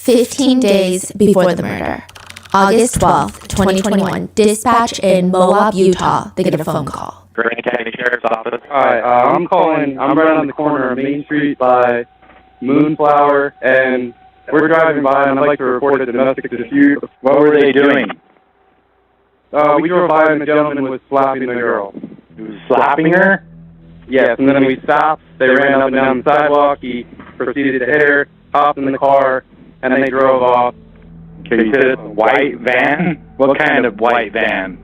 15 days before the murder. August 12th, 2021, dispatch in Moab, Utah. They get a phone call. Grand County Sheriff's Office. Hi, I'm right on the corner of Main Street by Moonflower, and we're driving by, and I'd like to report a domestic dispute. What were they doing? We drove by, and the gentleman was slapping the girl. He was slapping her? Yes, and then we stopped. They ran up and down the sidewalk. He proceeded to hit her, hopped in the car, and then they drove off. Okay, you said it's a white van? What kind of white van?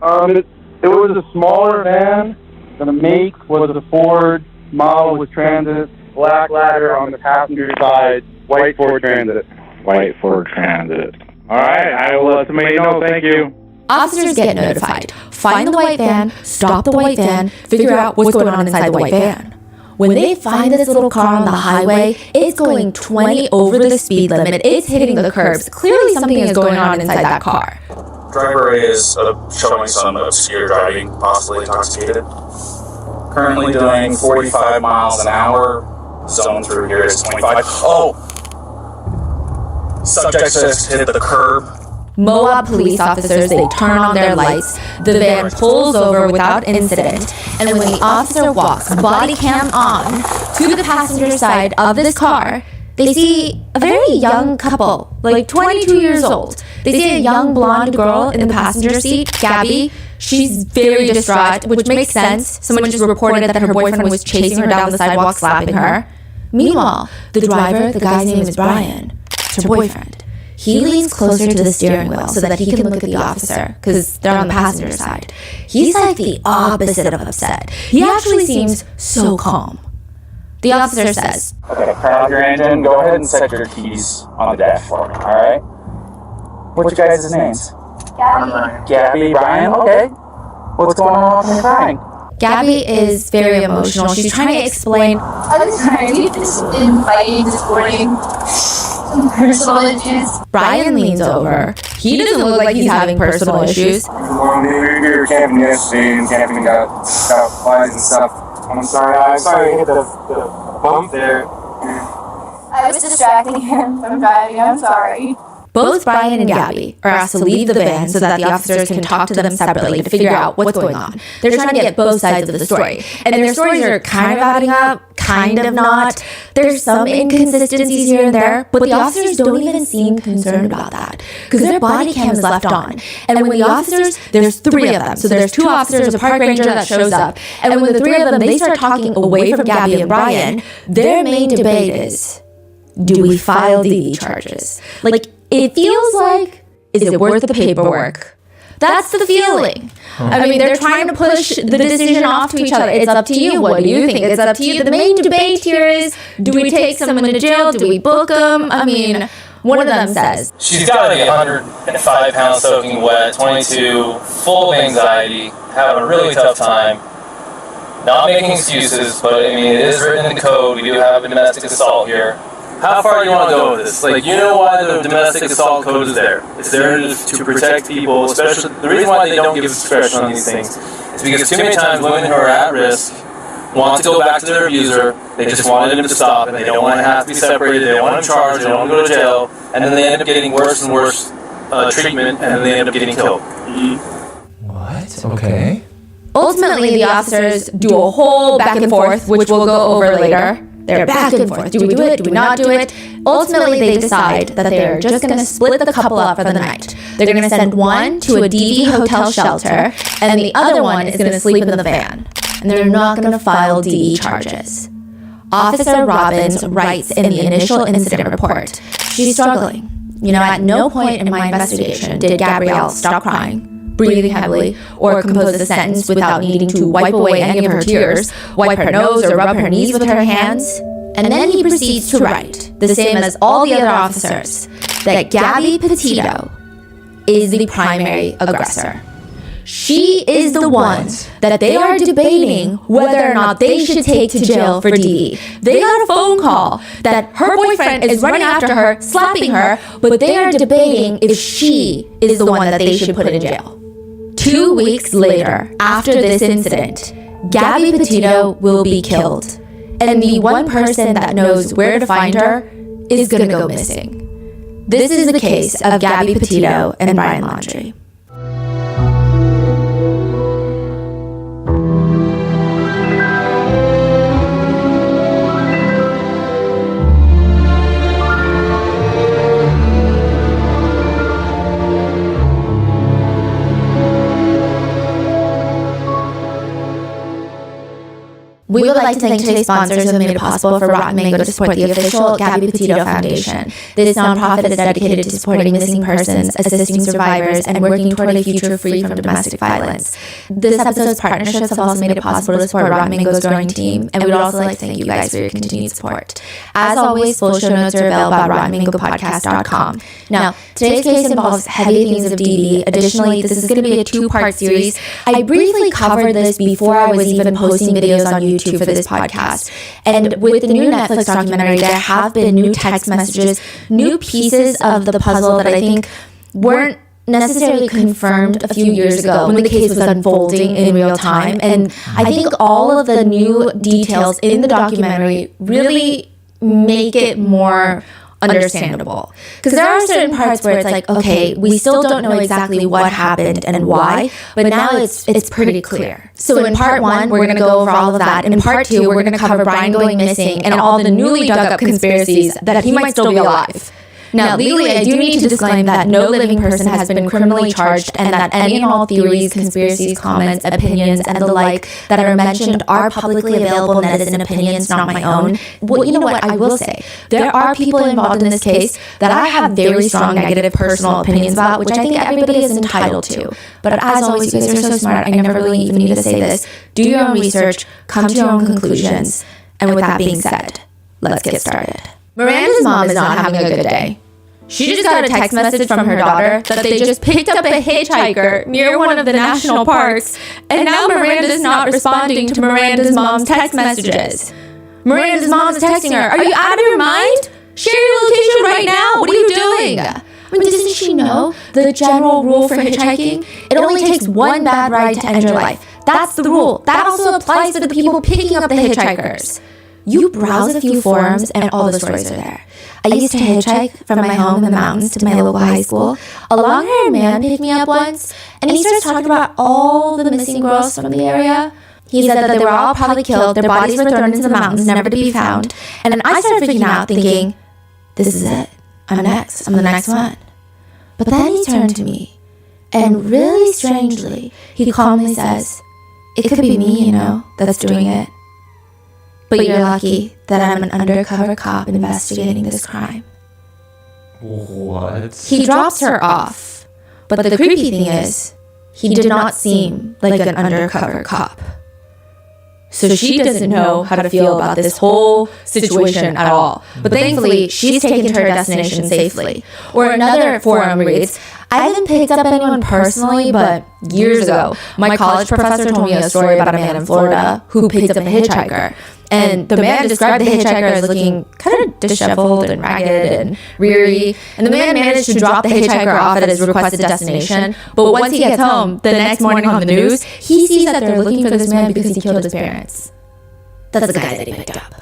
It was a smaller van. The make was a Ford. Model was Transit. Black ladder on the passenger side. White Ford Transit. White Ford Transit. All right, I will let somebody know. Thank you. Officers get notified. Find the white van, stop the white van, figure out what's going on inside the white van. When they find this little car on the highway, it's going 20 over the speed limit. It's hitting the curbs. Clearly something is going on inside that car. Driver is showing some obscure driving, possibly intoxicated. Currently doing 45 miles an hour. Zone through here is 25. Oh! Subject says hit the curb. Moab police officers, they turn on their lights. The van pulls over without incident. And when the officer walks, body cam on, to the passenger side of this car, they see a very young couple, like 22 years old. They see a young blonde girl in the passenger seat, Gabby. She's very distraught, which makes sense. Someone just reported that her boyfriend was chasing her down the sidewalk, slapping her. Meanwhile, the driver, the guy's name is Brian, it's her boyfriend. He leans closer to the steering wheel so that he can look at the officer, because they're on the passenger side. He's like the opposite of upset. He actually seems so calm. The officer says, Okay, turn off your engine, go ahead and set your keys on the dash for me, alright? What's your guys' names? Gabby, Brian, okay. What's going on when you're crying? Gabby is very emotional. She's trying to explain. I'm sorry, we've just been fighting this morning. Some personal issues. Brian leans over. He doesn't look like he's having personal issues. Well, we were camping yesterday, and camping got flies and stuff. I'm sorry I hit the bump there. I was distracting him from driving, I'm sorry. Both Brian and Gabby are asked to leave the van so that the officers can talk to them separately to figure out what's going on. They're trying to get both sides of the story. And their stories are kind of adding up, kind of not. There's some inconsistencies here and there, but the officers don't even seem concerned about that because their body cam is left on. And when the officers, there's 3 of them. So there's 2 officers, a park ranger that shows up. And when the 3 of them, they start talking away from Gabby and Brian, their main debate is, do we file DV charges? Like, it feels like, is it worth the paperwork? That's the feeling. I mean, they're trying to push the decision off to each other. It's up to you. What do you think? It's up to you. The main debate here is, do we take someone to jail? Do we book them? I mean, one of them says, She's got to be 105 pounds soaking wet, 22, full of anxiety, having a really tough time. Not making excuses, but I mean, it is written in the code. We do have a domestic assault here. How far do you want to go with this? Like, you know why the domestic assault code is there. It's there to protect people, especially, the reason why they don't give discretion on these things is because too many times women who are at risk want to go back to their abuser, they just wanted him to stop, and they don't want to have to be separated, they don't want him charged, they don't want to go to jail, and then they end up getting worse and worse treatment, and then they end up getting killed. What? Okay. ultimately the officers do a whole back and forth, which we'll go over later. They're back and forth. Do we do it? Do we not do it? Ultimately, they decide that they're just going to split the couple up for the night. They're going to send one to a DV hotel shelter, and the other one is going to sleep in the van. And they're not going to file DV charges. Officer Robbins writes in the initial incident report, she's struggling. You know, at no point in my investigation did Gabrielle stop crying, breathing heavily, or compose a sentence without needing to wipe away any of her tears, wipe her nose, or rub her knees with her hands. And then he proceeds to write, the same as all the other officers, that Gabby Petito is the primary aggressor. She is the one that they are debating whether or not they should take to jail for DV. They got a phone call that her boyfriend is running after her, slapping her, but they are debating if she is the one that they should put in jail. 2 weeks later, after this incident, Gabby Petito will be killed. And the one person that knows where to find her is going to go missing. This is the case of Gabby Petito and Brian Laundrie. We would like to thank today's sponsors who have made it possible for Rotten Mango to support the official Gabby Petito Foundation. This nonprofit is dedicated to supporting missing persons, assisting survivors, and working toward a future free from domestic violence. This episode's partnerships have also made it possible to support Rotten Mango's growing team, and we'd also like to thank you guys for your continued support. As always, full show notes are available at rottenmangopodcast.com. Now, today's case involves heavy themes of DD. Additionally, this is going to be a two-part series. I briefly covered this before I was even posting videos on YouTube for this podcast. And with the new Netflix documentary, there have been new text messages, new pieces of the puzzle that I think weren't necessarily confirmed a few years ago when the case was unfolding in real time. And I think all of the new details in the documentary really make it more understandable, because there are certain parts where it's like, okay, we still don't know exactly what happened and why, but now it's pretty clear. So in part one, we're going to go over all of that. In part two, we're going to cover Brian going missing and all the newly dug up conspiracies that he might still be alive. Now, legally, I do need to disclaim that no living person has been criminally charged, and that any and all theories, conspiracies, comments, opinions, and the like that are mentioned are publicly available netizen opinions, not my own. Well, you know what? I will say, there are people involved in this case that I have very strong negative personal opinions about, which I think everybody is entitled to. But as always, you guys are so smart, I never really even need to say this. Do your own research, come to your own conclusions, and with that being said, let's get started. Miranda's mom is not having a good day. She just got a text message from her daughter that they just picked up a hitchhiker near one of the national parks, and now Miranda's not responding to Miranda's mom's text messages. Miranda's mom's texting her, "Are you out of your mind? Share your location right now. What are you doing?" I mean, doesn't she know the general rule for hitchhiking? It only takes one bad ride to end your life. That's the rule. That also applies to the people picking up the hitchhikers. You browse a few forums and all the stories are there. I used to hitchhike from my home in the mountains to my local high school. A long-haired man picked me up once, and he starts talking about all the missing girls from the area. He said that they were all probably killed, their bodies were thrown into the mountains, never to be found. And then I started freaking out, thinking, this is it. I'm next. I'm the next one. But then he turned to me, and really strangely, he calmly says, "It could be me, that's doing it. But you're lucky that I'm an undercover cop investigating this crime." What? He drops her off. But the creepy thing is, he did not seem like an undercover cop. So she doesn't know how to feel about this whole situation at all. But thankfully, she's taken to her destination safely. Or another forum reads, "I haven't picked up anyone personally, but years ago, my college professor told me a story about a man in Florida who picked up a hitchhiker. And the man described the hitchhiker as looking kind of disheveled and ragged and weary. And the man managed to drop the hitchhiker off at his requested destination. But once he gets home, the next morning on the news, he sees that they're looking for this man because he killed his parents. That's the guy that he picked up."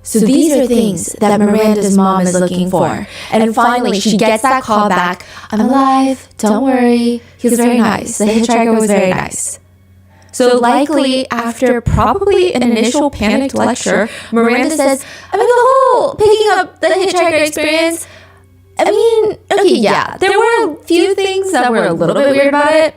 So these are things that Miranda's mom is looking for. And then finally, she gets that call back. "I'm alive. Don't worry." He was very nice. The hitchhiker was very nice. So likely, after probably an initial panicked lecture, Miranda says, "I mean, the whole picking up the hitchhiker experience, I mean, okay, yeah, there were a few things that were a little bit weird about it.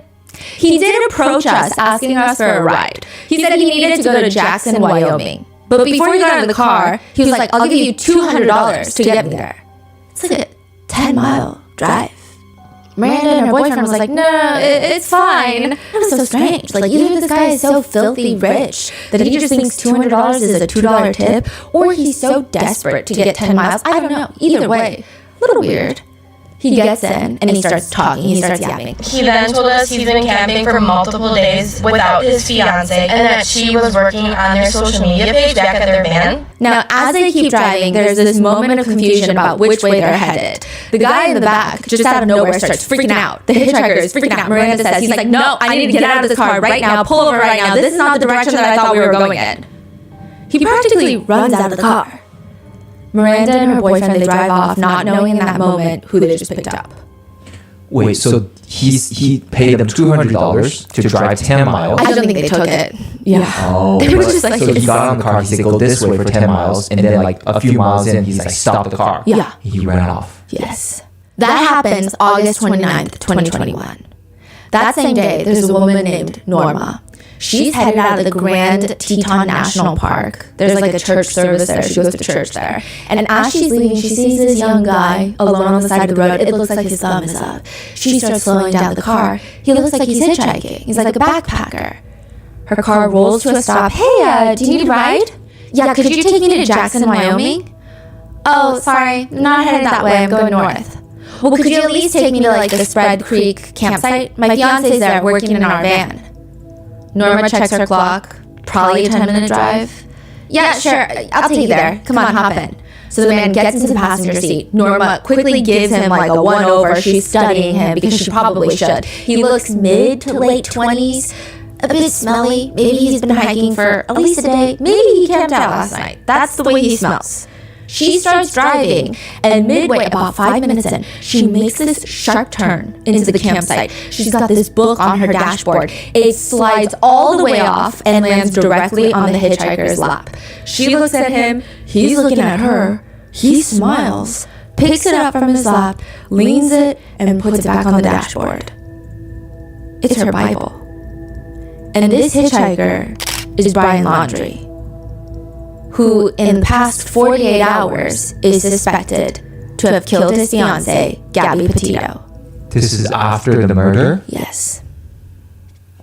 He did approach us asking us for a ride. He said he needed to go to Jackson, Wyoming. But before he got out of the car, he was like, 'I'll give you $200 to get me there.' It's like a 10-mile drive. Miranda and her boyfriend was like, no, it's fine. It was so strange. Like, either this guy is so filthy rich that he just thinks $200 is a $2 tip, or he's so desperate to get 10 miles. I don't know. Either way, a little weird. He gets in and he starts talking. He starts yapping. He then told us he's been camping for multiple days without his fiance, and that she was working on their social media page back at their van. Now, as they keep driving, there's this moment of confusion about which way they're headed. The guy in the back, just out of nowhere, starts freaking out. The hitchhiker is freaking out. Miranda says, he's like, "No, I need to get out of this car right now. Pull over right now. This is not the direction that I thought we were going in." He practically runs out of the car. Miranda and her boyfriend, they drive off, not knowing in that moment who they just picked up. Wait, so he paid them $200 to drive 10 miles? I don't think they took it. Yeah. Oh, They were just like, so he got on the car, he said, go this way for 10 miles, and then like a few miles in, he's like, stop the car. Yeah. He ran off. Yes. That happens August 29th, 2021. That same day, there's a woman named Norma. She's headed out of the Grand Teton National Park. There's like a church service there. She goes to church there. And as she's leaving, she sees this young guy alone on the side of the road. It looks like his thumb is up. She starts slowing down the car. He looks like he's hitchhiking. He's like a backpacker. Her car rolls to a stop. Hey, do you need a ride? Yeah, could you take me to Jackson, Wyoming? Oh, sorry, I'm not headed that way. I'm going north. Well, could you at least take me to like the Spread Creek campsite? My fiance's there working in our van. Norma checks her clock. Probably a 10-minute drive. Yeah, sure. I'll take you there. Come on, hop in. So the man gets into the passenger seat. Norma quickly gives him like a one-over. She's studying him because she probably should. He looks mid to late 20s. A bit smelly. Maybe he's been hiking for at least a day. Maybe he camped out last night. That's the way he smells. She starts driving, and midway, about 5 minutes in, she makes this sharp turn into the campsite. She's got this book on her dashboard. It slides all the way off and lands directly on the hitchhiker's lap. She looks at him. He's looking at her. He smiles, picks it up from his lap, leans it, and puts it back on the dashboard. It's her Bible. And this hitchhiker is Brian Laundrie, who in the past 48 hours is suspected to have killed his fiancée, Gabby Petito. This is after the murder? Yes.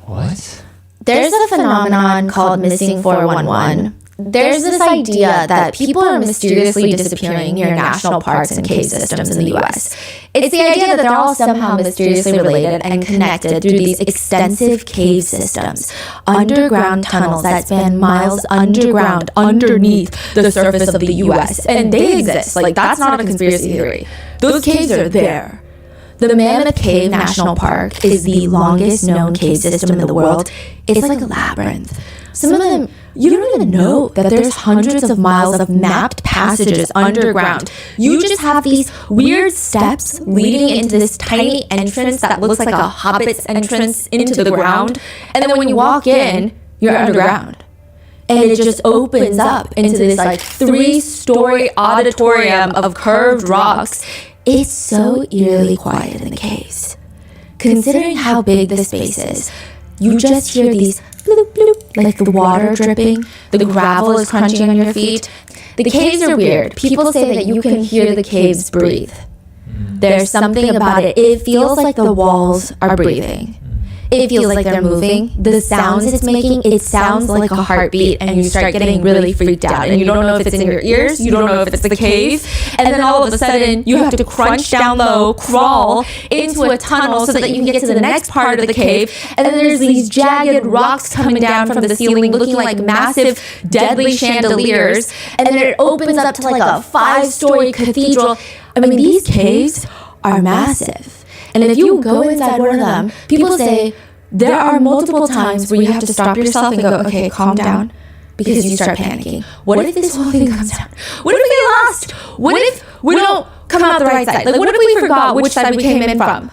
What? There's a phenomenon called missing 411. There's this idea that people are mysteriously disappearing near national parks and cave systems in the U.S. It's the idea that they're all somehow mysteriously related and connected through these extensive cave systems, underground tunnels that span miles underground, underneath the surface of the U.S. And they exist. Like, that's not a conspiracy theory. Those caves are there. The Mammoth Cave National Park is the longest known cave system in the world. It's like a labyrinth. Some of them, you don't even know that there's hundreds of miles of mapped passages underground. You just have these weird steps leading into this tiny entrance that looks like a hobbit's entrance into the ground. And then when you walk in, you're underground. And it just opens up into this like 3-story auditorium of curved rocks. It's so eerily quiet in the caves. Considering how big the space is, you just hear these bloop, bloop, like the water dripping, the gravel is crunching on your feet. The caves are weird. People say that you can hear the caves breathe. There's something about it. It feels like the walls are breathing. It feels like they're moving. The sounds it's making, it sounds like a heartbeat, and you start getting really freaked out. And you don't know if it's in your ears, you don't know if it's the cave. And then all of a sudden, you have to crunch down low, crawl into a tunnel so that you can get to the next part of the cave. And then there's these jagged rocks coming down from the ceiling, looking like massive, deadly chandeliers. And then it opens up to like a 5-story cathedral. I mean, these caves are massive. And if you go inside one of them, people say there are multiple times where you have to stop yourself and go, okay, calm down, because you start panicking. What if this whole thing comes down? What if we get lost? What if we don't come out the right side? Like, what if we forgot which side we came in from?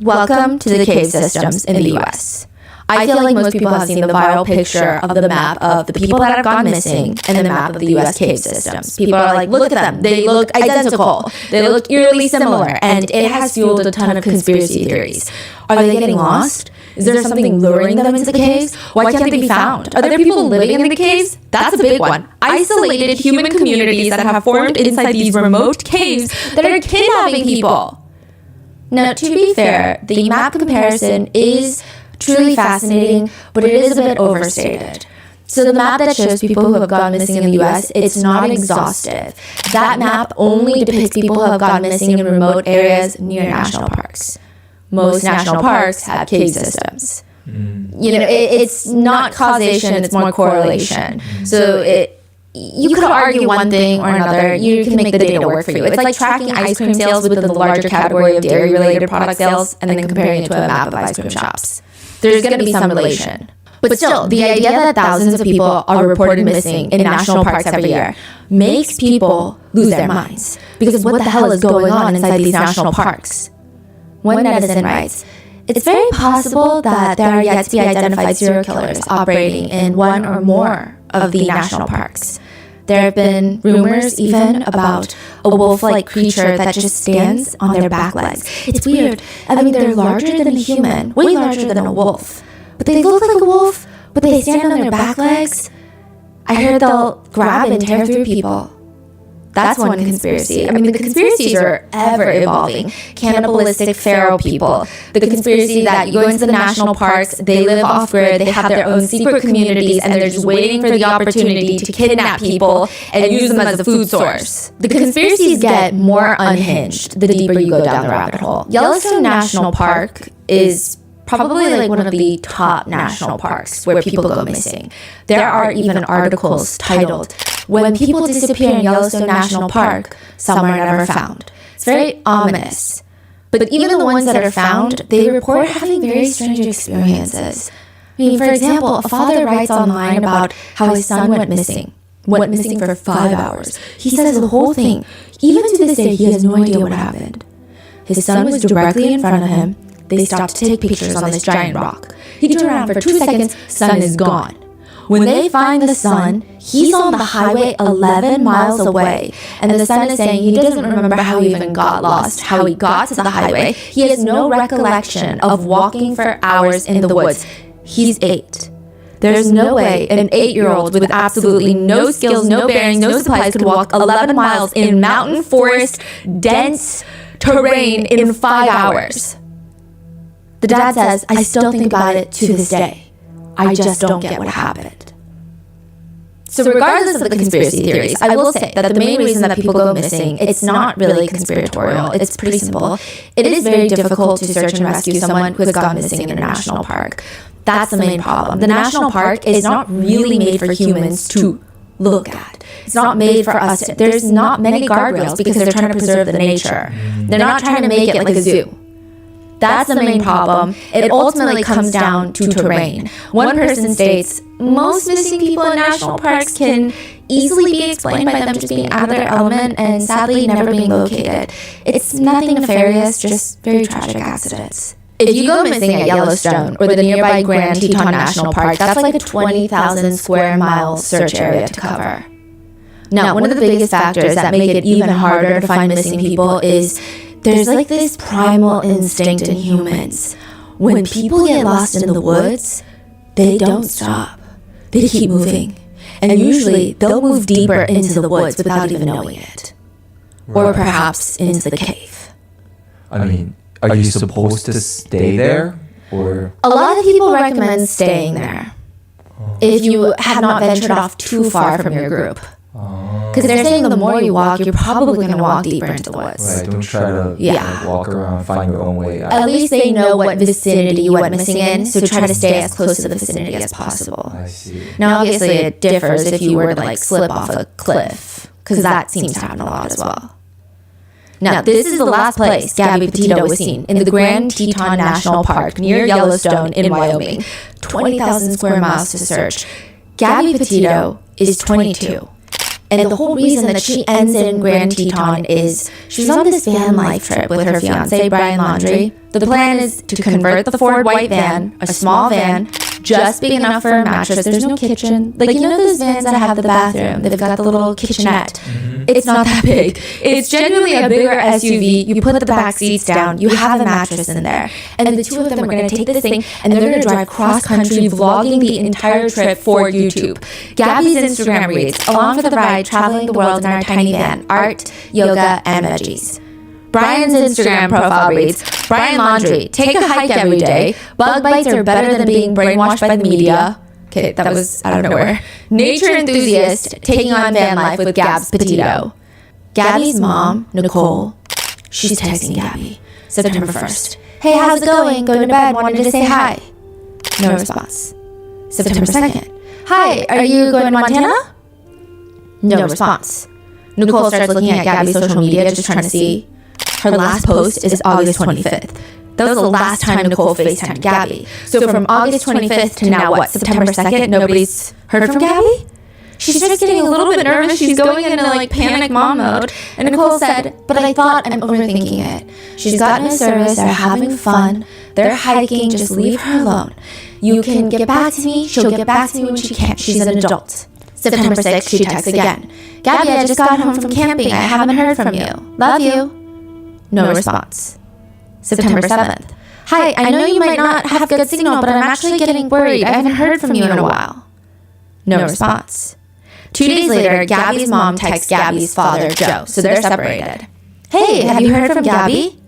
Welcome to the cave systems in the U.S. I feel like most people have seen the viral picture of the map of the people that have gone missing and the map of the U.S. cave systems. People are like, look at them. They look identical. They look eerily similar. And it has fueled a ton of conspiracy theories. Are they getting lost? Is there something luring them into the caves? Why can't they be found? Are there people living in the caves? That's a big one. Isolated human communities that have formed inside these remote caves that are kidnapping people. Now, to be fair, the map comparison is truly fascinating, but it is a bit overstated. So the map that shows people who have gone missing in the U.S., it's not exhaustive. That map only depicts people who have gone missing in remote areas near national parks. Most national parks have cave systems. You know, it's not causation, it's more correlation. So you could argue one thing or another. You can make the data work for you. It's like tracking ice cream sales within the larger category of dairy-related product sales and then comparing it to a map of ice cream shops. There's going to be some relation. But still, the idea that thousands of people are reported missing in national parks every year makes people lose their minds. Because what the hell is going on inside these national parks? One netizen writes, it's very possible that there are yet to be identified serial killers operating in one or more of the national parks. There have been rumors even about a wolf-like creature that just stands on their back legs. It's weird. I mean, they're larger than a human, way larger than a wolf. But they look like a wolf, but they stand on their back legs. I heard they'll grab and tear through people. That's one conspiracy. I mean, the conspiracies are ever evolving. Cannibalistic feral people. The conspiracy that you go into the national parks, they live off-grid, they have their own secret communities, and they're just waiting for the opportunity to kidnap people and use them as a food source. The conspiracies get more unhinged the deeper you go down the rabbit hole. Yellowstone National Park is probably like one of the top national parks where people go missing. There are even articles titled, "When People Disappear in Yellowstone National Park, Some Are Never Found." It's very ominous. But even the ones that are found, they report having very strange experiences. I mean, for example, a father writes online about how his son went missing for 5 hours. He says the whole thing, even to this day, he has no idea what happened. His son was directly in front of him. They stopped to take pictures on this giant rock. He turned around for 2 seconds, son is gone. When they find the son, he's on the highway 11 miles away. And the son is saying he doesn't remember how he even got lost, how he got to the highway. He has no recollection of walking for hours in the woods. He's 8. There's no way an 8-year-old with absolutely no skills, no bearings, no supplies could walk 11 miles in mountain, forest, dense terrain in 5 hours. The dad says, I still think about it to this day. I just don't get what happened. So regardless of the conspiracy theories, I will say that the main reason that people go missing, it's not really conspiratorial. It's pretty simple. It is very difficult to search and rescue someone who has gone missing in a national park. That's the main problem. The national park is not really made for humans to look at. It's not made for us to, there's not many guardrails because they're trying to preserve the nature. They're not trying to make it like a zoo. That's the main problem. It ultimately comes down to terrain. One person states, most missing people in national parks can easily be explained by them just being out of their element and sadly never being located. It's nothing nefarious, just very tragic accidents. If you go missing at Yellowstone or the nearby Grand Teton National Park, that's like a 20,000 square mile search area to cover. Now, one of the biggest factors that make it even harder to find missing people is there's like this primal instinct in humans. When people get lost in the woods, they don't stop. They keep moving. And usually they'll move deeper into the woods without even knowing it. Right. Or perhaps into the cave. I mean, are you supposed to stay there? Or a lot of people recommend staying there if you have not ventured off too far from your group. Because they're saying the more you walk, you're probably going to walk deeper into the woods. Right, don't try to walk around, find your own way out. At least they know what vicinity you went missing in, so try to stay as close to the vicinity as possible. I see. Now, obviously, it differs if you were to like slip off a cliff, because that seems to happen a lot as well. Now, this is the last place Gabby Petito was seen, in the Grand Teton National Park near Yellowstone in Wyoming. 20,000 square miles to search. Gabby Petito is 22. And the whole reason that she ends in Grand Teton is she's on this van life trip with her fiancé, Brian Laundrie. The plan is to convert the Ford white van, a small van, just big enough for a mattress. There's no kitchen. Like, you know those vans that have the bathroom? They've got the little kitchenette. Mm-hmm. It's not that big. It's genuinely a bigger SUV. You put the back seats down. You have a mattress in there. And the two of them are going to take this thing and they're going to drive cross-country, vlogging the entire trip for YouTube. Gabby's Instagram reads, along for the ride, traveling the world in our tiny van, art, yoga, and veggies. Brian's Instagram profile reads, Brian Laundrie, take a hike every day. Bug bites are better than being brainwashed by the media. Okay, that was out of nowhere. Nature enthusiast, taking on van life with Gabs Petito. Gabby's mom, Nicole, she's texting Gabby. September 1st. Hey, how's it going? Going to bed, wanted to say hi. No response. September 2nd. Hi, are you going to Montana? No response. Nicole starts looking at Gabby's social media, just trying to see. Her last post is August 25th. That was the last time Nicole FaceTimed Gabby. So from August 25th to now, September 2nd, nobody's heard from Gabby? She starts getting a little bit nervous. She's going into like panic mom mode. And Nicole said, but I thought I'm overthinking it. She's gotten a service. They're having fun. They're hiking. Just leave her alone. You can get back to me. She'll get back to me when she can. She's an adult. September 6th, she texts again. Gabby, I just got home from camping. I haven't heard from you. Love you. No response. September 7th. Hi, I know you might not have good signal, but I'm actually getting worried. I haven't heard from you in a while. No response. 2 days later, Gabby's mom texts Gabby's father, Joe, so they're separated. Hey, have you heard from Gabby?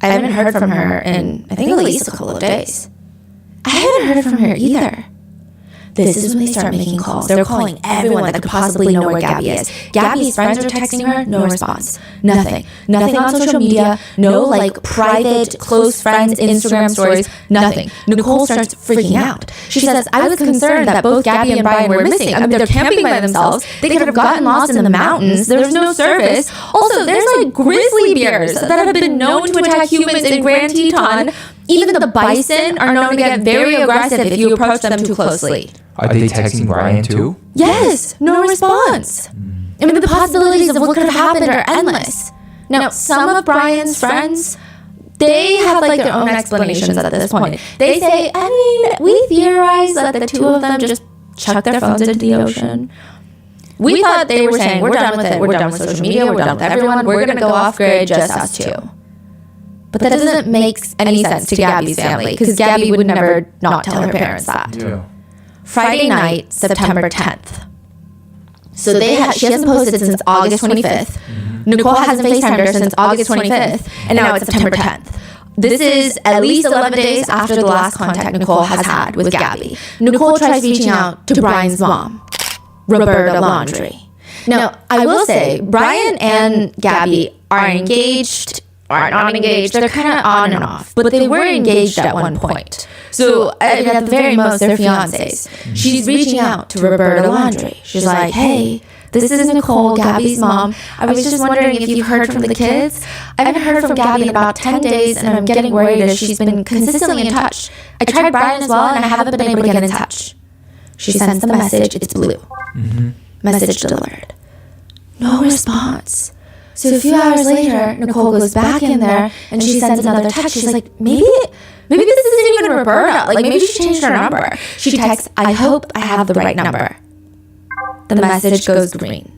I haven't heard from her in, I think, at least a couple of days. I haven't heard from her either. This is when they start making calls. They're calling everyone that could possibly know where Gabby is. Gabby's friends are texting her, no response. Nothing. Nothing on social media, no like private, close friends, Instagram stories, nothing. Nicole starts freaking out. She says, I was concerned that both Gabby and Brian were missing. I mean, they're camping by themselves. They could have gotten lost in the mountains. There's no service. Also, there's like grizzly bears that have been known to attack humans in Grand Teton. Even the bison are known to get very aggressive if you approach them too closely. Are they texting Brian too? Yes, no response. I mean, the possibilities of what could have happened are endless. Now, some of Brian's friends, they have like their own explanations at this point. They say, I mean, we theorize that the two of them just chucked their phones into the ocean. We thought they were saying, we're done with it. We're done with social media. We're done with everyone. We're going to go off grid, just us two. But that doesn't make any sense to Gabby's family because Gabby would never not tell her parents that. Yeah. Friday night, September 10th. So she hasn't posted since August 25th. Nicole hasn't FaceTimed her since August 25th. And now it's September 10th. This is at least 11 days after the last contact Nicole has had with Gabby. Nicole tries reaching out to Brian's mom, Roberta Laundrie. Now, I will say, Brian and Gabby are engaged, are not engaged. They're kind of on and off, but they were engaged at one point. So at the very most, they're fiancés. She's reaching out to Roberta Laundrie. She's like, hey, this is Nicole, Gabby's mom. I was just wondering if you've heard from the kids. I haven't heard from Gabby in about 10 days, and I'm getting worried as she's been consistently in touch. I tried Brian as well, and I haven't been able to get in touch. She sends the message. It's blue. Message delivered. No response. So a few hours later, Nicole goes back in there, and she sends another text. She's like, maybe this isn't even Roberta. Like, maybe she changed her number. She texts, I hope I have the right number. The message goes green.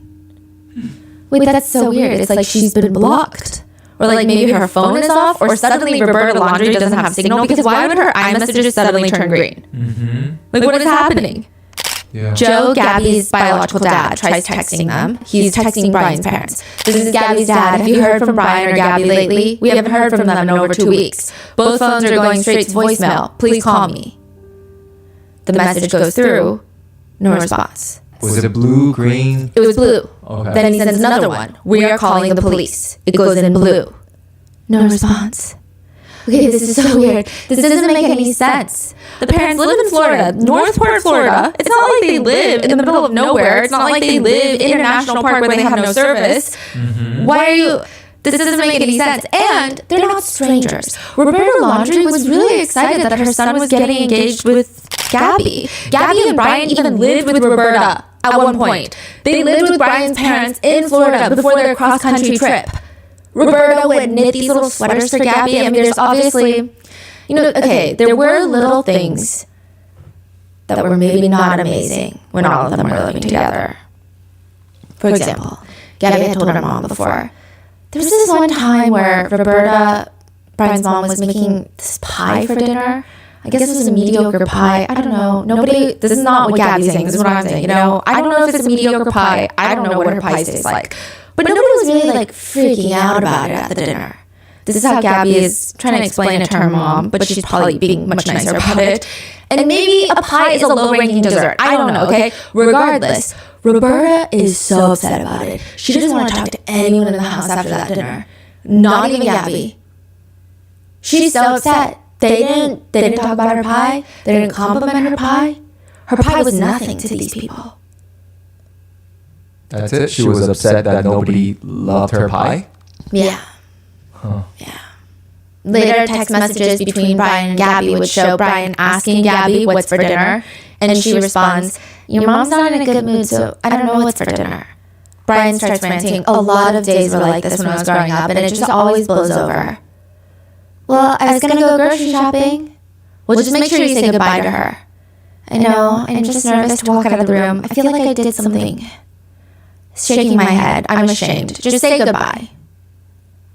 Wait, that's so weird. It's like she's been blocked. Or like maybe her phone is off, or suddenly Roberta Laundrie doesn't have signal, because why would her iMessages suddenly turn green? Like, what is happening? Yeah. Joe, Gabby's biological dad, tries texting them. He's texting Brian's parents. This is Gabby's dad. Have you heard from Brian or Gabby lately? We haven't heard from them in over 2 weeks. Both phones are going straight to voicemail. Please call me. The message goes through. No response. Was it blue, green? It was blue. Okay. Then he sends another one. We are calling the police. It goes in blue. No response. Okay, this is so weird. This doesn't make any sense. The parents live in Florida, Northport, Florida. It's not like they live in the middle of nowhere. It's not like they live in a national park where they have no service. Why are you... This doesn't make any sense. And they're not strangers. Roberta Laundrie was really excited that her son was getting engaged with Gabby. Gabby and Brian even lived with Roberta at one point. They lived with Brian's parents in Florida before their cross-country trip. Roberta would knit these little sweaters for Gabby. I mean, there's obviously, okay, there were little things that were maybe not amazing when all of them were living together. For example, Gabby had told her mom before, there was this one time where Roberta, Brian's mom, was making this pie for dinner. I guess it was a mediocre pie. I don't know. This is not what Gabby's saying. This is what I'm saying. I don't know if it's a mediocre pie. I don't know what her pie tastes like. But nobody was really like freaking out about it at the dinner. This is how Gabby is trying to explain it to her mom, but she's probably being much nicer about it. And maybe a pie is a low-ranking dessert. I don't know, okay? Regardless, Roberta is so upset about it. She doesn't want to talk to anyone in the house after that dinner. Not even Gabby. She's so upset. They didn't talk about her pie. They didn't compliment her pie. Her pie was nothing to these people. That's it? She was upset that nobody loved her pie? Yeah. Huh. Yeah. Later text messages between Brian and Gabby would show Brian asking Gabby what's for dinner, and she responds, "Your mom's not in a good mood, so I don't know what's for dinner." Brian starts ranting, "A lot of days were like this when I was growing up, and it just always blows over." "Well, I was gonna go grocery shopping." "Well, just make sure you say goodbye to her." "I know, I'm just nervous to walk out of the room. I feel like I did something." Shaking my head, "I'm ashamed. Just say goodbye."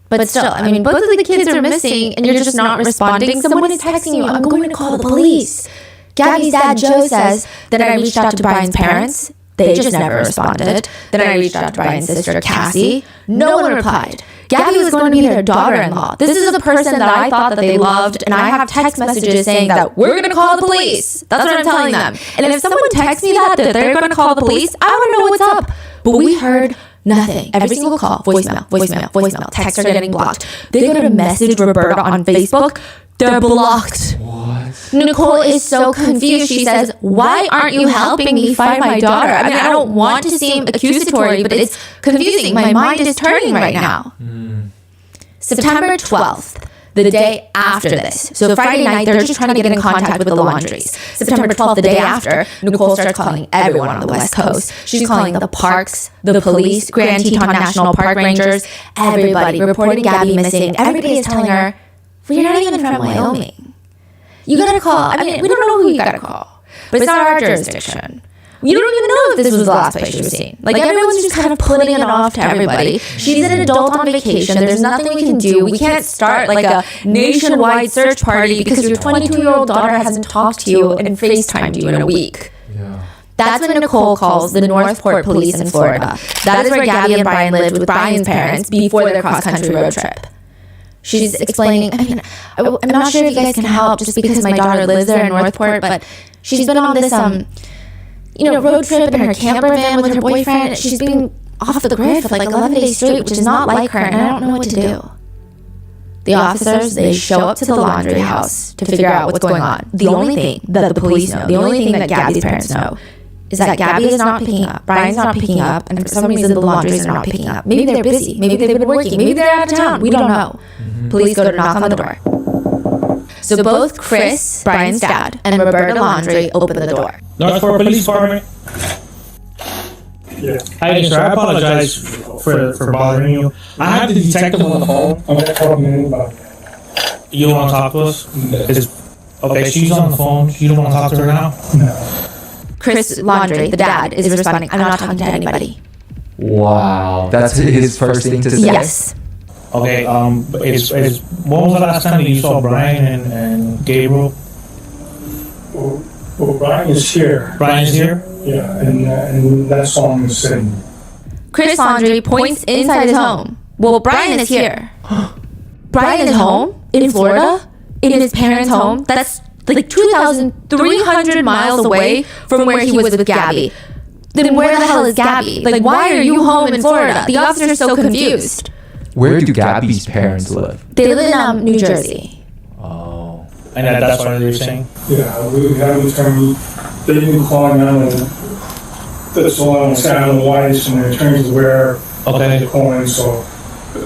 But still, I mean, both of the kids are missing and you're just not responding. Someone is texting you, "I'm going to call the police." Gabby's dad, Joe, says, "Then I reached out to Brian's parents. They just never responded. Then I reached out to Brian's sister, Cassie. No one replied. Gabby was going to be their daughter-in-law. This is a person that I thought that they loved, and I have text messages saying that we're going to call the police." That's what I'm telling them. And if someone texts me that they're going to call the police, I want to know what's up. But we heard nothing. Every single call, voicemail. Texts are getting blocked. They go to message Roberta on Facebook. They're blocked. What? Nicole is so confused. She says, "Why aren't you helping me find my daughter?" I mean, I don't want to seem accusatory, but it's confusing. My mind is turning right now. September 12th, the day after this. So Friday night, they're just trying to get in contact with the Laundries. September 12th, the day after, Nicole starts calling everyone on the West Coast. She's calling the parks, the police, Grand Teton National Park Rangers, everybody, reporting Gabby missing. Everybody is telling her, "Well, you're not even from Wyoming. You gotta call." I mean, we don't know who you gotta call, but it's not our jurisdiction. You don't even know if this was the last place she was seen. Like, everyone's just kind of putting it off to everybody. She's an adult on vacation. There's nothing we can do. We can't start like a nationwide search party because your 22-year-old daughter hasn't talked to you and FaceTimed you in a week. Yeah. That's when Nicole calls the Northport police in Florida. That is where Gabby and Brian lived with Brian's parents before their cross-country road trip. She's explaining, I mean, I'm not sure if you guys can help just because my daughter lives there in Northport, but she's been on this, road trip in her camper van with her boyfriend. She's been off the grid for like 11 days straight, which is not like her, and I don't know what to do. The officers, they show up to the Laundrie house to figure out what's going on. The only thing that the police know, the only thing that Gabby's parents know, is that Gabby is not picking up, Brian's not picking up, and for some reason the Laundries are not picking up. Maybe they're busy, maybe they've been working, maybe they're out of town, we don't know. Police go to knock on the door. So both Chris, Brian's dad, and Roberta Laundrie open the door. Northport Police Department. Yeah. Hi, sir. I apologize for bothering you. I have the detective on the phone. I'm not talking to anybody. You don't want to talk to us? Okay, she's on the phone. You don't want to talk to her now? No. Chris Laundrie, the dad, is responding, "I'm not talking to anybody." Wow. That's his first thing to say? Yes. Okay, when was the last time that you saw Brian and Gabriel? Well, Brian is here. Brian is here? Yeah, and that's all I'm saying. Chris Laundrie points inside his home. Well, Brian is here. Brian is home? In Florida? In his parents' home? That's like 2,300 miles away from where he was with Gabby. Then where the hell is Gabby? Like, why are you home in Florida? The officers are so confused. Where do Gabby's parents live? They live in New Jersey. Oh. And that's what you're saying? Yeah, we haven't turned. They've been calling on it. That's all I'm saying. I don't know why it's in the attorney's aware of the calling, so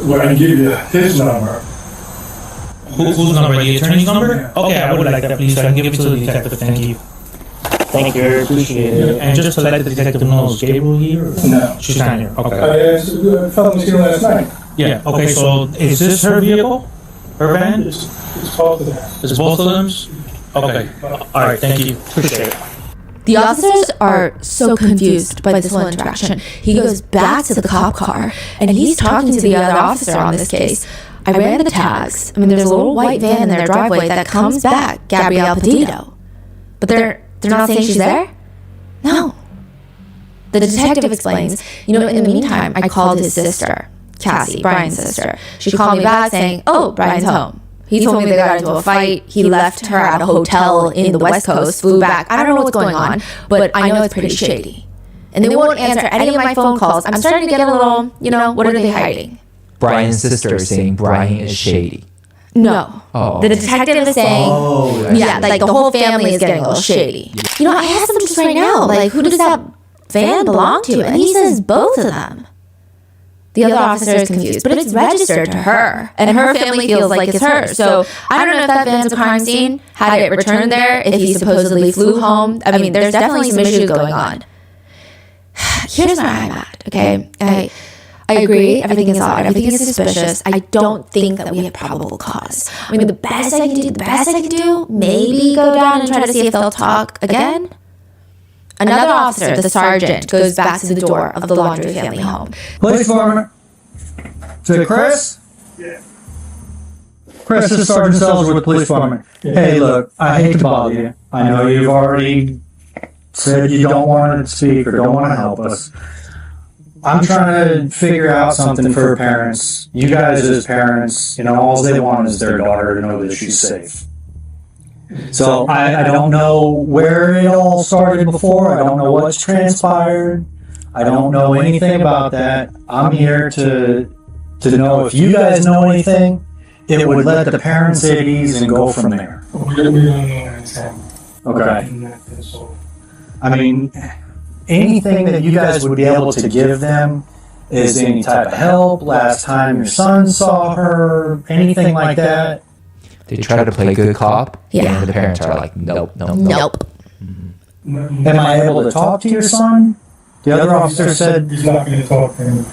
when I give you his number. Whose number? The attorney's number? Okay, I would like that, please. I can give it to the detective. Thank you. Thank you, I appreciate it. And just to let the detective know, is Gabriel here? No. She's not here. Okay. I felt was here last night. Yeah, okay, so is this her vehicle? Her van? It's both of them. It's both of them? Okay. Alright, thank you. Appreciate it. The officers are so confused by this whole interaction. He goes back to the cop car and he's talking to the other officer on this case. I ran the tags. I mean, there's a little white van in their driveway that comes back, Gabby Petito. But they're not saying she's there? No. The detective explains, in the meantime, I called his sister, Cassie, Brian's sister. She called me back saying, "Oh, Brian's home." He told me they got into a fight. He left her at a hotel in the West Coast, flew back. I don't know what's going on, but I know it's pretty shady. And they won't answer any of my phone calls. I'm starting to get a little, what are they hiding? Brian's sister is saying Brian is shady. No. Oh. The detective is saying, like the whole family is getting a little shady. I asked him just right now, like, who does that van belong to? And he says both of them. The other officer is confused, but it's registered to her, and her family feels like it's hers. So I don't know if that van's a crime scene, had it returned there, if he supposedly flew home. I mean, there's definitely some issues going on. Here's where I'm at, okay? I agree, everything is odd, everything is suspicious. I don't think that we have probable cause. I mean, the best I can do, maybe go down and try to see if they'll talk again. Another officer, the sergeant, goes back to the door of the Laundrie family home. Police department. To Chris? Yeah. Chris, this is Sergeant Sells with the police department. Hey, look, I hate to bother you. I know you've already said you don't want to speak or don't want to help us. I'm trying to figure out something for parents. You guys as parents, all they want is their daughter to know that she's safe. So I don't know where it all started before. I don't know what's transpired. I don't know anything about that. I'm here to know if you guys know anything. It would let the parents at ease and go from there. We don't know anything. Okay. I mean, anything that you guys would be able to give them is any type of help. Last time your son saw her, anything like that. They try to play good cop. Yeah. And the parents are like, nope. Nope. Am I able to talk to your son? The other officer said he's not going to talk to him.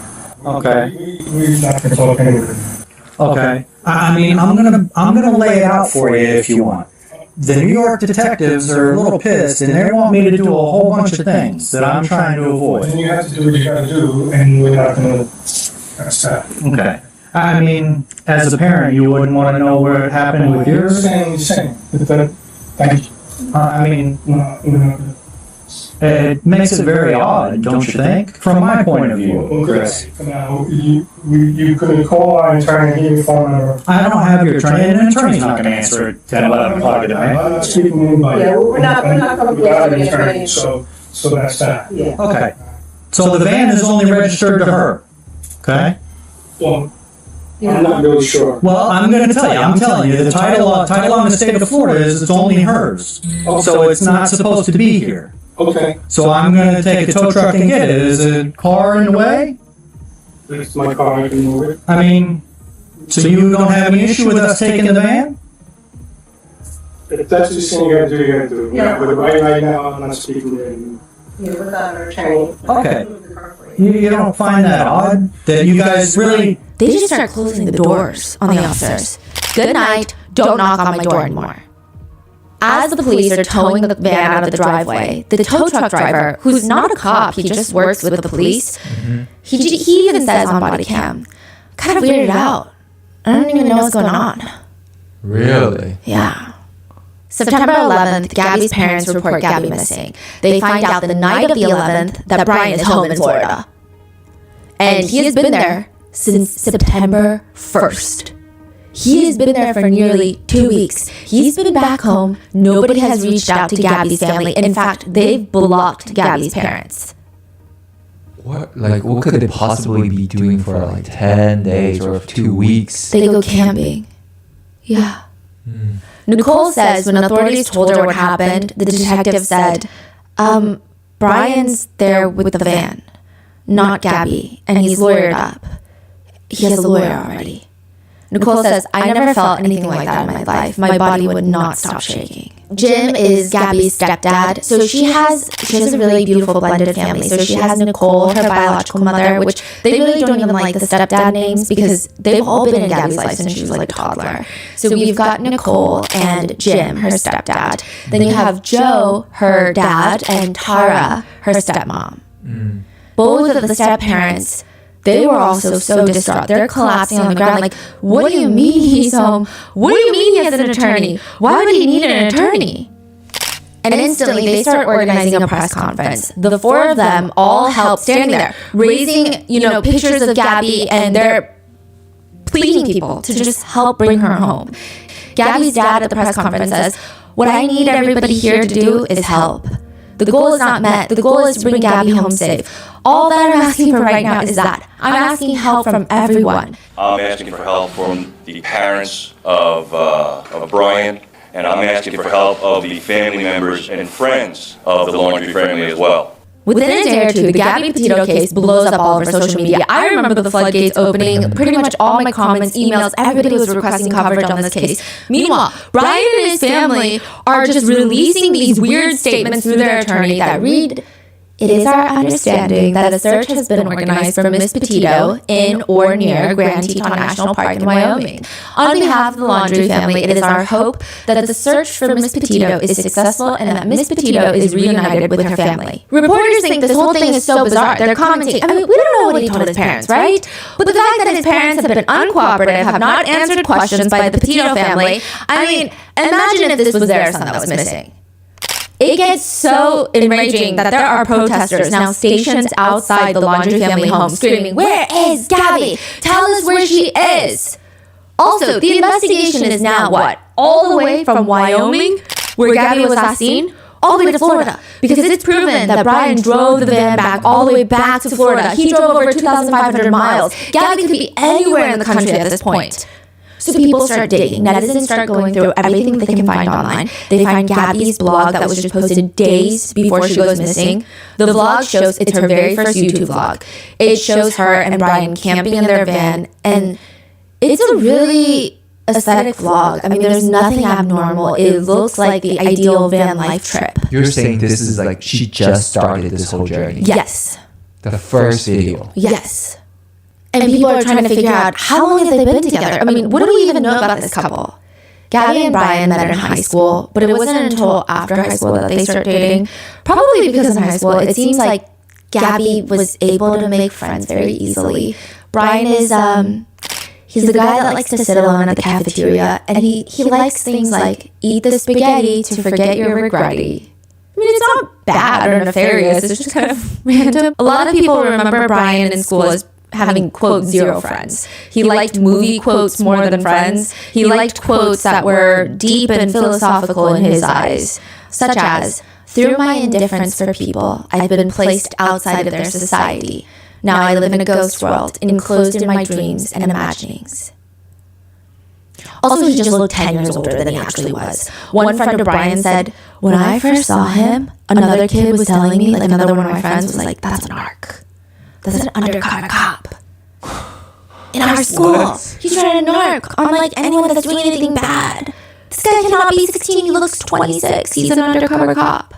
Okay. We're not going to talk to him. Okay. I mean, I'm gonna lay it out for you if you want. The New York detectives are a little pissed, and they want me to do a whole bunch of things that I'm trying to avoid. And you have to do what you got to do, and we're not going to stop. Okay. I mean, as a parent, you wouldn't want to know where it happened with yours. Same. Thank you. I mean, No. it makes it very odd, don't you think? From my point of view, Chris. Now, you could call our attorney and give your phone number. I don't have your attorney, and an attorney's not going to answer at 10, 11 o'clock at night. I'm not speaking to anybody. Yeah, we're not coming without an to attorney, so that's that. Yeah. Okay. So the van is only registered to her. Okay? Well, I'm not really sure. Well, I'm going to tell you. I'm telling you, the title on the state of Florida is it's only hers. So it's not supposed to be here. Okay. So I'm going to take a tow truck and get it. Is a car in the way? It's my car, I can move it. I mean, so you don't have any issue with us taking the van? If that's the thing you gotta do, you gotta do. Yeah. But right now, I'm not speaking to anyone. Yeah, without our attorney. Okay. You don't find that odd? That you guys really... They just start closing the doors on the officers. Good night, don't knock on my door anymore. As the police are towing the van out of the driveway, the tow truck driver, who's not a cop, he just works with the police, he even says on body cam, kind of weirded out. I don't even know what's going on. Really? Yeah. September 11th, Gabby's parents report Gabby missing. They find out the night of the 11th that Brian is home in Florida. And he has been there since September 1st. He has been there for nearly 2 weeks. He's been back home. Nobody has reached out to Gabby's family. In fact, they've blocked Gabby's parents. What could they possibly be doing for like 10 days or 2 weeks? They go camping. Yeah. Nicole says when authorities told her what happened, the detective said, Brian's there with the van, not Gabby, and he's lawyered up. He has a lawyer already. Nicole says, I never felt anything like that in my life. My body would not stop shaking. Jim is Gabby's stepdad, so she has a really beautiful blended family. So she has Nicole, her biological mother, which they really don't even like the stepdad names because they've all been in Gabby's life since she was like a toddler. So we've got Nicole and Jim, her stepdad. Then you have Joe, her dad, and Tara, her stepmom. Both of the step-parents, they were also so distraught. They're collapsing on the ground like, what do you mean he's home? What do you mean he has an attorney? Why would he need an attorney? And instantly they start organizing a press conference. The four of them all help standing there, raising, pictures of Gabby, and they're pleading people to just help bring her home. Gabby's dad at the press conference says, what I need everybody here to do is help. The goal is not met. The goal is to bring Gabby home safe. All that I'm asking for right now is that. I'm asking help from everyone. I'm asking for help from the parents of Brian, and I'm asking for help of the family members and friends of the Laundrie family as well. Within a day or two, the Gabby Petito case blows up all over social media. I remember the floodgates opening. Pretty much all my comments, emails, everybody was requesting coverage on this case. Meanwhile, Brian and his family are just releasing these weird statements through their attorney that read, "It is our understanding that a search has been organized for Miss Petito in or near Grand Teton National Park in Wyoming. On behalf of the Laundrie family, it is our hope that the search for Miss Petito is successful and that Miss Petito is reunited with her family." Reporters think this whole thing is so bizarre. They're commenting, I mean, we don't know what he told his parents, right? But the fact that his parents have been uncooperative, have not answered questions by the Petito family, I mean, imagine if this was their son that was missing. It gets so enraging that there are protesters now stationed outside the Laundrie family home screaming, "Where is Gabby? Tell us where she is." Also, the investigation is now what? All the way from Wyoming, where Gabby was last seen, all the way to Florida. Because it's proven that Brian drove the van back all the way back to Florida. He drove over 2,500 miles. Gabby could be anywhere in the country at this point. So people start digging. Netizens start going through everything that they can find online. They find Gabby's blog that was just posted days before she goes missing. The vlog shows it's her very first YouTube vlog. It shows her and Brian camping in their van, and it's a really aesthetic vlog. I mean, there's nothing abnormal. It looks like the ideal van life trip. You're saying this is like she just started this whole journey? Yes. The first video? Yes. And people are trying to figure out, how long have they been together? I mean, what do we even know about this couple? Gabby and Brian met in high school, but it wasn't until after high school that they started dating. Probably because in high school, it seems like Gabby was able to make friends very easily. Brian is, he's the guy that likes to sit alone at the cafeteria, and he likes things like, eat the spaghetti to forget your regretty. I mean, it's not bad or nefarious, it's just kind of random. A lot of people remember Brian in school as having, quote, zero friends. He liked movie quotes more than friends. He liked quotes that were deep and philosophical in his eyes, such as, "Through my indifference for people, I've been placed outside of their society. Now I live in a ghost world, enclosed in my dreams and imaginings." Also, he just looked 10 years older than he actually was. One friend of Brian said, "When I first saw him, another kid was telling me, like another one of my friends was like, that's an arc. That's an undercover cop. In our school, he's trying to narc on like anyone that's doing anything bad. This guy cannot be 16, he looks 26, he's an undercover cop."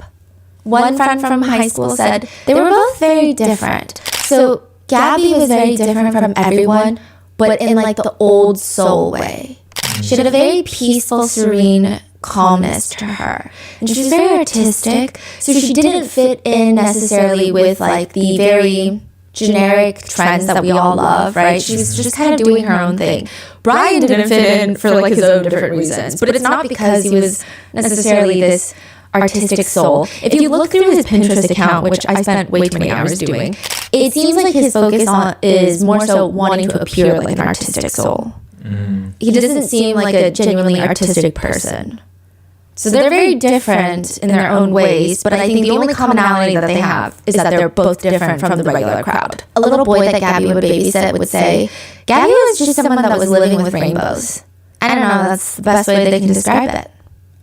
One friend from high school said they were both very different. So Gabby was very different from everyone, but in like the old soul way. She had a very peaceful, serene calmness to her. And she was very artistic, so she didn't fit in necessarily with like the very generic trends that we all love, right? She was just kind of doing her own thing. Brian didn't fit in for like his own different reasons, but it's not because he was necessarily this artistic soul. If you look through his Pinterest account, which I spent way too many hours doing, it seems like his focus on is more so wanting to appear like an artistic soul. He doesn't seem like a genuinely artistic person. So they're very different in their own ways, but I think the only commonality that they have is that they're both different from the regular crowd. A little boy that Gabby would babysit would say, Gabby was just someone that was living with rainbows. I don't know, that's the best way they can describe it.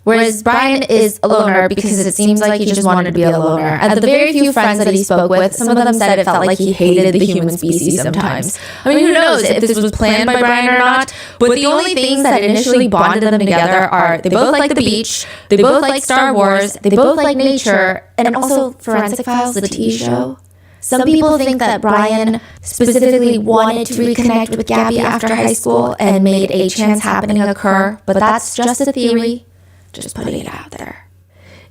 Whereas Brian is a loner because it seems like he just wanted to be a loner. And the very few friends that he spoke with, some of them said it felt like he hated the human species sometimes. I mean, who knows if this was planned by Brian or not, but the only things that initially bonded them together are they both like the beach, they both like Star Wars, they both like nature, and also Forensic Files, the TV show. Some people think that Brian specifically wanted to reconnect with Gabby after high school and made a chance happening occur, but that's just a theory. Just putting it out there.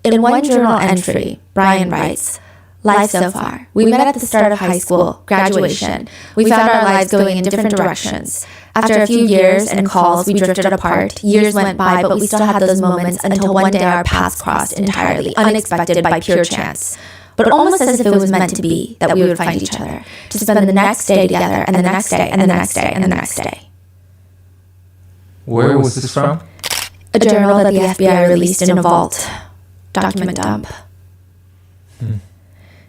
In one journal entry, Brian writes, "Life so far. We met at the start of high school, graduation. We found our lives going in different directions. After a few years and calls, we drifted apart. Years went by, but we still had those moments until one day our paths crossed entirely, unexpected by pure chance. But almost as if it was meant to be that we would find each other, to spend the next day together, and the next day, and the next day, and the next day." Where was this from? A journal that the FBI released in a vault. Document dump.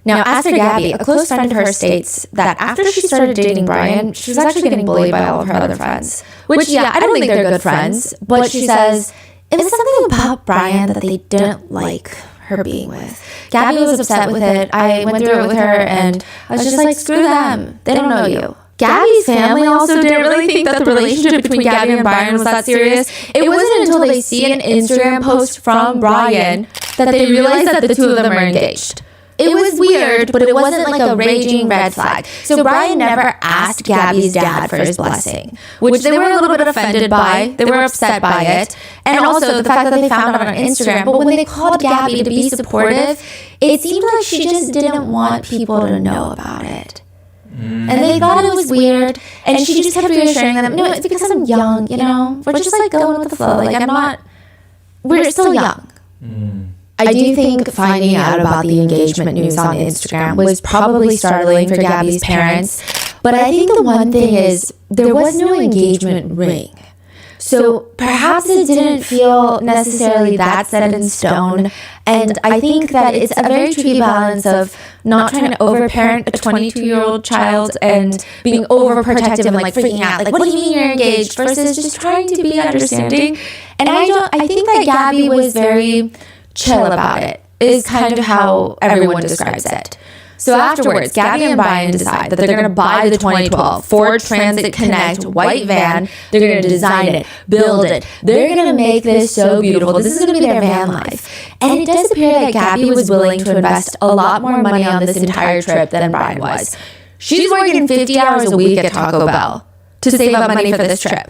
Now, as for Gabby, a close friend of hers states that after she started dating Brian, she was actually getting bullied by all of her other friends. Which, yeah, I don't think they're good friends, but she says it was something about Brian that they didn't like her being with. Gabby was upset with it. I went through it with her and I was just like, screw them. They don't know you. Gabby's family also didn't really think that the relationship between Gabby and Brian was that serious. It wasn't until they see an Instagram post from Brian that they realized that the two of them were engaged. It was weird, but it wasn't like a raging red flag. So Brian never asked Gabby's dad for his blessing, which they were a little bit offended by. They were upset by it. And also the fact that they found out on Instagram. But when they called Gabby to be supportive, it seemed like she just didn't want people to know about it. And they thought it was weird. And she just kept reassuring them, no, it's because I'm young, you know? We're just like going with the flow. Like we're still young. I do think finding out about the engagement news on Instagram was probably startling for Gabby's parents. But I think the one thing is there was no engagement ring. So perhaps it didn't feel necessarily that set in stone. And I think that it's a very tricky balance of not trying to overparent a 22-year-old child and being overprotective and like freaking out. Like, what do you mean you're engaged? Versus just trying to be understanding. And I think that Gabby was very chill about it, is kind of how everyone describes it. So afterwards, Gabby and Brian decide that they're going to buy the 2012 Ford Transit Connect white van. They're going to design it, build it. They're going to make this so beautiful. This is going to be their van life. And it does appear that Gabby was willing to invest a lot more money on this entire trip than Brian was. She's working 50 hours a week at Taco Bell to save up money for this trip.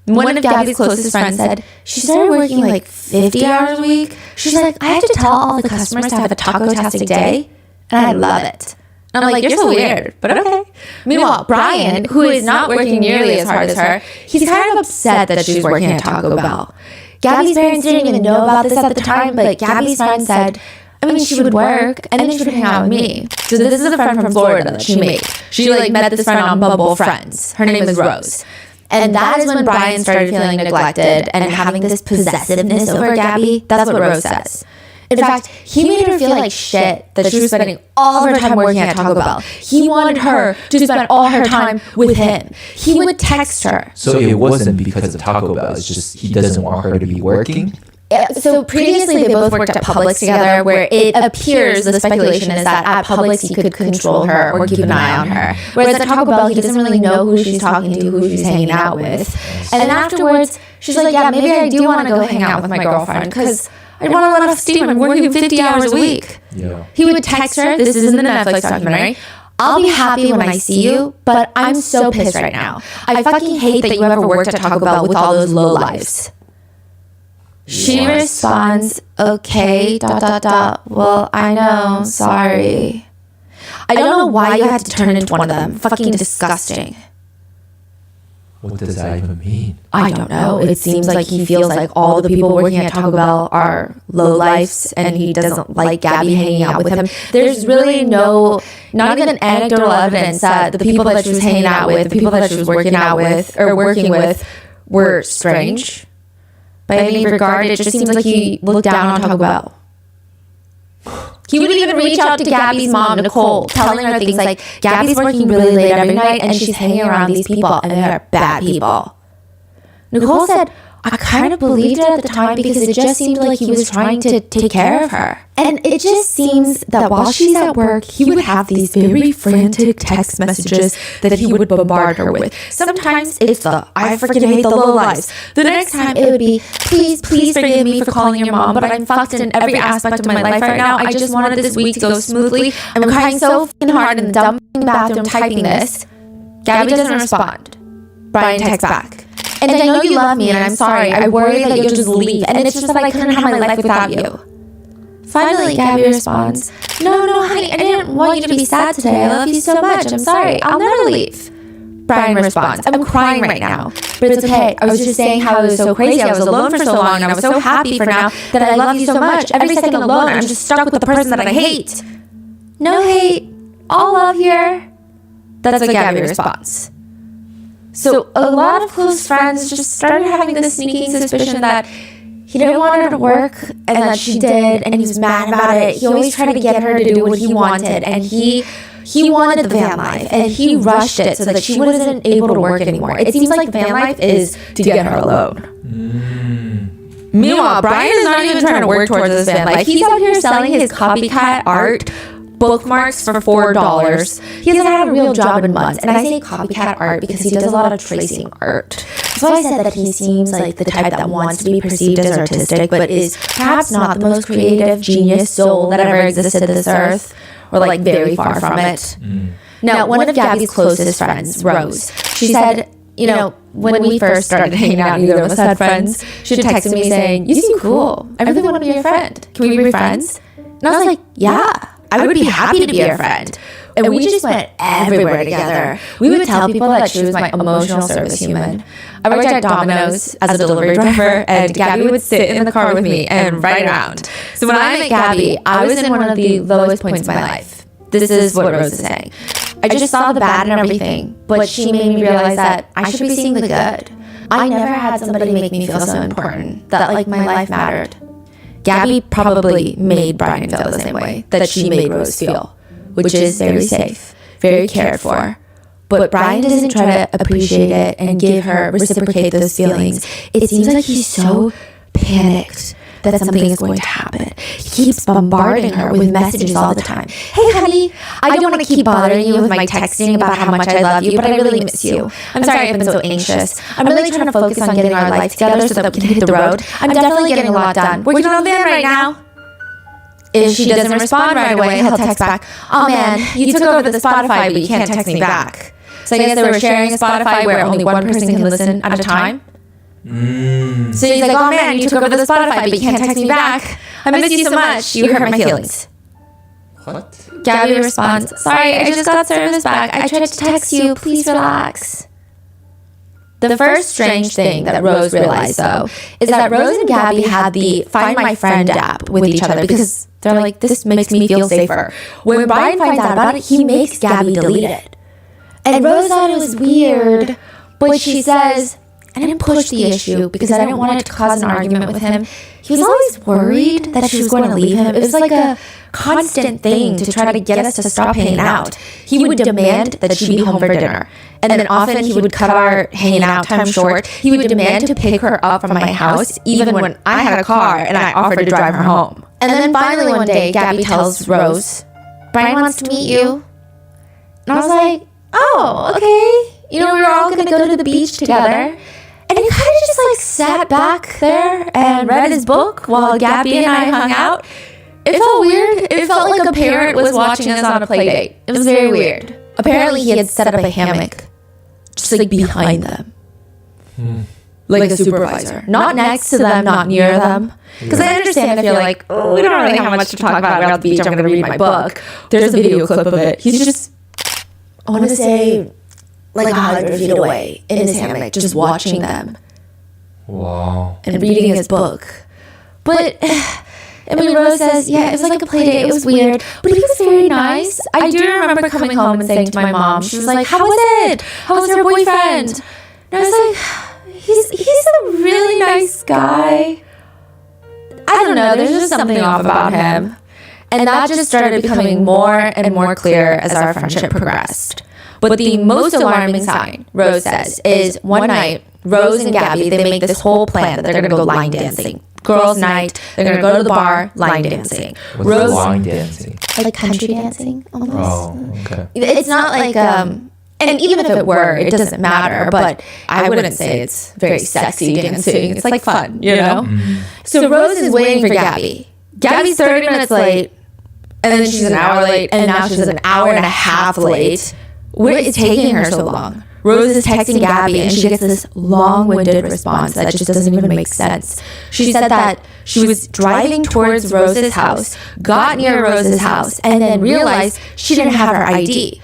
One of Gabby's closest friends said she started working like 50 hours a week. She's like, I have to tell all the customers to have a taco-tastic day, and I love it. And I'm like, you're so weird, but okay. Meanwhile, Brian, who is not working nearly as hard as her, he's kind of upset that she's working at Taco Bell. Gabby's parents didn't even know about this at the time, but Gabby's friend said, I mean, she would work, and then she would hang out with me. So this is a friend from Florida that she made. She like met this friend on Bumble Friends. Her name is Rose. And that is when Brian started feeling neglected and having this possessiveness over Gabby. That's what Rose says. In fact, he made her feel like shit that she was spending all of her time working at Taco Bell. He wanted her to spend all her time with him. He would text her. So it wasn't because of Taco Bell. It's just he doesn't want her to be working? So previously they both worked at Publix together, where it appears, the speculation is that at Publix he could control her or keep an eye on her. Whereas at Taco Bell he doesn't really know who she's talking to, who she's hanging out with. And then afterwards she's like, yeah, maybe I do want to go hang out with my girlfriend because I want to let off steam. I'm working 50 hours a week. Yeah. He would text her, this is in the Netflix documentary, I'll be happy when I see you, but I'm so pissed right now. I fucking hate that you ever worked at Taco Bell with all those lowlifes. She responds, okay, ... Well, I know, sorry. I don't know why you had to turn into one of them. Fucking disgusting. What does that even mean? I don't know. It seems like he feels like all the people working at Taco Bell are lowlifes and he doesn't like Gabby hanging out with him. There's really not even anecdotal evidence that the people that she was hanging out with, the people that she was working with were strange. By any regard, it just seems like he looked down on Taco Bell. He would even reach out to Gabby's mom, Nicole, telling her things like, Gabby's working really late every night and she's hanging around these people and they're bad people. Nicole said, I kind of believed it at the time because it just seemed like he was trying to take care of her. And it just seems that while she's at work, he would have these very frantic text messages that he would bombard her with. Sometimes it's the, I freaking hate the lowlifes. The next time it would be, please forgive me for calling your mom, but I'm fucked in every aspect of my life right now. I just wanted this week to go smoothly. I'm crying so fucking hard in the dumb bathroom typing this. Gabby doesn't respond. Brian texts back. And I know you love me and I'm sorry. I worry that you'll just leave. And it's just that I couldn't have my life without you. Finally, Gabby responds, No, honey, I didn't want you to be sad today. I love you so much. I'm sorry. I'll never leave. Brian responds, I'm crying right now. But it's okay. I was just saying how it was so crazy. I was alone for so long and I was so happy for now that I love you so much. Every second alone, I'm just stuck with the person that I hate. No hate. All love here. That's what Gabby responds. So a lot of close friends just started having this sneaking suspicion that he didn't want her to work and that she did, and he was mad about it. He always tried to get her to do what he wanted, and he wanted the van life, and he rushed it so that she wasn't able to work anymore. It seems like the van life is to get her alone. Meanwhile, Brian is not even trying to work towards this van. Like, he's out here selling his copycat art bookmarks for $4. He hasn't had a real job in months. And I say copycat art because he does a lot of tracing art. So I said that he seems like the type that wants to be perceived as artistic, but is perhaps not the most creative genius soul that ever existed on this earth, or like very far from it. Now, one of Gabby's closest friends, Rose, she said, you know, when we first started hanging out, neither of us had friends, she texted me saying, "You seem cool. I really want to be your friend. Can we be friends?" And I was like, yeah, I would be happy to be your friend. And we just went everywhere together. We would tell people that she was my emotional service human. I worked at Domino's as a delivery driver, and Gabby would sit in the car with me and ride around. So when I met Gabby, I was in one of the lowest points of my life. This is what Rose is saying. I just saw the bad in everything, but she made me realize that I should be seeing the good. I never had somebody make me feel so important, that like my life mattered. Gabby probably made Brian feel the same way that she made Rose feel, which is very safe, very cared for. But Brian doesn't try to appreciate it and reciprocate those feelings. It seems like he's so panicked that something is going to happen. He keeps bombarding her with messages all the time. "Hey, honey, I don't want to keep bothering you with my texting about how much I love you, but I really miss you. I'm sorry I've been so anxious. I'm really trying to focus on getting our life together so that we can hit the road. I'm definitely getting a lot done. Working on the van right now." If she doesn't respond right away, he'll text back, "Oh man, you took over the Spotify, but you can't text me back." So I guess they were sharing a Spotify where only one person can listen at a time. So he's like, "Oh man, you took over the Spotify, but you can't text me back. I miss you so much. You hurt my feelings." What? Gabby responds, "Sorry, I just got service back. I tried to text you. Please relax." The first strange thing that Rose realized, though, is that Rose and Gabby had the Find My Friend app with each other because they're like, "This makes me feel safer." When Brian finds out about it, he makes Gabby delete it. And Rose thought it was weird, but she says, "I didn't push the issue because I didn't want it to cause an argument with him. He was always worried that she was going to leave him. It was like a constant thing to try to get us to stop hanging out. He would demand that she be home for dinner. And then often he would cut our hanging out time short. He would demand to pick her up from my house, even when I had a car and I offered to drive her home." And then finally one day, Gabby tells Rose, "Brian wants to meet you." And I was like, "Oh, okay. You know, we were all going to go to the beach together." And he kind of just like sat back there and read his book while Gabby and I hung out. It felt weird. It felt like a parent was watching us on a play date. It was very weird. Apparently he had set up a hammock just like behind them. Like a supervisor. Not next to them, not near them. Because I understand if you're like, "Oh, we don't really have much to talk about. We're at the beach. I'm going to read my book." There's a video clip of it. He's just, I want to say, like 100 feet away in his hammock, just watching them. Wow. And reading his book. But, I mean, Rose says, yeah, it was like a play date. It was weird. But he was very nice. I do remember coming home and saying to my mom, she was like, "How was it? How was her boyfriend?" And I was like, he's a really nice guy. I don't know. There's just something off about him. And that just started becoming more and more clear as our friendship progressed. But the most alarming sign, Rose says, is one night, Rose and Gabby, they make this whole plan that they're going to go line dancing. Girls' night, they're going to go to the bar, line dancing. What's line dancing? Like country dancing, almost. Oh, okay. It's not like, and even if it were, it doesn't matter, but I wouldn't say it's very sexy dancing. It's like fun, you know? So Rose is waiting for Gabby. Gabby's 30 minutes late, and then she's an hour late, and now she's an hour and a half late. What is taking her so long? Rose is texting Gabby and she gets this long-winded response that just doesn't even make sense. She said that she was driving towards Rose's house, got near Rose's house, and then realized she didn't have her ID.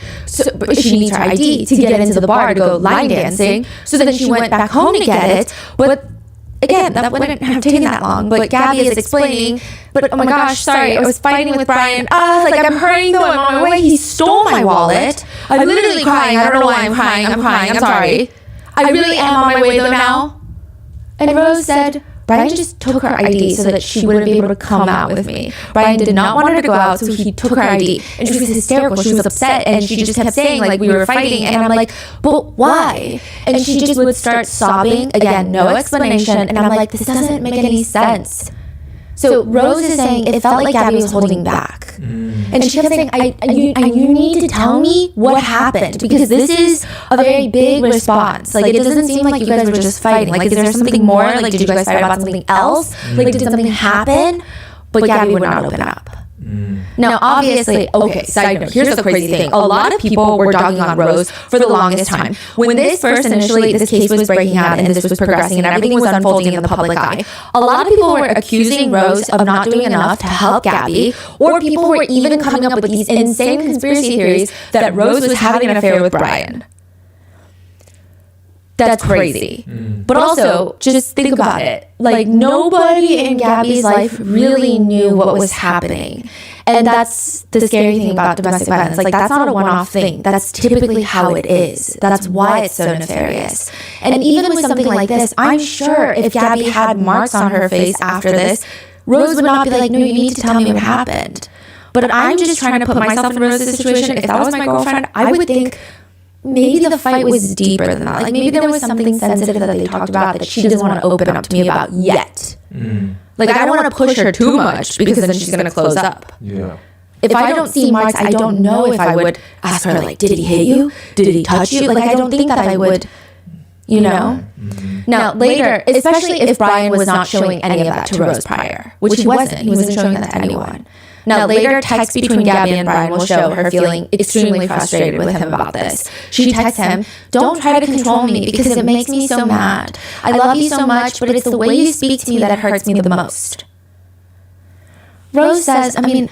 But she needs her ID to get into the bar to go line dancing. So then she went back home to get it. But again, that wouldn't have taken that long. But Gabby is explaining, but oh my gosh, sorry, I was fighting with Brian. I'm hurrying though, I'm on my way. He stole my wallet. I'm literally crying. I don't know why I'm crying. I'm sorry. I really am on my way though now. And Rose said, Brian just took her ID so that she wouldn't be able to come out with me. Brian did not want her to go out, so he took her ID. And she was hysterical. She was upset, and she just kept saying, like, we were fighting. And I'm like, but why? And she just would start sobbing. Again, no explanation. And I'm like, this doesn't make any sense. So Rose is saying it felt like Gabby was holding back. And she kept saying, you need to tell me what happened, because this is a very big response. Like, it doesn't seem like you guys were just fighting. Like, is there something more? Like, did you guys fight about something else? Like, did something happen? But Gabby would not open up. Now, obviously, okay, side note, here's the crazy thing. A lot of people were dogging on Rose for the longest time. When this first initially, this case was breaking out and this was progressing and everything was unfolding in the public eye, a lot of people were accusing Rose of not doing enough to help Gabby, or people were even coming up with these insane conspiracy theories that Rose was having an affair with Brian. That's crazy. But also, just think about it. Like, nobody in Gabby's life really knew what was happening. And that's the scary thing about domestic violence. Like, that's not a one-off thing. That's typically how it is. That's why it's so nefarious. And even with something like this, I'm sure if Gabby had marks on her face after this, Rose would not be like, no, you need to tell me what happened. But I'm just trying to put myself in Rose's situation. If that was my girlfriend, I would think, maybe the fight was deeper than that. Like, maybe there was something sensitive that they talked about that she doesn't want to open up to me about yet. Like, I don't want to push her too much because then she's going to close up. Yeah. If I don't see marks, I don't know if I would ask her, like, did he hit you? Did he touch you? Like, I don't think that I would, you know? Now, later, especially if Brian was not showing any of that to Rose prior, which he wasn't. He wasn't showing that to anyone. Now, later, texts between Gabby and Brian will show her feeling extremely frustrated with him about this. She texts him, don't try to control me because it makes me so mad. I love you so much, but it's the way you speak to me that hurts me the most. Rose says, I mean,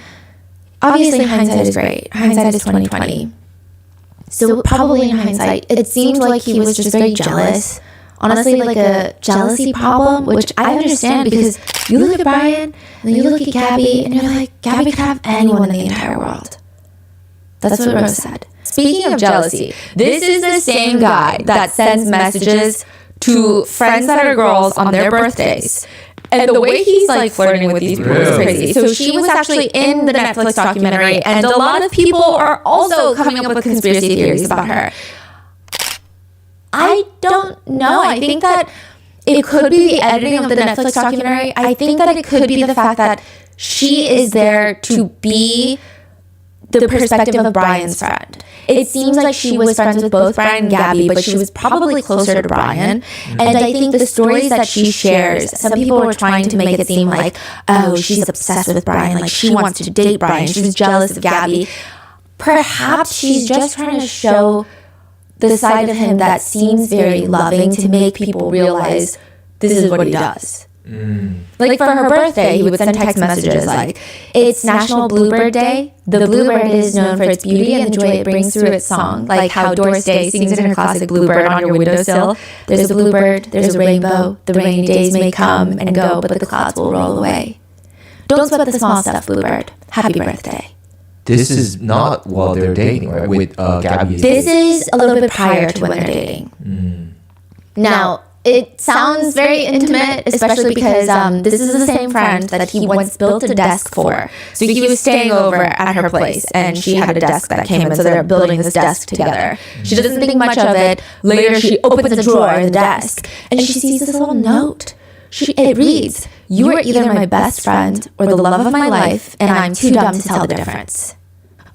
obviously hindsight is great. Hindsight is 20/20. So probably in hindsight, it seemed like he was just very jealous. Honestly, like a jealousy problem, which I understand because you look at Brian and then you look at Gabby and you're like, Gabby could have anyone in the entire world. That's what Rose said. Speaking of jealousy, this is the same guy that sends messages to friends that are girls on their birthdays. And the way he's like flirting with these people is crazy. So she was actually in the Netflix documentary, and a lot of people are also coming up with conspiracy theories about her. I don't know. I think that it could be the editing of the Netflix documentary. I think that it could be the fact that she is there to be the perspective of Brian's friend. It seems like she was friends with both Brian and Gabby, but she was probably closer to Brian. And I think the stories that she shares, some people were trying to make it seem like, oh, she's obsessed with Brian, like she wants to date Brian, she's jealous of Gabby. Perhaps she's just trying to show the side of him that seems very loving to make people realize this is what he does. Like for her birthday, he would send text messages like, it's National Bluebird Day. The bluebird is known for its beauty and the joy it brings through its song. Like how Doris Day sings in her classic Bluebird on your windowsill. There's a bluebird, there's a rainbow. The rainy days may come and go, but the clouds will roll away. Don't sweat the small stuff, Bluebird. Happy birthday. This is not while they're dating, right? With Gabby. This is a little bit prior to when they're dating. Now, it sounds very intimate, especially because this is the same friend that he once built a desk for. So he was staying over at her place, and she had a desk that came in, so they're building this desk together. She doesn't think much of it. Later, she opens a drawer in the desk, and she sees this little note. It reads, "You are either my best friend or the love of my life, and I'm too dumb to tell the difference."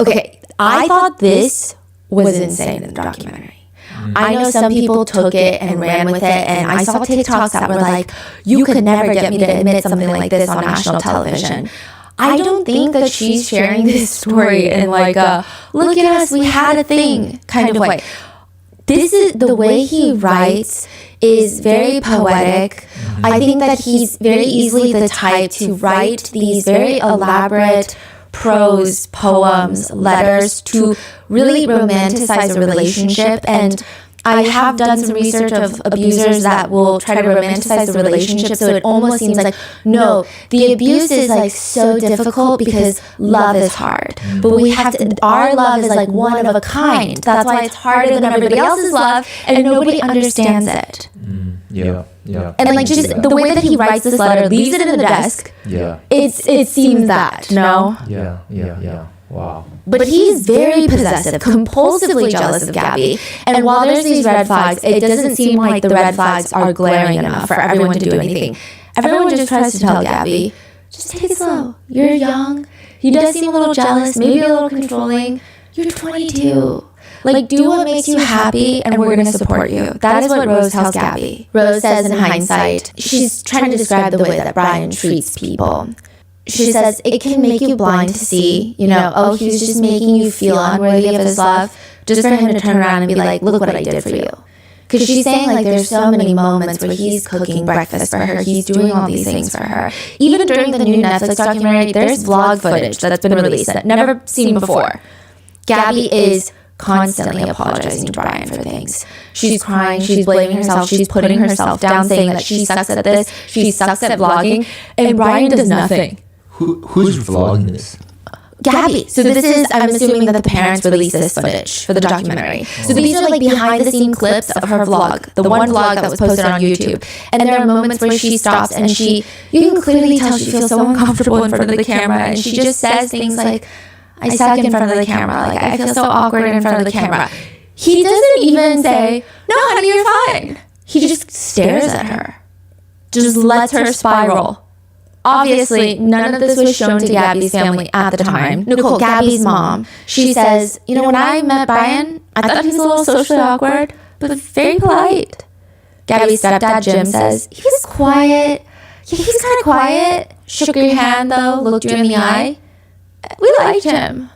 Okay, I thought this was insane in the documentary. I know some people took it and ran with it, and I saw TikToks that were like, you could never get me to admit something like this on national television. I don't think that she's sharing this story in like a, look at us, we had a thing kind of way. This is the way he writes is very poetic. I think that he's very easily the type to write these very elaborate prose, poems, letters to really romanticize a relationship. And I have done some research of abusers that will try to romanticize the relationship, so it almost seems like, no, the abuse is like so difficult because love is hard. But we have to, our love is like one of a kind. That's why it's harder than everybody else's love, and nobody understands it. Yeah. Yeah. And like just the way that he writes this letter, leaves it in the desk. Yeah. It seems that, no? Yeah. Wow. But he's very possessive, compulsively jealous of Gabby. And while there's these red flags, it doesn't seem like the red flags are glaring enough for everyone to do anything. Everyone just tries to tell Gabby, just take it slow. You're young. He does seem a little jealous, maybe a little controlling. You're 22. Like, do what makes you happy, and we're going to support you. That is what Rose tells Gabby. Rose says in hindsight, she's trying to describe the way that Brian treats people. She says, it can make you blind to see, oh, he was just making you feel unworthy of his love, just for him to turn around and be like, look what I did for you. Because she's saying, like, there's so many moments where he's cooking breakfast for her, he's doing all these things for her. Even during the new Netflix documentary, there's vlog footage that's been released that I've never seen before. Gabby is constantly apologizing to Brian for things. She's crying, she's blaming herself, she's putting herself down, saying that she sucks at this, she sucks at vlogging, and Brian does nothing. Who's vlogging this? Gabby. So this is, I'm assuming that the parents released this footage for the documentary. So these are like behind the scene clips of her vlog, the one vlog that was posted on YouTube. And there are moments where she stops and you can clearly tell she feels so uncomfortable in front of the camera, and she just says things like, I suck in front of the camera. Like, I feel so awkward in front of the camera. He doesn't even say, no, honey, you're fine. He just stares at her. Just lets her spiral. Obviously, none of this was shown to Gabby's family at the time. Nicole, Gabby's mom, she says, when I met Brian, I thought he was a little socially awkward, but very polite. Gabby's stepdad, Jim, says, he was quiet. Yeah, he's kind of quiet. Shook your hand, though, looked you in the eye. We liked him.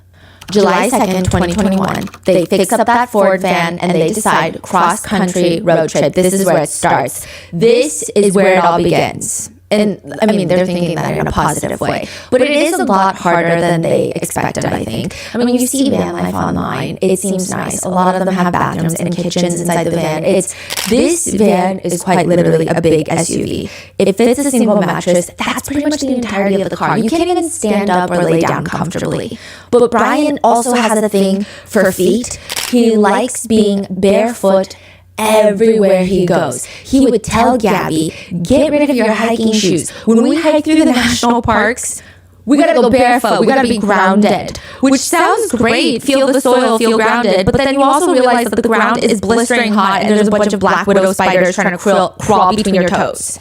July 2nd, 2021, they fix up that Ford van and they decide cross-country road trip. This is where it starts. This is where it all begins. And I mean, they're thinking that in a positive way. But it is a lot harder than they expected, I think. I mean, you see van life online. It seems nice. A lot of them have bathrooms and kitchens inside the van. This van is quite literally a big SUV. It fits a single mattress. That's pretty much the entirety of the car. You can't even stand up or lay down comfortably. But Brian also has a thing for feet. He likes being barefoot everywhere he goes. He would tell Gabby, get rid of your hiking shoes. When we hike through the national parks, we gotta go barefoot. We gotta be grounded. Which sounds great. Feel the soil, feel grounded. But then you also realize that the ground is blistering hot and there's a bunch of black widow spiders trying to crawl between your toes.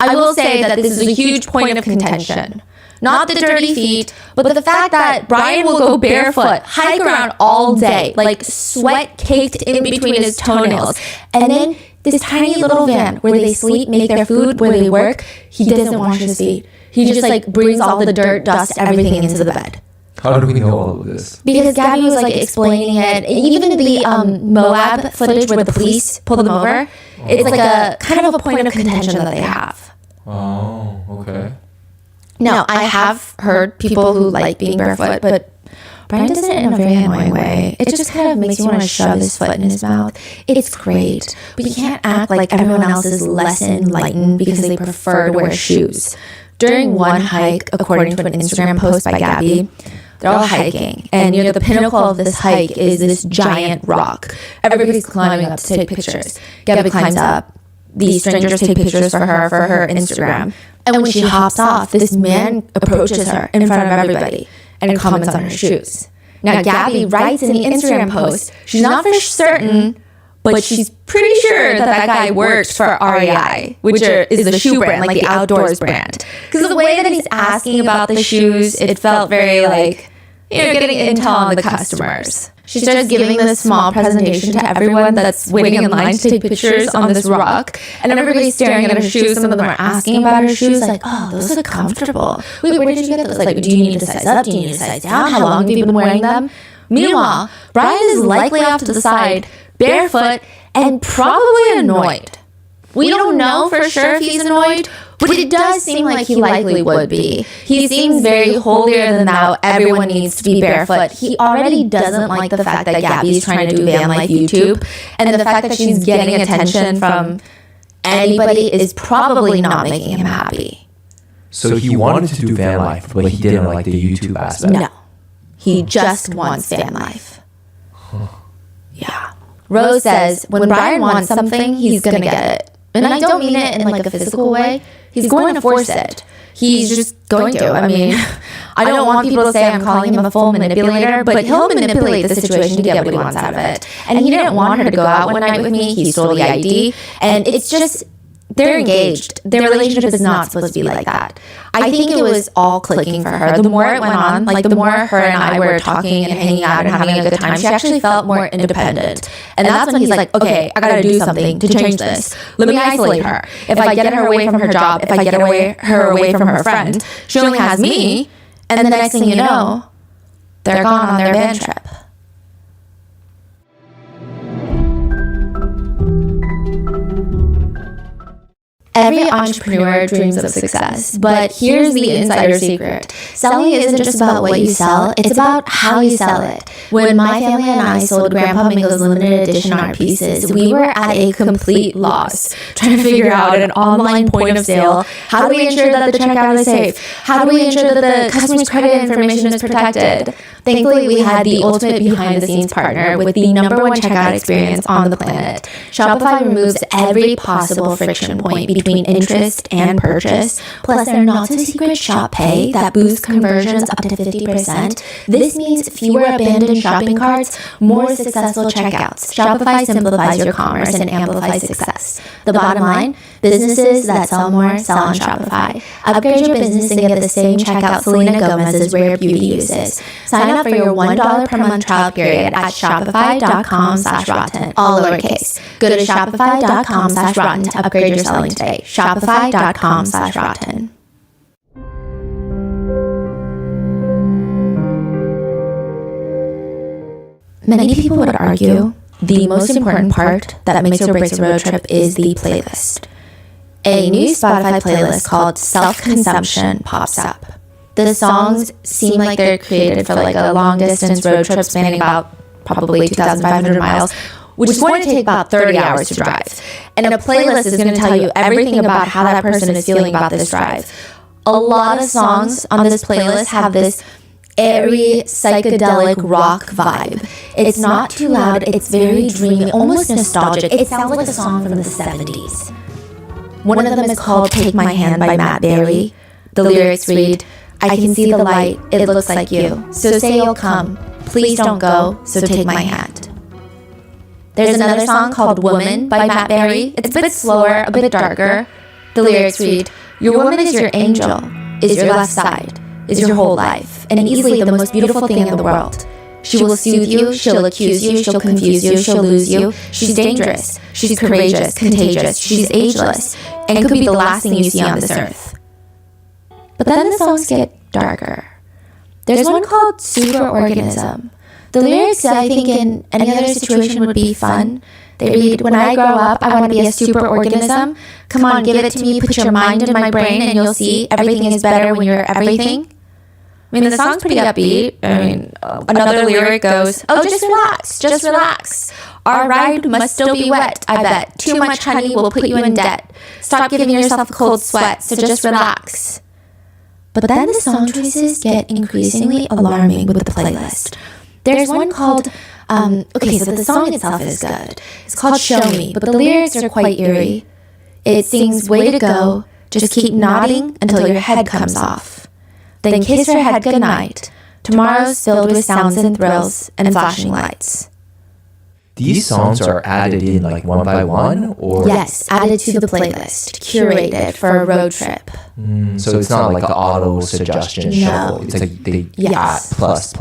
I will say that this is a huge point of contention. Not the dirty feet, but the fact that Brian will go barefoot, hike around all day, like sweat caked in between his toenails. And then this tiny little van where they sleep, make their food, where they work, he doesn't wash his feet. He just like brings all the dirt, dust, everything into the bed. How do we know all of this? Because Gabby was like explaining it. Even the Moab footage where the police pull them over, it's like a kind of a point of contention that they have. Oh, okay. Now, I have heard people who like being barefoot, but Brian does it in a very annoying way. It just kind of makes you want to shove his foot in his mouth. It's great, but you can't act like everyone else is less enlightened because they prefer to wear shoes. During one hike, according to an Instagram post by Gabby, they're all hiking, and near the pinnacle of this hike is this giant rock. Everybody's climbing up to take pictures. Gabby climbs up. These strangers take pictures for her Instagram. And when she hops off, this man approaches her in front of everybody and comments on her shoes. Now, Gabby writes in the Instagram post, she's not for certain, but she's pretty sure that guy works for REI, which is the shoe brand, like the outdoors brand. Because the way that he's asking about the shoes, it felt very like, getting intel on the customers. She starts giving this small presentation to everyone that's waiting in line to take pictures on this rock. And everybody's staring at her shoes. Some of them are asking about her shoes, like, oh, those look comfortable. Wait, where did you get those? Like, do you need to size up? Do you need to size down? How long have you been wearing them? Meanwhile, Brian is likely off to the side, barefoot, and probably annoyed. We don't know for sure if he's annoyed, but it does seem like he likely would be. He seems very holier than thou. Everyone needs to be barefoot. He already doesn't like the fact that Gabby's trying to do van life YouTube, and the fact that she's getting attention from anybody is probably not making him happy. So he wanted to do van life, but he didn't like the YouTube aspect. No, he just wants van life. Yeah. Rose says when Brian wants something, he's gonna get it. And I don't mean it in like a physical way. He's going to force it. He's just going to. I mean, I don't want people to say I'm calling him a full manipulator, but he'll manipulate the situation to get what he wants out of it. And he didn't want her to go out one night with me. He stole the ID. And it's just, they're engaged. Their relationship is not supposed to be like that. I think it was all clicking for her. The more it went on, like the more her and I were talking and hanging out and having a good time, she actually felt more independent. And that's when he's like, okay, I gotta do something to change this. Let me isolate her. If I get her away from her job, if I get her away from her friend, she only has me. And the next thing you know, they're gone on their van trip. Every entrepreneur dreams of success, but here's the insider secret. Selling isn't just about what you sell, it's about how you sell it. When my family and I sold Grandpa Mingo's limited edition art pieces, we were at a complete loss, trying to figure out an online point of sale. How do we ensure that the checkout is safe? How do we ensure that the customer's credit information is protected? Thankfully, we had the ultimate behind-the-scenes partner with the #1 checkout experience on the planet. Shopify removes every possible friction point between interest and purchase, plus their not-so-secret shop pay that boosts conversions up to 50%. This means fewer abandoned shopping carts, more successful checkouts. Shopify simplifies your commerce and amplifies success. The bottom line, businesses that sell more sell on Shopify. Upgrade your business and get the same checkout Selena Gomez's Rare Beauty uses. Sign up for your $1 per month trial period at shopify.com/rotten, all lowercase. Go to shopify.com/rotten to upgrade your selling today. Shopify.com/rotten. Many people would argue the most important part that makes or breaks a road trip is the playlist. A new Spotify playlist called Self-Consumption pops up. The songs seem like they're created for like a long distance road trip spanning about probably 2,500 miles, which is going to take about 30 hours to drive. And a playlist is going to tell you everything about how that person is feeling about this drive. A lot of songs on this playlist have this airy, psychedelic rock vibe. It's not too loud, it's very dreamy, almost nostalgic. It sounds like a song from the 70s. One of them is called Take My Hand by Matt Berry. The lyrics read, I can see the light, it looks like you. So say you'll come, please don't go, so take my hand. There's another song called Woman by Matt Berry. It's a bit slower, a bit darker. The lyrics read, your woman is your angel, is your left side, is your whole life, and easily the most beautiful thing in the world. She will soothe you, she'll accuse you, she'll confuse you, she'll lose you. She's dangerous, she's courageous, contagious, she's ageless, and could be the last thing you see on this earth. But then the songs get darker. There's one called Superorganism. The lyrics, I think, in any other situation would be fun. They read, when I grow up, I want to be a superorganism. Come on, give it to me, put your mind in my brain, and you'll see everything is better when you're everything. I mean, the song's pretty upbeat. I mean, another lyric goes, oh, just relax, just relax. Our ride must still be wet, I bet. Too much honey will put you in debt. Stop giving yourself a cold sweat, so just relax. But then the song choices get increasingly alarming with the playlist. There's one called, okay, so the song itself is good. It's called Show Me, but the lyrics are quite eerie. It sings, way to go, just keep nodding until your head comes off. Then kiss your head goodnight. Tomorrow's filled with sounds and thrills and flashing lights. These songs are added in like one by one, or yes, added to the playlist, curated for a road trip. So it's not like the auto suggestion shuffle. It's like they add plus.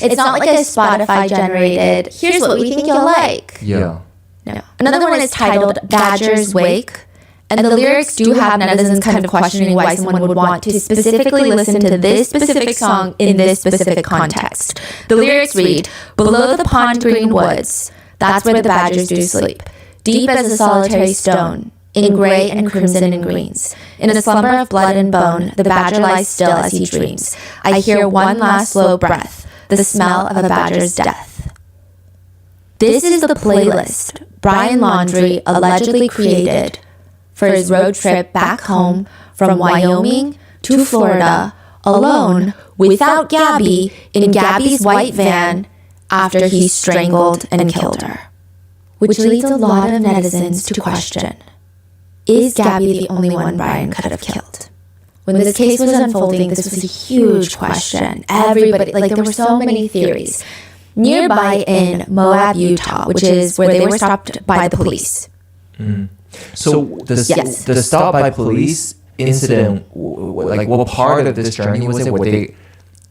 It's not like a Spotify generated, here's what we think you'll like. Yeah. No. Another one is titled Badger's Wake. And the lyrics do have netizens kind of questioning why someone would want to specifically listen to this specific song in this specific context. The lyrics read, below the pond green woods, that's where the badgers do sleep, deep as a solitary stone, in gray and crimson and greens. In a slumber of blood and bone, the badger lies still as he dreams. I hear one last slow breath, the smell of a badger's death. This is the playlist Brian Laundrie allegedly created for his road trip back home from Wyoming to Florida, alone, without Gabby, in Gabby's white van, after he strangled and killed her. Which leads a lot of netizens to question, is Gabby the only one Brian could have killed? When this case was unfolding, this was a huge question. Everybody, there were so many theories. Nearby in Moab, Utah, which is where they were stopped by the police. So the stop by police incident, what part of this journey was it? Were they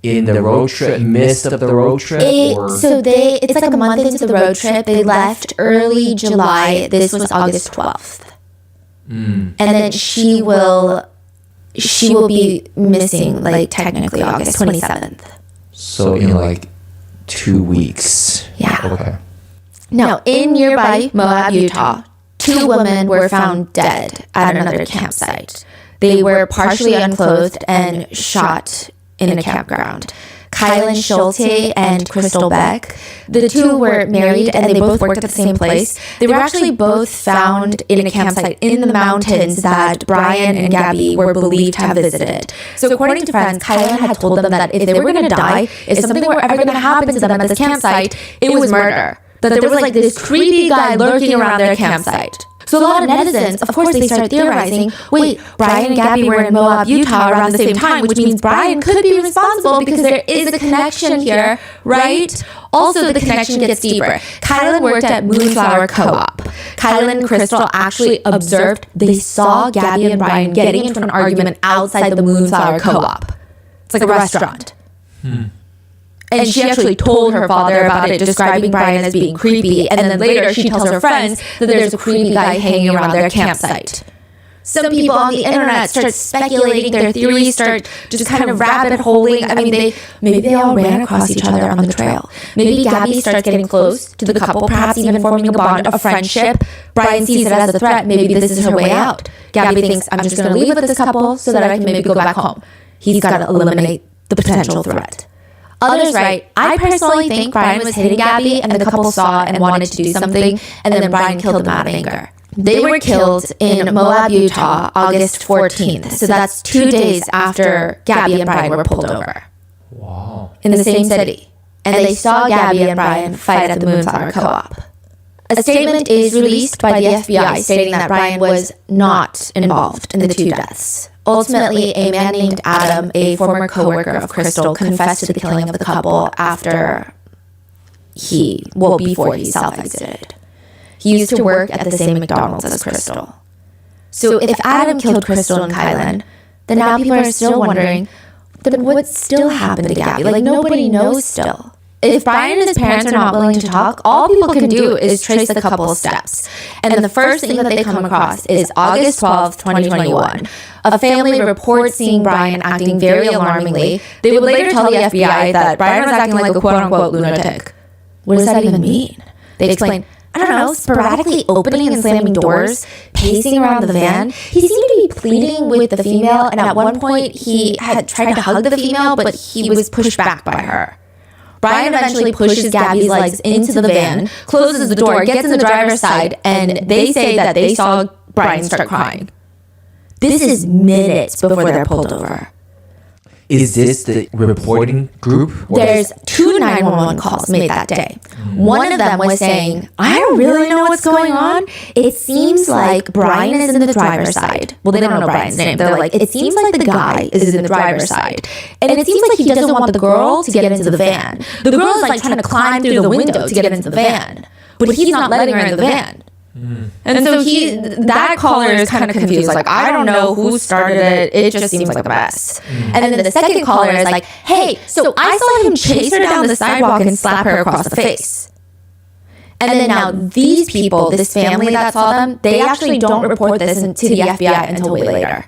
in the road trip, midst of the road trip? It's like a month into the road trip. They left early July. This was August 12th. And then she will be missing, technically August 27th. So in 2 weeks. Yeah. Okay. Now, in nearby Moab, Utah, 2 women were found dead at another campsite. They were partially unclothed and shot in a campground. Kylan Schulte and Crystal Beck. The 2 were married and they both worked at the same place. They were actually both found in a campsite in the mountains that Brian and Gabby were believed to have visited. So according to friends, Kylan had told them that if they were going to die, if something were ever going to happen to them at this campsite, it was murder. That there was this creepy guy lurking around their campsite. So a lot of netizens, of course, they start theorizing, wait, Brian and Gabby were in Moab, Utah around the same time, which means Brian could be responsible because there is a connection here, right? Also, the connection gets deeper. Kylan worked at Moonflower Co-op. Kylan and Crystal actually observed they saw Gabby and Brian getting into an argument outside the Moonflower Co-op. It's like a restaurant. And she actually told her father about it, describing Brian as being creepy. And then later she tells her friends that there's a creepy guy hanging around their campsite. Some people on the internet start speculating their theories, start just kind of rabbit holing. I mean, maybe they all ran across each other on the trail. Maybe Gabby starts getting close to the couple, perhaps even forming a bond of friendship. Brian sees it as a threat. Maybe this is her way out. Gabby thinks, I'm just going to leave with this couple so that I can maybe go back home. He's got to eliminate the potential threat. Others write, I personally think Brian was hitting Gabby and the couple saw and wanted to do something, and then Brian killed them out of anger. They were killed in Moab, Utah, August 14th. So that's 2 days after Gabby and Brian were pulled over. Wow. In the same city. And they saw Gabby and Brian fight at the Moonflower Co-op. A statement is released by the FBI stating that Brian was not involved in the 2 deaths. Ultimately, a man named Adam, a former co-worker of Crystal, confessed to the killing of the couple before he self-exited. He used to work at the same McDonald's as Crystal. So if Adam killed Crystal and Kylan, then now people are still wondering, then what still happened to Gabby? Nobody knows still. If Brian and his parents are not willing to talk, all people can do is trace the couple's steps. And the first thing that they come across is August 12th, 2021. A family reports seeing Brian acting very alarmingly. They would later tell the FBI that Brian was acting like a quote-unquote lunatic. What does that even mean? They explain, I don't know, sporadically opening and slamming doors, pacing around the van. He seemed to be pleading with the female, and at one point he had tried to hug the female, but he was pushed back by her. Brian eventually pushes Gabby's legs into the van, closes the door, gets in the driver's side, and they say that they saw Brian start crying. This is minutes before they're pulled over. Is this the reporting group? There's 2 911 calls made that day. One of them was saying, I don't really know what's going on. It seems like Brian is in the driver's side. Well, they don't know Brian's name. They're like, it seems like the guy is in the driver's side. And it seems like he doesn't want the girl to get into the van. The girl is trying to climb through the window to get into the van. But he's not letting her in the van. And so that caller is kind of confused. I don't know who started it. It just seems like a mess. And then the second caller is like, hey, so I saw him chase her down the sidewalk and slap her across the face. And then now these people, this family that saw them, they actually don't report this to the FBI until way later.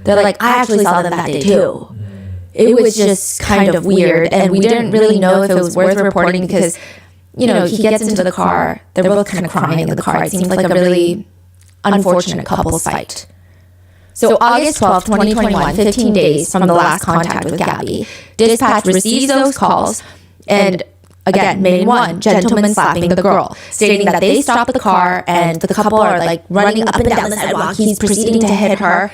They're like, I actually saw them that day too. It was just kind of weird. And we didn't really know if it was worth reporting because he gets into the car. They're both kind of crying in the car. It seems like a really unfortunate couple's fight. So August 12th, 2021, 15 days from the last contact with Gabby, dispatch receives those calls and, again, main one, gentleman slapping the girl, stating that they stop the car and the couple are running up and down the sidewalk. He's proceeding to hit her.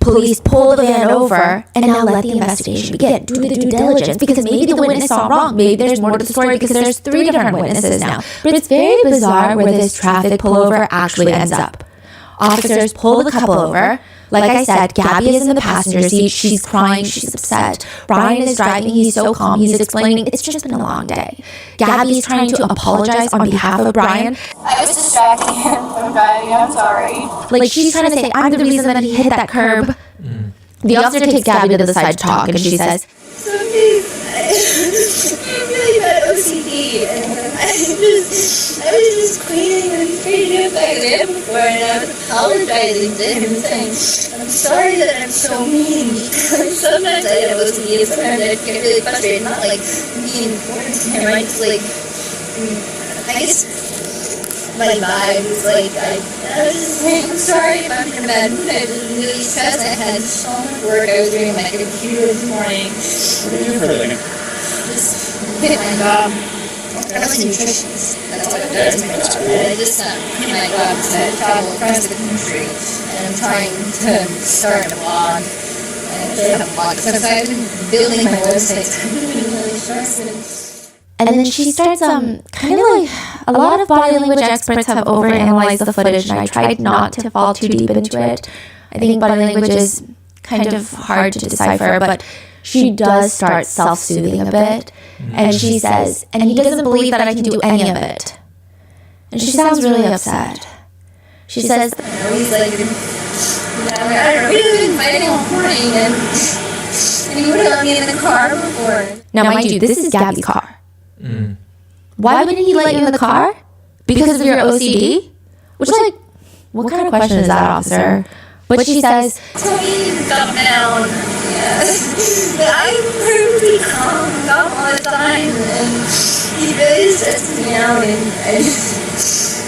Police pull the van over and now let the investigation begin. Do the due diligence because maybe the witness saw wrong. Maybe there's more to the story because there's 3 different witnesses now. But it's very bizarre where this traffic pullover actually ends up. Officers pull the couple over. Like I said, Gabby is in the passenger seat. She's crying. She's upset. Brian is driving. He's so calm. He's explaining it's just been a long day. Gabby's trying to apologize on behalf of Brian. I was distracting him from driving. I'm sorry. Like she's trying to say, I'm the reason that he hit that curb. The officer takes Gabby to the side to talk, and she says, Some days I have really bad OCD, and I was just cleaning and straightening up like I did before, and I was apologizing to him, saying, I'm sorry that I'm so mean, because sometimes I have OCD, and sometimes I get really frustrated, not like being important to him, I just I guess my vibe was I was just saying, I'm sorry if I'm in a bad mood. I was really stressed. I had so much work I was doing on my computer this morning. What are you doing? Just quit my job. I was a nutritionist. That's what it does. I just quit my job because I travel across the country and I'm trying to start a blog. I have a blog because I've been building my website. I'm really stressed. and then she starts kind of like a lot of body language experts have overanalyzed the footage, and I tried not to fall too deep into it. I think body language is kind of hard to decipher, but she does start self-soothing a bit, and she says, and he doesn't believe that I can do any of it. And she sounds really upset. She says, he's like, I don't know, we've been fighting all morning, and he would have let me in the car before. Now, mind you, this is Gabby's car. Why wouldn't he let you in the car? Because of your OCD? Which, like, what kind of question is that, officer? But she says, Tell me to calm down. But I'm perfectly calm all the time, and he really stresses me out, and this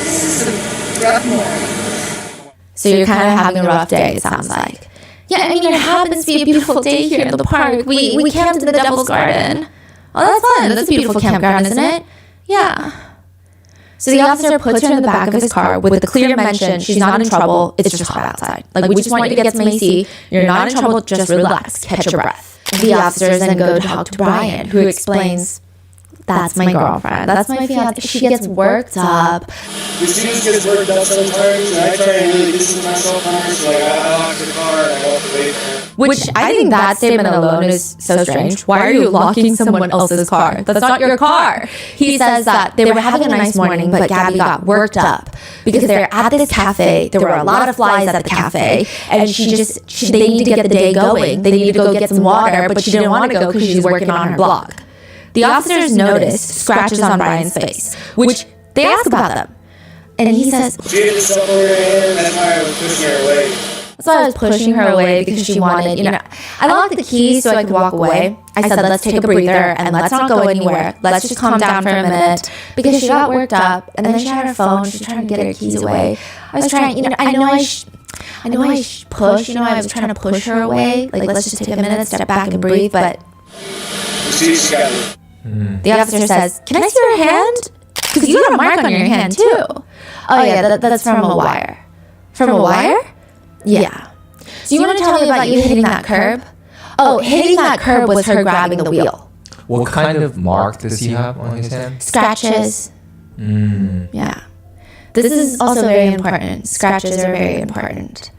is a rough morning. So you're kind of having a rough day, it sounds like. Yeah, I mean, it happens to be a beautiful day here in the park. We camped in the Devil's Garden. Oh, that's fun. That's a beautiful campground, isn't it? Yeah. So the officer puts her in the back of his car with the clear mention she's not in trouble. It's just hot outside. Like, we just want you to get some AC. You're not in trouble. Just relax. Catch your breath. The officers then go talk to Brian, who explains, that's my girlfriend. That's my fiance. She gets worked up. The students get worked up sometimes, and I try and really distance myself from her. So I lock the car and I walk away from her. Which I think that statement alone is so strange. Why are you locking someone else's car? That's not your car. He says that they were having a nice morning, but Gabby got worked up because they're at this cafe. There were a lot of flies at the cafe, and they need to get the day going. They need to go get some water, but she didn't want to go because she's working on her blog. The officers noticed scratches on Brian's face, which they ask about them. And he says, she had this up over her hand, that's why I was pushing her away. That's why I was pushing her away, because she wanted, I locked the keys so I could walk away. I said, let's take a breather and let's not go anywhere. Let's just calm down for a minute, because she got worked up, and then she had her phone. She was trying to get her keys away. I was trying, I know I push, I was trying to push her away. Like, let's just take a minute, step back and breathe, but She's got it. the officer says, can I see your hand? Because you got a mark on your hand, too. Oh, yeah, that's from a wire. From a wire? Yeah. So you want to tell me about you hitting that curb? Oh, hitting that curb was her grabbing the wheel. What kind of mark does he have on his hand? Scratches. Yeah. This is also very important. Scratches are very important.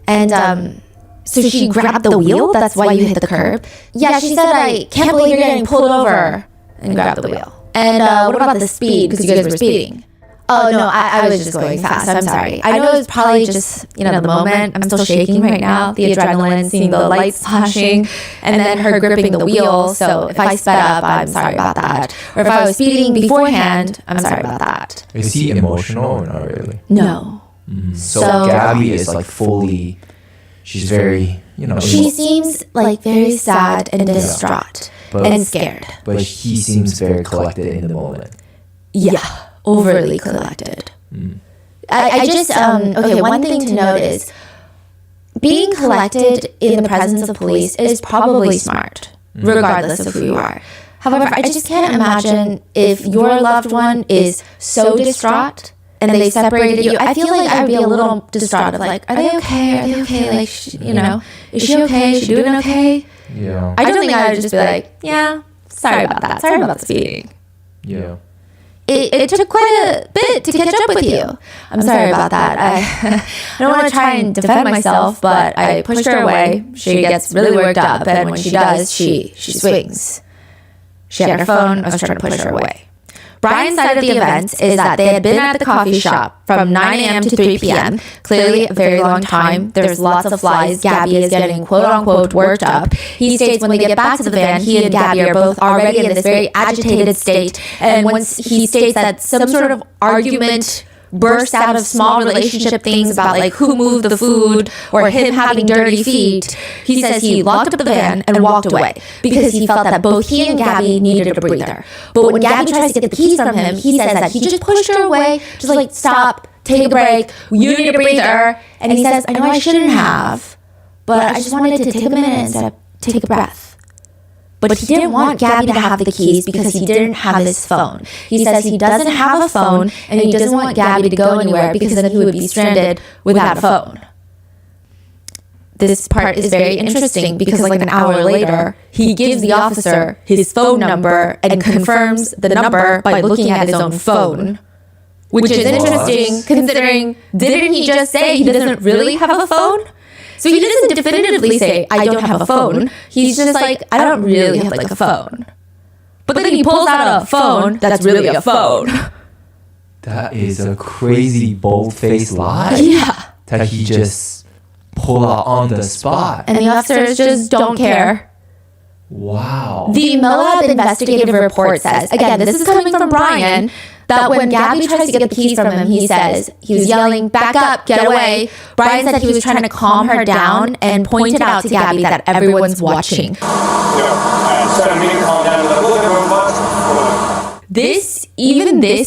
And, so she grabbed the wheel? That's why you hit the curb? Yeah, she said, I can't believe you're getting pulled over, and grabbed the wheel. And what about the speed? Because you guys were speeding. Oh, no, I was just going fast. I'm sorry. I know it was probably just, the moment. I'm still shaking right now. The adrenaline, seeing the lights flashing, and then her gripping the wheel. So if I sped up, I'm sorry about that. Or if I was speeding beforehand, I'm sorry about that. Is he emotional or not really? No. So Gabby is like fully... She's very, She seems like very sad and distraught and scared. But he seems very collected in the moment. Yeah, overly collected. I just, one thing to note is being collected in the presence of police is probably smart, regardless of who you are. However, I just can't imagine if your loved one is so distraught and they separated you. I feel like I'd be a little distraught of like, are they okay? Are they okay? Like, is she okay? Is she doing okay? Yeah. I don't think I would just be like, yeah, sorry about that. Sorry about the speeding. Yeah. it took quite a bit to catch up with you. I'm sorry about that. I don't want to try and defend myself, but I pushed her away. She gets really worked up, and when she does, she swings. She had her phone. I was trying to push her away. Brian's side of the event is that they had been at the coffee shop from 9 a.m. to 3 p.m. Clearly a very long time. There's lots of flies. Gabby is getting quote-unquote worked up. He states when they get back to the van, he and Gabby are both already in this very agitated state. And once he states that some sort of argument burst out of small relationship things about like who moved the food or him having dirty feet, he says he locked up the van and walked away because he felt that both he and Gabby needed a breather. But when Gabby tries to get the keys from him, he says that he just pushed her away, just like, stop, take a break, you need a breather. And he says, I know I shouldn't have, but I just wanted to take a minute and take a breath. But he didn't want Gabby to have the keys because he didn't have his phone. He says he doesn't have a phone and he doesn't want Gabby to go anywhere because then he would be stranded without a phone. This part is very interesting because like an hour later, he gives the officer his phone number and confirms the number by looking at his own phone. Which is interesting considering, didn't he just say he doesn't really have a phone? So he doesn't definitively say, I don't have a phone. He's just like, I don't really have like a phone. But then he pulls out a phone that's really a phone. That is a crazy bold-faced lie. Yeah. That he just pulled out on the spot. And the officers just don't care. Wow. The Moab investigative report says, again, this is coming from Brian, that when Gabby tries to get the keys from him, he says, he was yelling, back up, get away. Brian said he was trying to calm her down and pointed out to Gabby that everyone's watching. This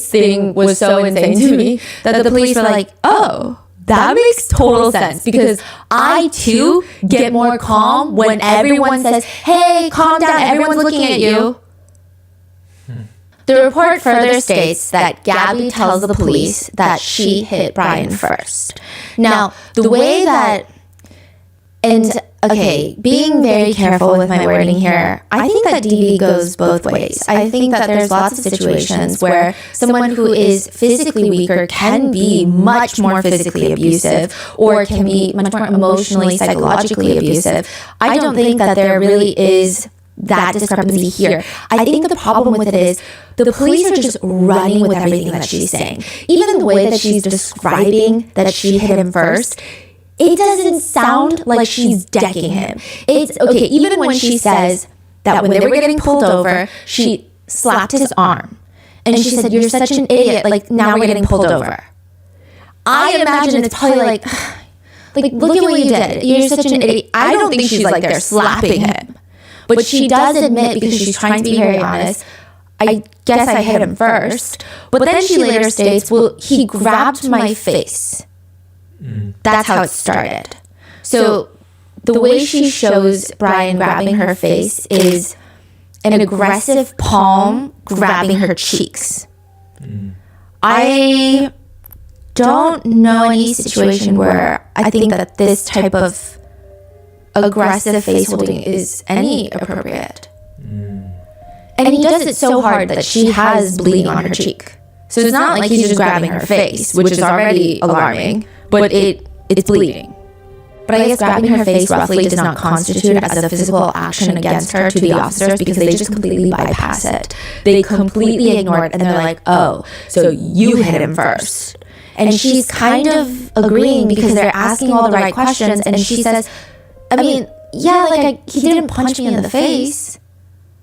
thing was so insane to me that the police were like, oh, that makes total sense because I too get more calm when everyone says, hey, calm down, everyone's looking at you. The report further states that Gabby tells the police that she hit Brian first. Now, the way that, and okay, being very careful with my wording here, I think that DV goes both ways. I think that there's lots of situations where someone who is physically weaker can be much more physically abusive or can be much more emotionally, psychologically abusive. I don't think that there really is that discrepancy here. I think the problem with it is the police are just running with everything that she's saying. Even in the way that she's describing that she hit him first, it doesn't sound like she's decking him. It's okay, even when she says that when they were getting pulled over, she slapped his arm. And she said, you're such an idiot, like now we're getting pulled over. I imagine it's probably like look at what you did. You're such an idiot. I don't think she's like there slapping him. But she does admit, because she's trying to be very honest, I guess I hit him first. But then she later states, well, he grabbed my face. That's how it started. So the way she shows Brian grabbing her face is an aggressive palm grabbing her cheeks. I don't know any situation where I think that this type of aggressive face holding is any appropriate. And he does it so hard that she has bleeding on her cheek. So it's not like he's just grabbing her face, which is already alarming, but it's bleeding. But I guess grabbing her face roughly does not constitute as a physical action against her to the officers because they just completely bypass it. They completely ignore it and they're like, oh, so you hit him first. And she's kind of agreeing because they're asking all the right questions and she says, I mean, yeah, like he didn't punch me in the face.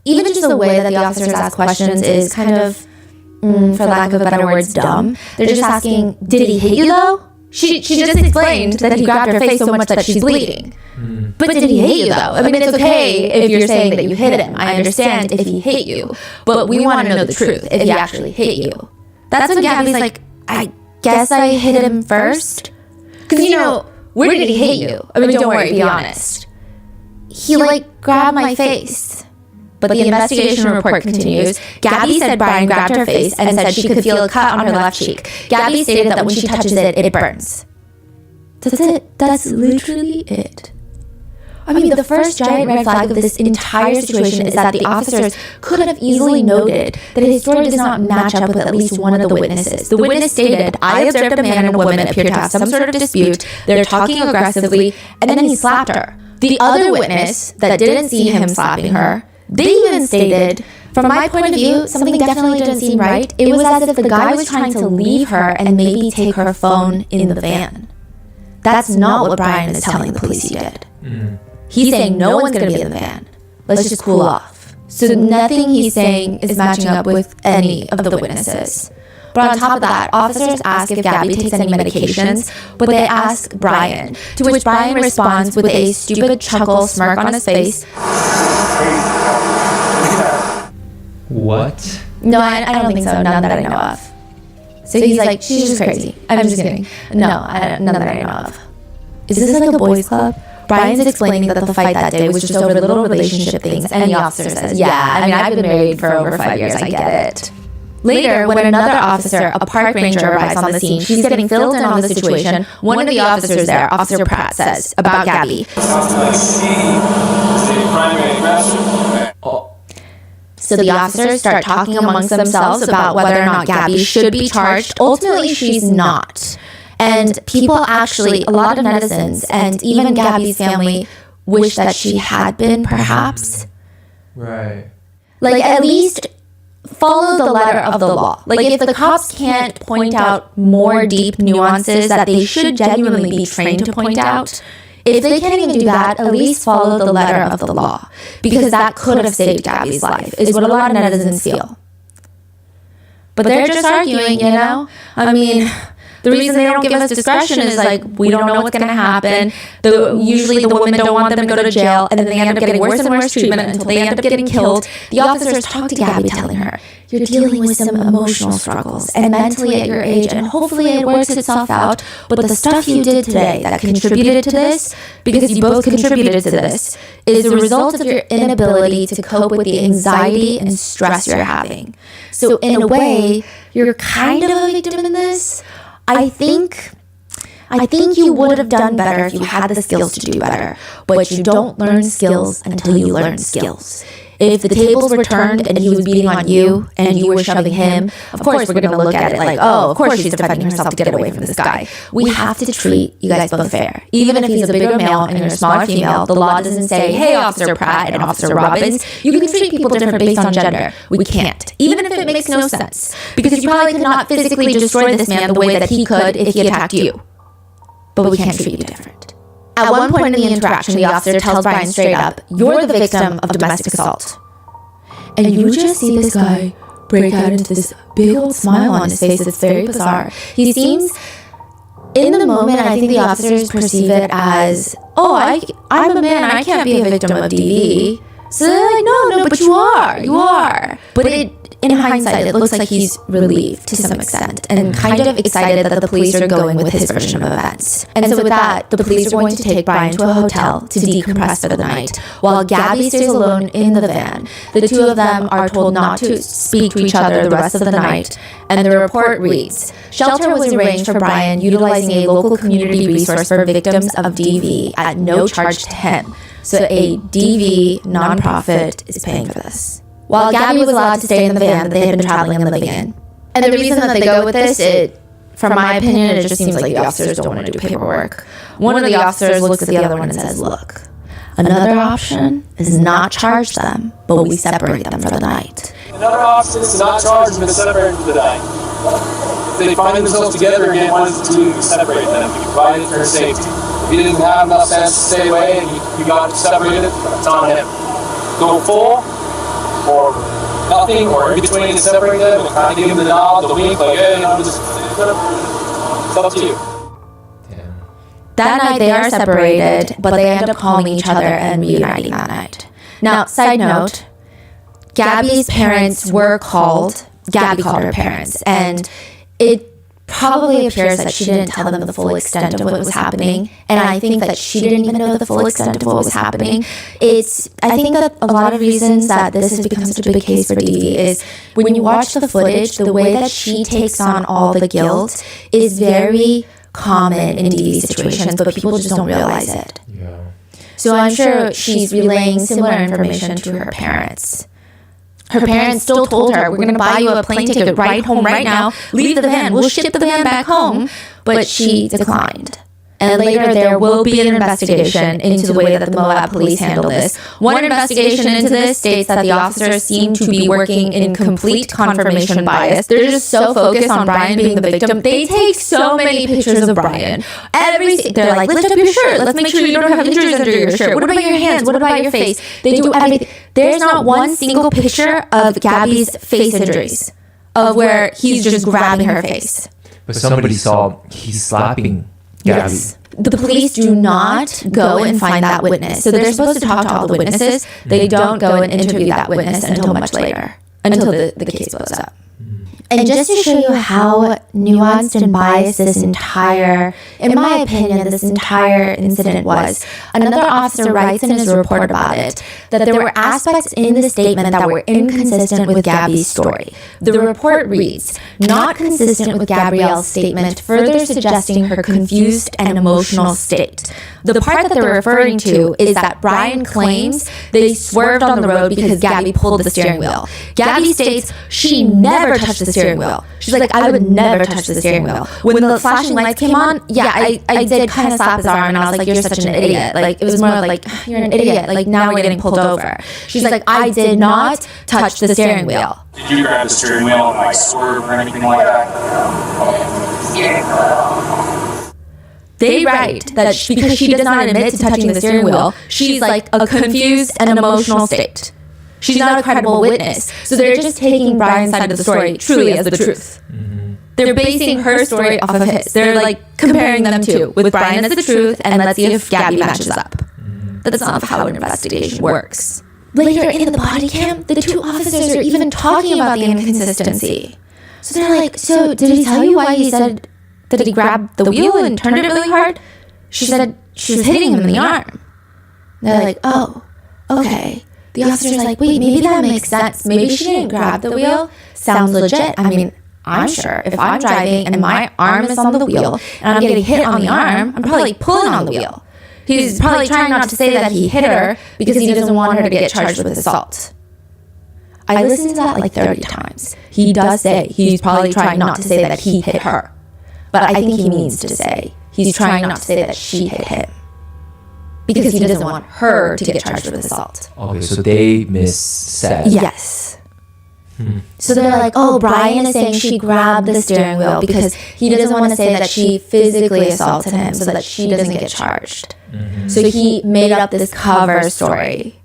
Even just the way that the officers ask questions is kind of, for lack of better words, dumb. They're just asking, did he hit you though? She just explained that he grabbed her face so much that she's bleeding. But did he hit you though? I mean, it's okay if you're saying that you hit him. I understand if he hit you. But we want to know the truth, if he actually hit you. That's when Gabby's like, I guess I hit him first. Because, where did he hit you? I mean, don't worry, be honest. He, grabbed my face. But the investigation report continues. Gabby said Brian grabbed her face and said she could feel a cut on her left cheek. Gabby stated that when she touches it, it burns. That's it. That's literally it. I mean, the first giant red flag of this entire situation is that the officers could have easily noted that his story does not match up with at least one of the witnesses. The witness stated, I observed a man and a woman appear to have some sort of dispute. They're talking aggressively, and then he slapped her. The other witness that didn't see him slapping her, they even stated, from my point of view, something definitely didn't seem right. It was as if the guy was trying to leave her and maybe take her phone in the van. That's not what Brian is telling the police he did. He's saying no one's going to be in the van. Let's just cool off. So nothing he's saying is matching up with any of the witnesses. But on top of that, officers ask if Gabby takes any medications, but they ask Brian, to which Brian responds with a stupid chuckle smirk on his face. What? No, I don't think so. None that I know of. So he's like, she's just crazy. I'm just kidding. No, none that I know of. Is this like a boys' club? Brian's explaining that the fight that day was just over little relationship things, and the officer says, yeah, I mean, I've been married for over 5 years, I get it. Later, when another officer, a park ranger, arrives on the scene, she's getting filled in on the situation. One of the officers there, Officer Pratt, says about Gabby. Sounds like she is the primary aggressor. So the officers start talking amongst themselves about whether or not Gabby should be charged. Ultimately, she's not. And people actually, a lot of netizens, and even Gabby's family, wish that she had been, perhaps. Right. Like, at least follow the letter of the law. Like, if the cops can't point out more deep nuances that they should genuinely be trained to point out, if they can't even do that, at least follow the letter of the law. Because that could have saved Gabby's life, is what a lot of netizens feel. But they're just arguing, you know? I mean, the reason they don't give us discretion is like, we don't know what's going to happen. Usually the women don't want them to go to jail, and then they end up getting worse and worse treatment until they end up getting killed. The officers talk to Gabby, telling her, you're dealing with some emotional struggles and mentally at your age, and hopefully it works itself out. But the stuff you did today that contributed to this, because you both contributed to this, is a result of your inability to cope with the anxiety and stress you're having. So in a way, you're kind of a victim in this. I think you would have done better if you had the skills to do better, but you don't learn skills until you learn skills. If the tables were turned and he was beating on you and you were shoving him, of course we're going to look at it like, oh, of course she's defending herself to get away from this guy. We have to treat you guys both fair. Even if he's a bigger male and you're a smaller female, the law doesn't say, hey, Officer Pratt and Officer Robbins, you can treat people different based on gender. We can't. Even if it makes no sense. Because you probably could not physically destroy this man the way that he could if he attacked you. But we can't treat you different. At one point in the interaction, the officer tells Brian straight up, you're the victim of domestic assault. And you just see this guy break out into this big old smile on his face. It's very bizarre. He seems, in the moment, I think the officers perceive it as, oh, I'm a man, I can't be a victim of DV. So they're like, no, but you are. But in hindsight, it looks like he's relieved to some extent and kind of excited that the police are going with his version of events. And so with that, the police are going to take Brian to a hotel to decompress for the night, while Gabby stays alone in the van. The two of them are told not to speak to each other the rest of the night, and the report reads, shelter was arranged for Brian utilizing a local community resource for victims of DV at no charge to him. So a DV nonprofit is paying for this. While Gabby was allowed to stay in the van that they had been traveling and living in. And the reason that they go with this, from my opinion, it just seems like the officers don't want to do paperwork. One of the officers looks at the other one and says, look, another option is not charge them, but we separate them for the night. Another option is to not charge them and separate them for the night. If they find themselves together again, one of the two, you separate them. You provide for safety. If he didn't have enough sense to stay away and you got separated, it's on him. Go full, or nothing, or in between and separate them and kind of give them the nod, the wink, like, hey, it's up to you. That night they are separated, but they end up calling each other and reuniting that night. Now, side note, Gabby's parents were called. Gabby called her parents, and it probably appears that she didn't tell them the full extent of what was happening, and I think that she didn't even know the full extent of what was happening. I think that a lot of reasons that this has become such a big case for DV is when you watch the footage, the way that she takes on all the guilt is very common in DV situations, but people just don't realize it. Yeah. So I'm sure she's relaying similar information to her parents. Her parents still told her, we're going to buy you a plane ticket right home right now. Leave the van. We'll ship the van back home. But she declined. And later there will be an investigation into the way that the Moab police handle this. One investigation into this states that the officers seem to be working in complete confirmation bias. They're just so focused on Brian being the victim. They take so many pictures of Brian. They're like, lift up your shirt. Let's make sure you don't have injuries under your shirt. What about your hands? What about your face? They do everything. There's not one single picture of Gabby's face injuries, of where he's just grabbing her face. But somebody saw he's slapping Gabby. Yes. The police do not go and find that witness. So they're supposed to talk to all the witnesses. They don't go and interview that witness until much later, until the case blows up. And just to show you how nuanced and biased this entire, in my opinion, this entire incident was, another officer writes in his report about it that there were aspects in the statement that were inconsistent with Gabby's story. The report reads, not consistent with Gabrielle's statement, further suggesting her confused and emotional state. The part that they're referring to is that Brian claims they swerved on the road because Gabby pulled the steering wheel. Gabby states she never touched the steering wheel. She's like, I would never touch the steering wheel. When the flashing lights came on, I did kind of slap his arm and I was like, you're such an idiot. Like, it was more of like, you're an idiot. Like, now we're getting pulled over. She's like, I did not touch the steering wheel. Did you grab the steering wheel and like swerve or anything like that? They write that because she does not admit to touching the steering wheel, she's like a confused and emotional state. She's not a credible witness. So they're just taking Brian's side of the story truly as the truth. They're basing her story off of his. They're like comparing them two, with Brian as the truth, and let's see if Gabby matches up. That's not how an investigation works. Later in the body cam, the two officers are even talking about the inconsistency. So they're like, so did he tell you why he said that he grabbed the wheel and turned it really hard? She said she was hitting him in the arm. They're like, oh, okay. The officer's like, wait, maybe that makes sense. Maybe she didn't grab the wheel. Sounds legit. I mean, I'm sure if I'm driving and my arm is on the wheel and I'm getting hit on the arm, I'm probably pulling on the wheel. He's probably trying not to say that he hit her because he doesn't want her to get charged with assault. I listened to that like 30 times. He does say he's probably trying not to say that he hit her. But I think he means to say he's trying not to say that she hit him. Because he doesn't want her to get charged with assault. Okay, so they missaid. Yes. So they're like, oh, Brian is saying she grabbed the steering wheel because he doesn't want to say that she physically assaulted him so that she doesn't get charged. So he made up this cover story.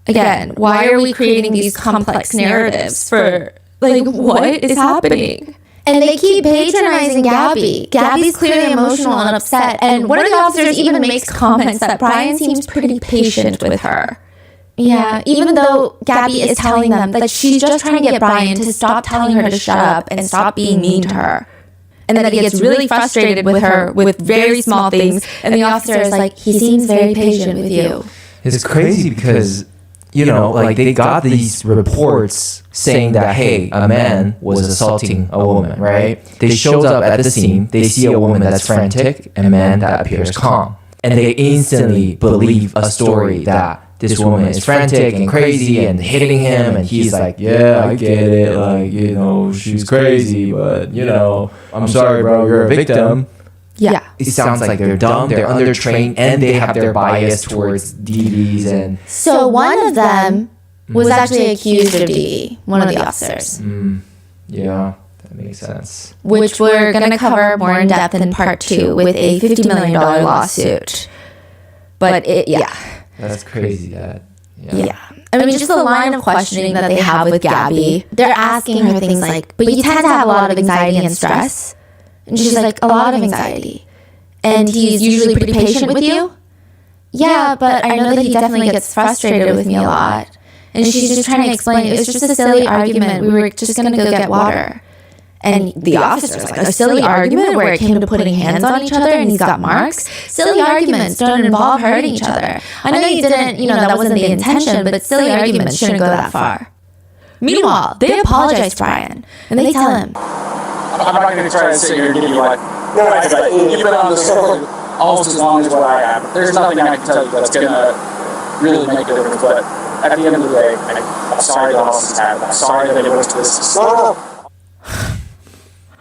Again, why are we creating these complex narratives for, like, what is happening? And they keep patronizing Gabby. Gabby's clearly emotional and upset. And one of the officers even makes comments that Brian seems pretty patient with her. Yeah, even though Gabby is telling them that she's just trying to get Brian to stop telling her to shut up and stop being mean to her. And that he gets really frustrated with her with very small things. And the officer is like, he seems very patient with you. It's crazy because, you know, like they got these reports saying that, hey, a man was assaulting a woman, right? They showed up at the scene, they see a woman that's frantic and a man that appears calm. And they instantly believe a story that this woman is frantic and crazy and hitting him, and he's like, yeah, I get it, like, you know, she's crazy, but, you know, I'm sorry, bro, you're a victim. Yeah. It sounds like they're dumb, they're undertrained, and they have their bias towards DVs. And so one of them was actually accused of DV, one of the officers. Yeah, that makes sense. Which we're going to cover more in depth in part 2 with a $50 million lawsuit. But That's crazy, that. Yeah. I mean, just the line of questioning that they have with Gabby, they're asking her things like, but you tend to have a lot of anxiety and stress. And she's like, a lot of anxiety. And he's usually pretty patient with you? Yeah, but I know that he definitely gets frustrated with me a lot. And she's just trying to explain, it was just a silly argument. We were just going to go get water. And the officer's like, a silly argument where it came to putting hands on each other and he's got marks? Silly arguments don't involve hurting each other. I know you didn't, that wasn't the intention, but silly arguments shouldn't go that far. Meanwhile, they apologize to Brian, and they tell him, I'm not going to try to sit here and give you like, no, you've been on this almost as long as what I have. There's nothing I can tell you that's going to really make a difference, but at the end of the day, I'm sorry that this happened. I'm sorry that it went to this.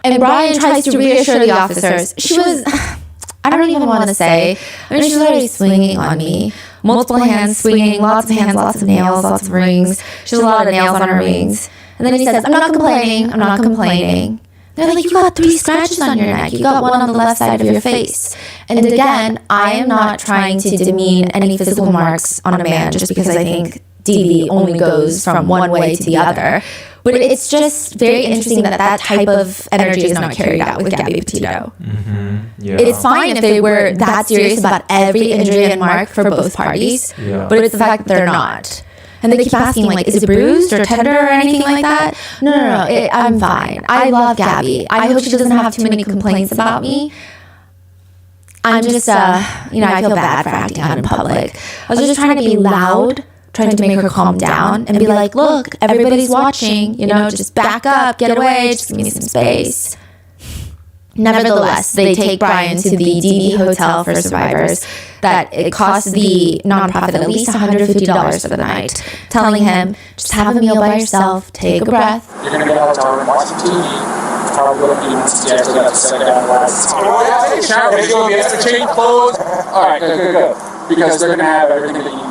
And Brian tries to reassure the officers. She was, I don't even want to say, I mean, she was already swinging on me. Multiple hands swinging, lots of hands, lots of nails, lots of rings. She has a lot of nails on her rings. And then he says, I'm not complaining. They're like, you got 3 scratches on your neck. You got one on the left side of your face. And again, I am not trying to demean any physical marks on a man just because I think DV only goes from one way to the other. But it's just very interesting that type of energy is not carried out with Gabby Petito. Mm-hmm. Yeah. It's fine if they were that serious about every injury and mark for both parties, but it's the fact that they're not. And they keep asking, like, is it bruised or tender or anything like that? No, I'm fine. I love Gabby. I hope she doesn't have too many complaints about me. I'm just, I feel bad for acting out in public. I was just trying to be loud, trying to make her calm down and be like, look, everybody's watching, just back up, get away, just give me some space. Nevertheless, they take Brian to the DV hotel for survivors that it costs the nonprofit at least $150 for the night, telling him, just have a meal by yourself, take a breath. You're going to get out of town and watch TV. Probably what you suggest you have to sit down and relax. Take a shower, you have to change clothes. All right, good. Because they're going to have everything that you need.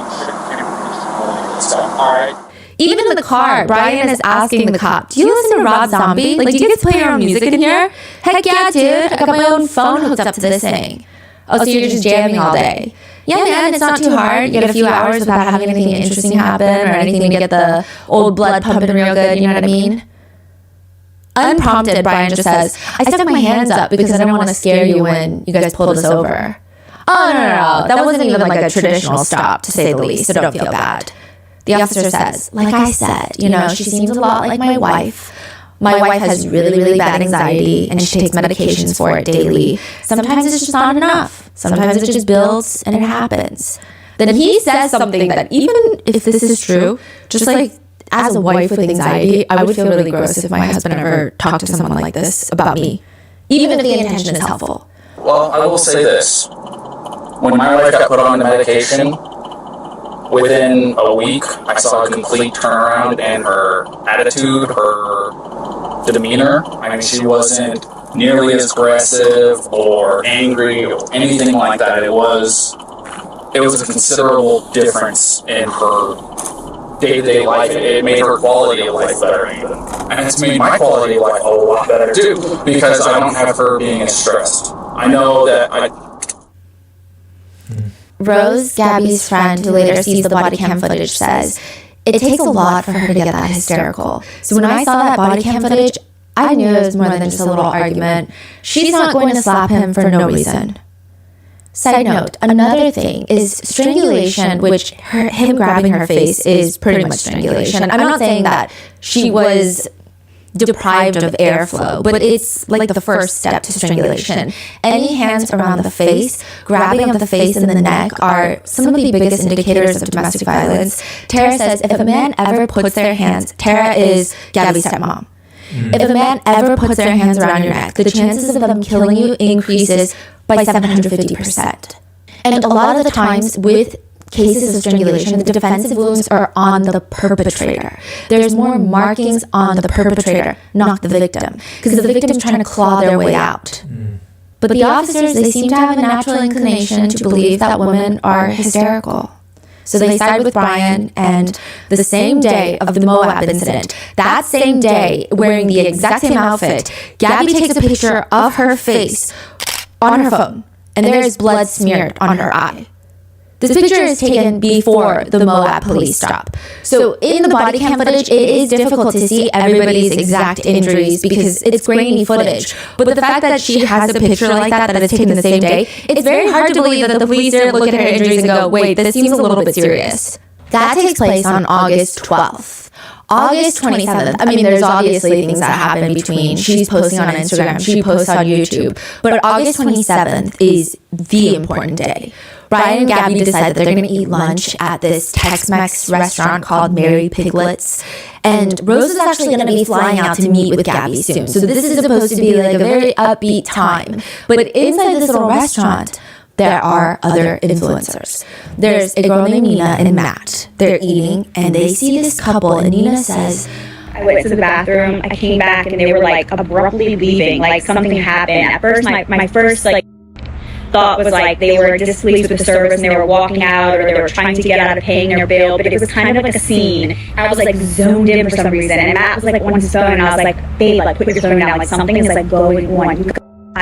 All right. Even in the car, Brian is asking the cop, do you listen to Rob Zombie? Like, do you guys play your own music in here? Heck yeah, dude. I got my own phone hooked up to this thing. Oh, so you're just jamming all day. Yeah, man, it's not too hard. You get a few hours without having anything interesting happen or anything to get the old blood pumping real good, you know what I mean? Unprompted, Brian just says, I stuck my hands up because I didn't want to scare you when you guys pulled us over. Oh, no. That wasn't even like a traditional stop, to say the least, so don't feel bad. The officer says, like I said, she seems a lot like my wife. My wife has really, really bad anxiety, and she takes medications for it daily. Sometimes it's just not enough. Sometimes it just builds, and it happens. Then he says something that even if this is true, just like as a wife with anxiety, I would feel really gross if my husband ever talked to someone like this about me, even if the intention is helpful. Well, I will say this. When my wife got put on the medication, within a week, I saw a complete turnaround in her attitude, her demeanor. I mean, she wasn't nearly as aggressive or angry or anything like that. It was a considerable difference in her day-to-day life. It made her quality of life better even. And it's made my quality of life a lot better too, because I don't have her being as stressed. I know that Rose, Gabby's friend, who later sees the body cam footage, says, it takes a lot for her to get that hysterical. So when I saw that body cam footage, I knew it was more than just a little argument. She's not going to slap him for no reason. Side note, another thing is strangulation, which him grabbing her face is pretty much strangulation. I'm not saying that she was deprived of airflow, but it's like the first step to strangulation. Any hands around the face, grabbing of the face and the neck are some of the biggest indicators of domestic violence. Tara says if a man ever puts their hands, Tara is Gabby's stepmom. If a man ever puts their hands around your neck, the chances of them killing you increases by 750%. And a lot of the times with cases of strangulation, the defensive wounds are on the perpetrator. There's more markings on the perpetrator, not the victim, because the victim's trying to claw their way out. But the officers, they seem to have a natural inclination to believe that women are hysterical. So they side with Brian, and the same day of the Moab incident, that same day, wearing the exact same outfit, Gabby takes a picture of her face on her phone, and there is blood smeared on her eye. This picture is taken before the Moab police stop. So in the body cam footage, it is difficult to see everybody's exact injuries because it's grainy footage. But the fact that she has a picture like that is taken the same day, it's very hard to believe that the police didn't look at her injuries and go, wait, this seems a little bit serious. That takes place on August 12th. August 27th, I mean, there's obviously things that happen between. She's posting on Instagram, she posts on YouTube. But August 27th is the important day. Brian and Gabby decide that they're going to eat lunch at this Tex-Mex restaurant called Mary Piglet's. And Rose is actually going to be flying out to meet with Gabby soon. So this is supposed to be like a very upbeat time. But inside this little restaurant, there are other influencers. There's a girl named Nina and Matt. They're eating, and they see this couple, and Nina says, I went to the bathroom, I came back, and they were like abruptly leaving, like something happened. At first, my first like thought was like they were displeased with the service and they were walking out, or they were trying to get out of paying their bill, but it was kind of like a scene. I was like zoned in for some reason, and Matt was like on his phone, and I was like, babe, like put your phone down, like something is like going on.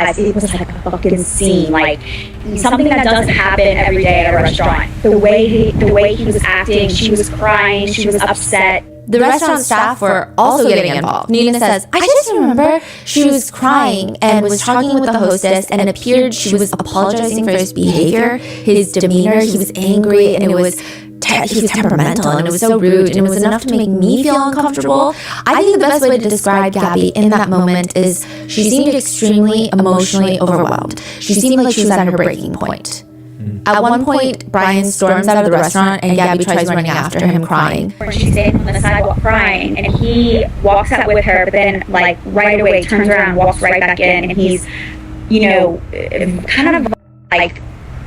It was like a fucking scene, like something that doesn't happen every day at a restaurant. The way he was acting, she was crying, she was upset. The restaurant staff were also getting involved. Nina says, I just remember she was crying and was talking with the hostess, and it appeared she was apologizing for his behavior, his demeanor. He was angry, and he was temperamental, and it was so rude, and it was enough to make me feel uncomfortable. I think the best way to describe Gabby in that moment is she seemed extremely emotionally overwhelmed. She seemed like she was at her breaking point. At one point, Brian storms out of the restaurant, and Gabby tries running after him, crying. She's standing on the sidewalk crying, and he walks out with her, but then, like, right away turns around, walks right back in, and he's, you know, kind of, like,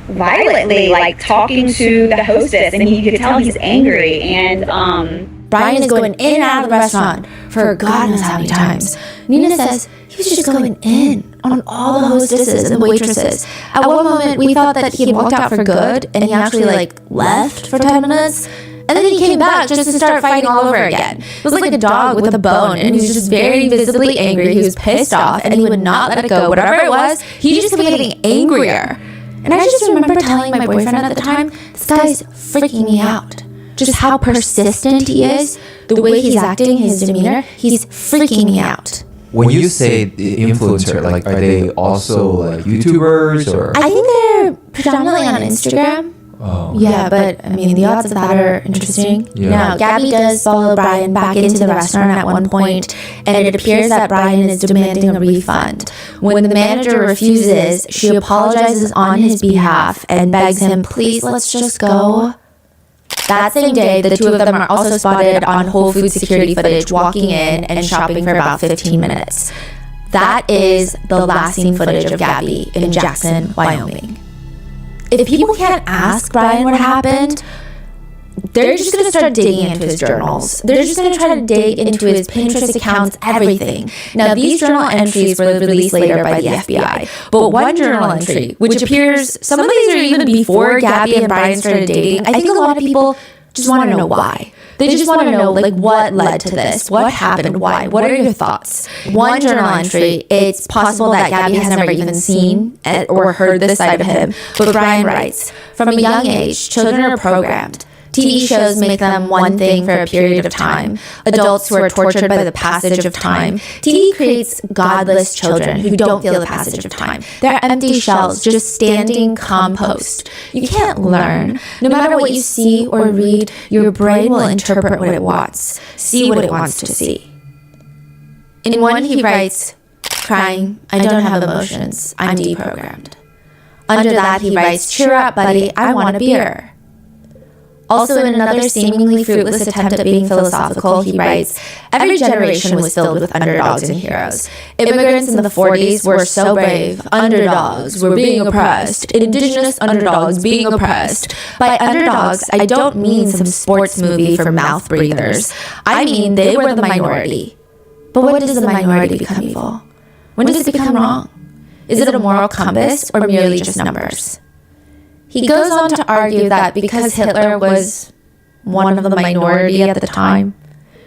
violently, like, talking to the hostess, and you could tell he's angry, and, Brian is going in and out of the restaurant for God knows how many times. Nina says he was just going in on all the hostesses and waitresses. At one moment, we thought that he had walked out for good, and he actually, like, left for 10 minutes. And then he came back just to start fighting all over again. It was like a dog with a bone, and he was just very visibly angry. He was pissed off, and he would not let it go. Whatever it was, he just kept getting angrier. And I just remember telling my boyfriend at the time, this guy's freaking me out. Just how persistent he is, the way he's acting, his demeanor, he's freaking me out. When you say influencer, like, are they also like YouTubers or? I think they're predominantly on Instagram. Oh. Yeah, but I mean, the odds of that are interesting. Yeah. Now, Gabby does follow Brian back into the restaurant at one point, and it appears that Brian is demanding a refund. When the manager refuses, she apologizes on his behalf and begs him, please, let's just go. That same day, the two of them are also spotted on Whole Foods security footage walking in and shopping for about 15 minutes. That is the last seen footage of Gabby in Jackson, Wyoming. If people can't ask Brian what happened, they're just going to start digging into his journals. They're just going to try to dig into his Pinterest accounts, everything. Now, these journal entries were released later by the FBI. But one journal entry, which appears, some of these are even before Gabby and Brian started dating, I think a lot of people just want to know why. They just want to know, like, what led to this? What happened? Why? What are your thoughts? One journal entry, it's possible that Gabby has never even seen or heard this side of him. But Brian writes, from a young age, children are programmed. TV shows make them one thing for a period of time. Adults who are tortured by the passage of time. TV creates godless children who don't feel the passage of time. They're empty shells, just standing compost. You can't learn. No matter what you see or read, your brain will interpret what it wants, see what it wants to see. In one, he writes, crying, I don't have emotions, I'm deprogrammed. Under that, he writes, cheer up, buddy, I want a beer. Also, in another seemingly fruitless attempt at being philosophical, he writes, every generation was filled with underdogs and heroes. Immigrants in the 40s were so brave. Underdogs were being oppressed. Indigenous underdogs being oppressed. By underdogs, I don't mean some sports movie for mouth breathers. I mean they were the minority. But when does the minority become evil? When does it become wrong? Is it a moral compass or merely just numbers? He goes on to argue that because Hitler was one of the minority at the time,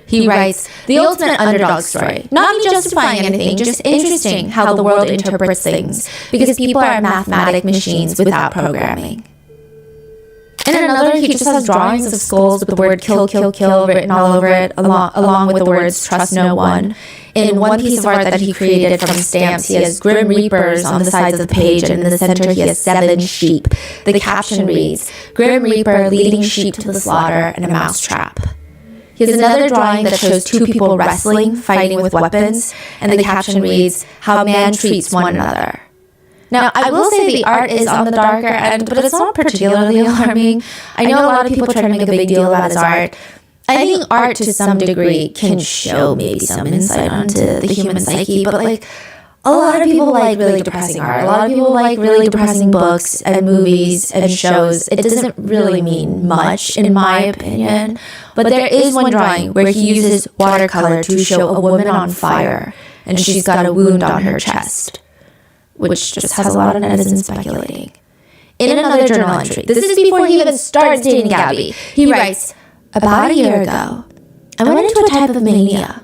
he writes, the ultimate underdog story. Not me justifying anything, just interesting how the world interprets things, because people are mathematic machines without programming. In another, he just has drawings of skulls with the word kill, kill, kill written all over it, along with the words trust no one. In one piece of art that he created from stamps, he has Grim Reapers on the sides of the page, and in the center he has 7 sheep. The caption reads, Grim Reaper leading sheep to the slaughter and a mouse trap. He has another drawing that shows 2 people wrestling, fighting with weapons, and the caption reads, how man treats one another. Now, I will say the art is on the darker end, but it's not particularly alarming. I know a lot of people try to make a big deal about his art. I think art, to some degree, can show maybe some insight onto the human psyche, but, like, a lot of people like really depressing art. A lot of people like really depressing books and movies and shows. It doesn't really mean much, in my opinion. But there is one drawing where he uses watercolor to show a woman on fire, and she's got a wound on her chest, which just has a lot of netizens speculating. In another journal entry, this is before he even starts dating Gabby, he writes, about a year ago, I went into a type of mania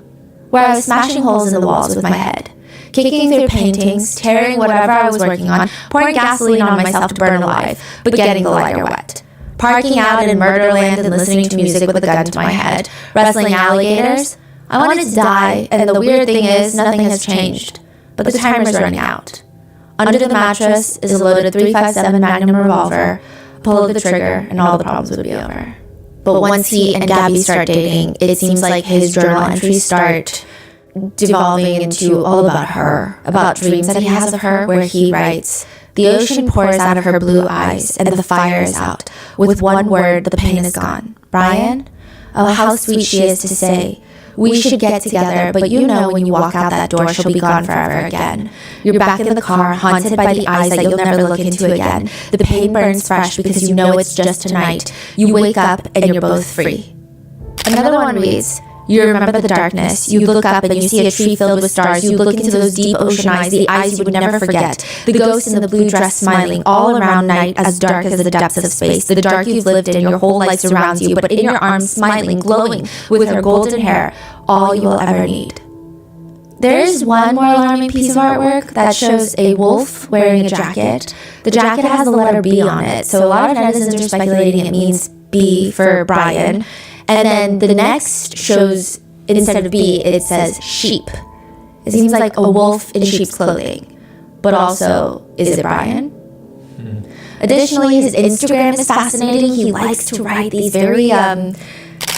where I was smashing holes in the walls with my head, kicking through paintings, tearing whatever I was working on, pouring gasoline on myself to burn alive, but getting the lighter wet. Parking out in Murderland and listening to music with a gun to my head, wrestling alligators. I wanted to die, and the weird thing is, nothing has changed. But the timer's running out. Under the mattress is a loaded .357 Magnum revolver. Pull of the trigger, and all the problems would be over. But once he and Gabby start dating, it seems like his journal entries start devolving into all about her, about dreams that he has of her, where he writes, the ocean pours out of her blue eyes, and the fire is out. With one word, the pain is gone. Brian? Oh, how sweet she is to say, we should get together, but you know when you walk out that door, she'll be gone forever again. You're back in the car, haunted by the eyes that you'll never look into again. The pain burns fresh because you know it's just tonight. You wake up and you're both free. Another one reads, you remember the darkness. You look up and you see a tree filled with stars. You look into those deep ocean eyes, the eyes you would never forget. The ghost in the blue dress smiling, all around night as dark as the depths of space. The dark you've lived in, your whole life surrounds you, but in your arms smiling, glowing, with her golden hair, all you will ever need. There is one more alarming piece of artwork that shows a wolf wearing a jacket. The jacket has the letter B on it, so a lot of netizens are speculating it means B for Brian. And then the next shows, instead of B, it says sheep. It seems like a wolf in sheep's clothing. But also, is it Brian? Additionally, his Instagram is fascinating. He likes to write these very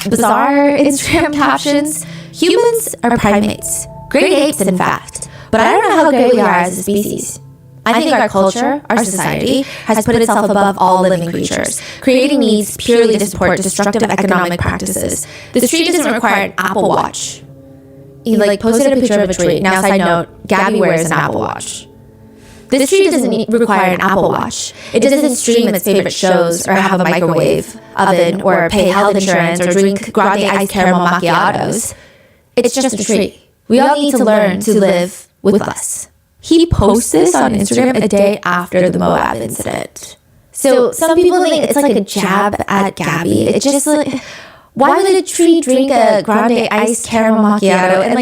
bizarre Instagram captions. Humans are primates. Great apes, in fact. But I don't know how great we are as a species. I think our culture, our society, has put itself above all living creatures, creating needs purely to support destructive economic practices. This tree doesn't require an Apple Watch. He posted a picture of a tree. Now, side note, Gabby wears an Apple Watch. This tree doesn't require an Apple Watch. It doesn't stream its favorite shows or have a microwave oven or pay health insurance or drink grande iced caramel macchiatos. It's just a tree. We all need to learn to live with less. He posts this on Instagram a day after the Moab incident. So some people think it's like a jab at Gabby. It's just like, why would a tree drink a grande iced caramel macchiato? And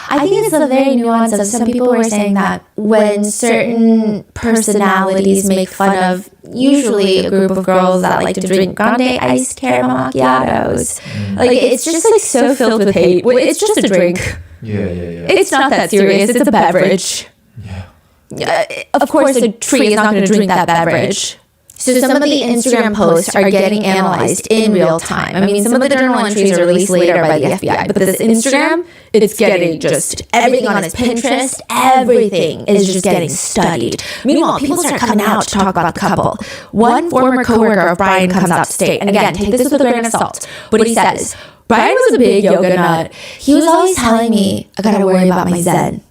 I think it's a very nuance of some people were saying that when certain personalities make fun of usually a group of girls that like to drink grande iced caramel macchiatos, it's just so filled with hate. It's just a drink. Yeah. It's not that serious. It's a beverage. Yeah. Of course, a tree is not going to drink that beverage. So some of the Instagram posts are getting analyzed in real time. I mean, some of the journal entries are released later by the FBI, but this Instagram, it's getting just everything on his Pinterest, everything is just getting studied. Meanwhile, people start coming out to talk about the couple. One former coworker of Brian comes out to state, and again, take this with a grain of salt, but he says, Brian was a big yoga nut. He was always telling me, I gotta worry about my Zen.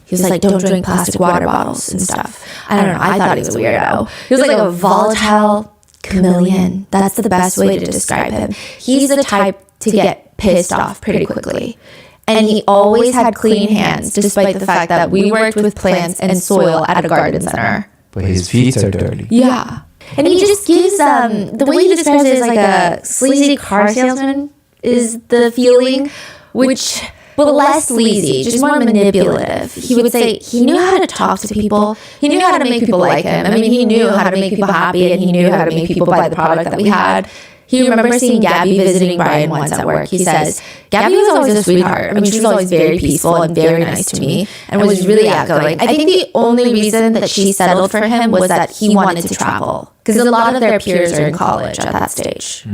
He was like, don't drink plastic water bottles and stuff. I don't know. I thought he was a weirdo. He was like a volatile chameleon. That's the best way to describe him. He's the type to get pissed off pretty quickly. And he always had clean hands, despite the fact that we worked with plants and soil at a garden center. But his feet are dirty. Yeah. And he just gives, the way he describes it is like a sleazy car salesman is the feeling, which... but less sleazy, just more manipulative. He would say he knew how to talk to people. He knew how to make people like him. I mean, he knew how to make people happy, and he knew how to make people buy the product that we had. He remembers seeing Gabby visiting Brian once at work. He says, Gabby was always a sweetheart. I mean, she was always very peaceful and very nice to me and was really outgoing. I think the only reason that she settled for him was that he wanted to travel, because a lot of their peers are in college at that stage.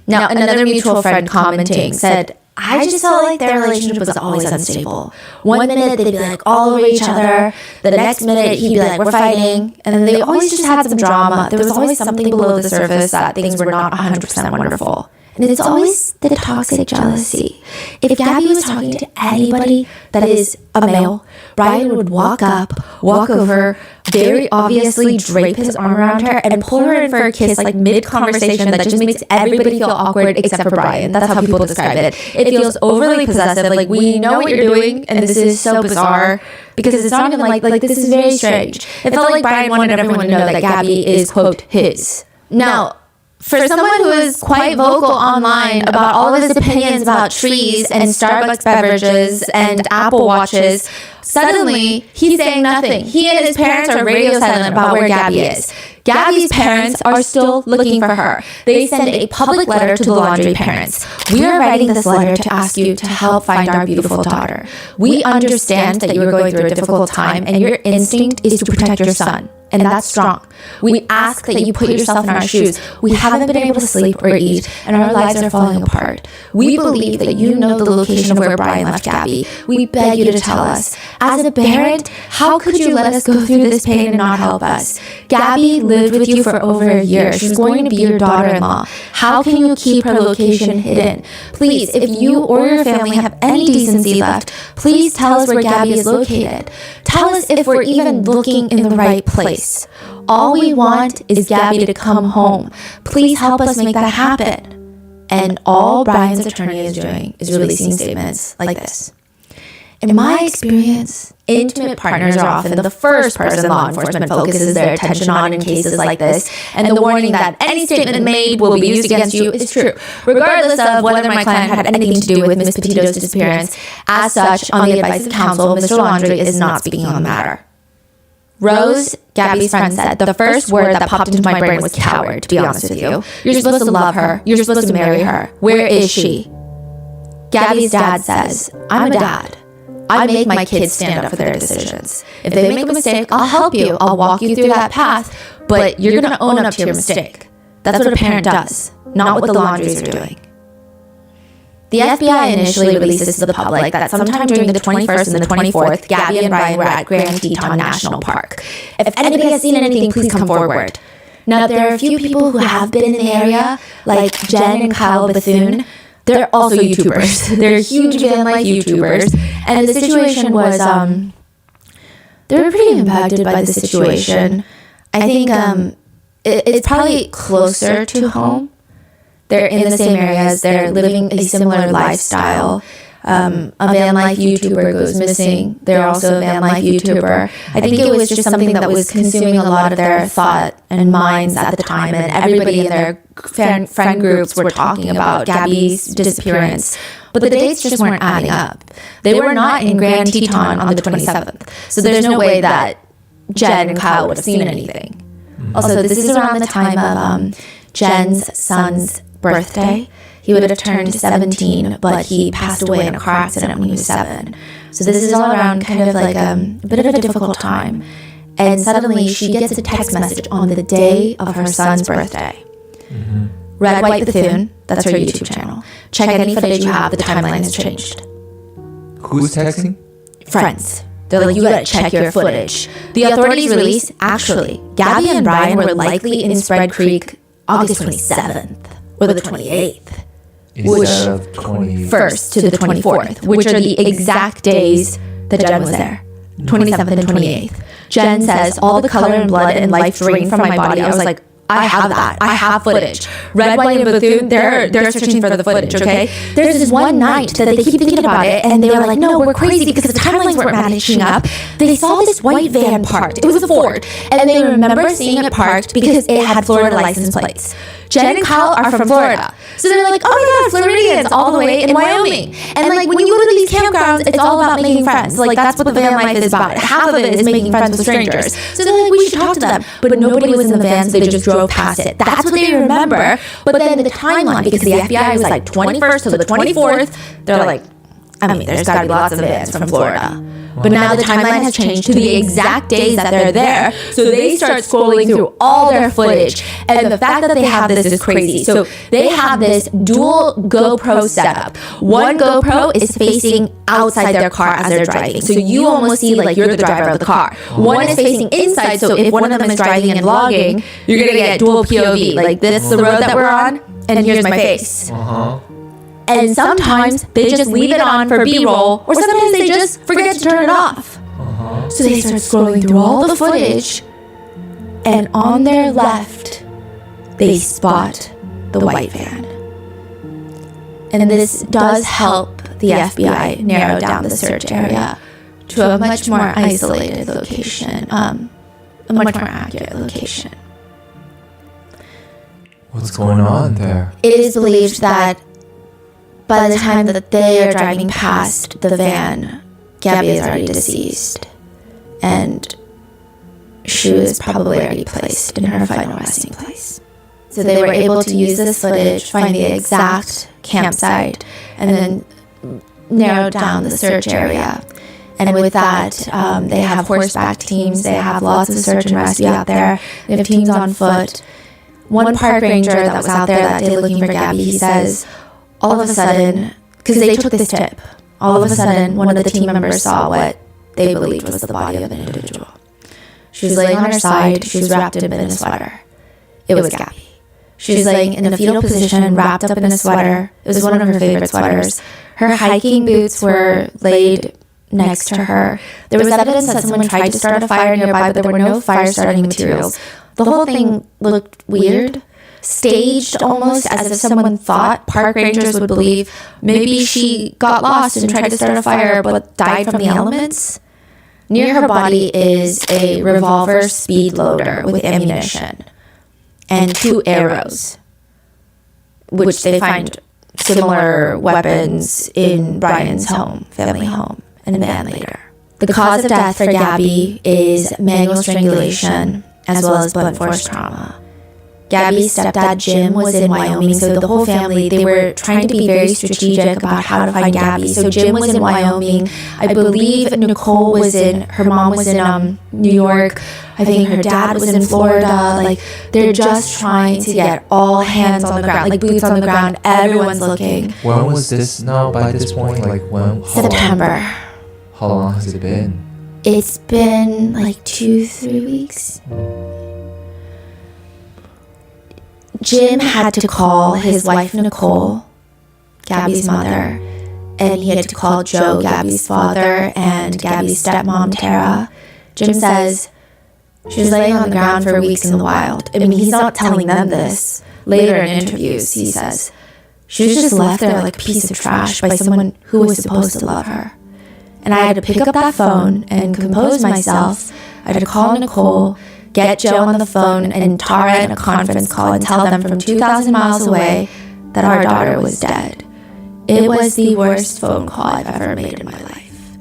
Now, another mutual friend commenting said, I just felt like their relationship was always unstable. One minute they'd be like all over each other. The next minute he'd be like, we're fighting. And then they always just had some drama. There was always something below the surface that things were not 100% wonderful. And it's always the toxic jealousy. If Gabby was talking to anybody that is a male Brian would walk over, very obviously drape his arm around her and pull her in for a kiss, like mid-conversation, that just makes everybody feel awkward except for Brian. That's how people describe it. It feels overly possessive, like we know what you're doing, and this is so bizarre, because it's not even like this is very strange. It felt like Brian wanted everyone to know that Gabby is, quote, his. Now, for someone who is quite vocal online about all of his opinions about trees and Starbucks beverages and Apple Watches, suddenly he's saying nothing. He and his parents are radio silent about where Gabby is. Gabby's parents are still looking for her. They send a public letter to the Laundrie parents. We are writing this letter to ask you to help find our beautiful daughter. We understand that you are going through a difficult time and your instinct is to protect your son. And that's strong. We ask that you put yourself in our shoes. We haven't been able to sleep or eat, and our lives are falling apart. We believe that you know the location of where Brian left Gabby. We beg you to tell us. As a parent, how could you let us go through this pain and not help us? Gabby lived with you for over a year. She's going to be your daughter-in-law. How can you keep her location hidden? Please, if you or your family have any decency left, please tell us where Gabby is located. Tell us if we're even looking in the right place. All we want is Gabby to come home. Please help us make that happen. And all Brian's attorney is doing is releasing statements like this. In my experience, intimate partners are often the first person law enforcement focuses their attention on in cases like this, and the warning that any statement made will be used against you is true, regardless of whether my client had anything to do with Ms. Petito's disappearance. As such, on the advice of counsel, Mr. Laundrie is not speaking on the matter. Rose, Gabby's friend, said, the first word that popped into my brain was coward, to be honest with you. You're supposed to love her. You're supposed to marry her. Where is she? Gabby's dad says, I'm a dad. I make my kids stand up for their decisions. If they make a mistake, I'll help you. I'll walk you through that path, but you're going to own up to your mistake. That's what a parent does, not what the Laundries are doing. The FBI initially released this to the public that sometime during the 21st and the 24th, Gabby and Brian were at Grand Teton National Park. If anybody has seen anything, please come forward. Now, there are a few people who have been in the area, like Jen and Kyle Bethune. They're also YouTubers. They're huge van life YouTubers. And the situation was, they were pretty impacted by the situation. I think it's probably closer to home. They're in the same areas. They're living a similar lifestyle. A van life YouTuber goes missing. They're also a van life YouTuber. I think it was just something that was consuming a lot of their thought and minds at the time, and everybody in their friend groups were talking about Gabby's disappearance. But the dates just weren't adding up. They were not in Grand Teton on the 27th. So there's no way that Jen and Kyle would have seen anything. Also, this is around the time of Jen's son's birthday. He would have turned 17, but he passed away in a car accident when he was 7. So this is all around kind of like a bit of a difficult time. And suddenly she gets a text message on the day of her son's birthday. Red White Bethune, that's her YouTube channel. Check any footage you have, the timeline has changed. Who's texting? Friends. They're like, you gotta check your footage. The authorities release, actually, Gabby and Brian were likely in Spread Creek August 27th. Or the 28th. Instead of 21st to the 24th, which are the exact days that Jen was there. 27th and 28th. Jen says, all the color and blood and life drained from my body. I was like, I have that. I have footage. Red, White, and Bethune, they're searching for the footage, okay? There's this one night that they keep thinking about it, and they were like, no, we're crazy because the timelines weren't matching up. They saw this white van parked. It was a Ford. And they remember seeing it parked because it had Florida license plates. Jen and Kyle are from Florida. So they're like, oh my God, Floridians all the way in Wyoming. And like when you go to these campgrounds, it's all about making friends. Like that's what the van life is about. Half of it is making friends with strangers. So they're like, we should talk to them. But nobody was in the van, so they just drove past it. That's what they remember. But then the timeline, because the FBI was like 21st to the 24th, they're like, I mean, there's gotta be lots of vans from Florida. But now the timeline has changed to the exact days that they're there. So they start scrolling through all their footage. And the fact that they have this is crazy. So they have this dual GoPro setup. One GoPro is facing outside their car as they're driving. So you almost see like you're the driver of the car. One is facing inside. So if one of them is driving and vlogging, you're going to get dual POV. Like this is the road that we're on, and here's my face. And sometimes they just leave it on for B-roll, or sometimes they just forget to turn it off. So they start scrolling through all the footage, and on their left, they spot the white van. And this does help the FBI narrow down the search area to a much more isolated location, a much more accurate location. What's going on there? It is believed that by the time that they are driving past the van, Gabby is already deceased, and she was probably already placed in her final resting place. So they were able to use this footage, find the exact campsite, and then narrow down the search area. And with that, they have horseback teams, they have lots of search and rescue out there, they have teams on foot. One park ranger that was out there that day looking for Gabby, he says, all of a sudden, because they took this tip, all of a sudden, one of the team members saw what they believed was the body of an individual. She was laying on her side, she was wrapped up in a sweater. It was Gabby. She was laying in a fetal position, wrapped up in a sweater. It was one of her favorite sweaters. Her hiking boots were laid next to her. There was evidence that someone tried to start a fire nearby, but there were no fire-starting materials. The whole thing looked weird, staged almost, as if someone thought park rangers would believe maybe she got lost and tried to start a fire but died from the elements. Near her body is a revolver speed loader with ammunition and 2 arrows, which they find similar weapons in Brian's home, family home, and a man later. The cause of death for Gabby is manual strangulation as well as blunt force trauma. Gabby's stepdad Jim was in Wyoming, so the whole family, they were trying to be very strategic about how to find Gabby. So Jim was in Wyoming. I believe Nicole was her mom was in New York. I think her dad was in Florida. Like, they're just trying to get all hands on the ground, like boots on the ground. Everyone's looking. When was this now by this point? Like when? September. How long has it been? It's been like 2-3 weeks. Jim had to call his wife Nicole, Gabby's mother, and he had to call Joe, Gabby's father, and Gabby's stepmom, Tara. Jim says she was laying on the ground for weeks in the wild. I mean, he's not telling them this. Later in interviews, he says she was just left there like a piece of trash by someone who was supposed to love her. And I had to pick up that phone and compose myself. I had to call Nicole, get Joe on the phone and Tara in a conference call and tell them from 2,000 miles away that our daughter was dead. It was the worst phone call I've ever made in my life.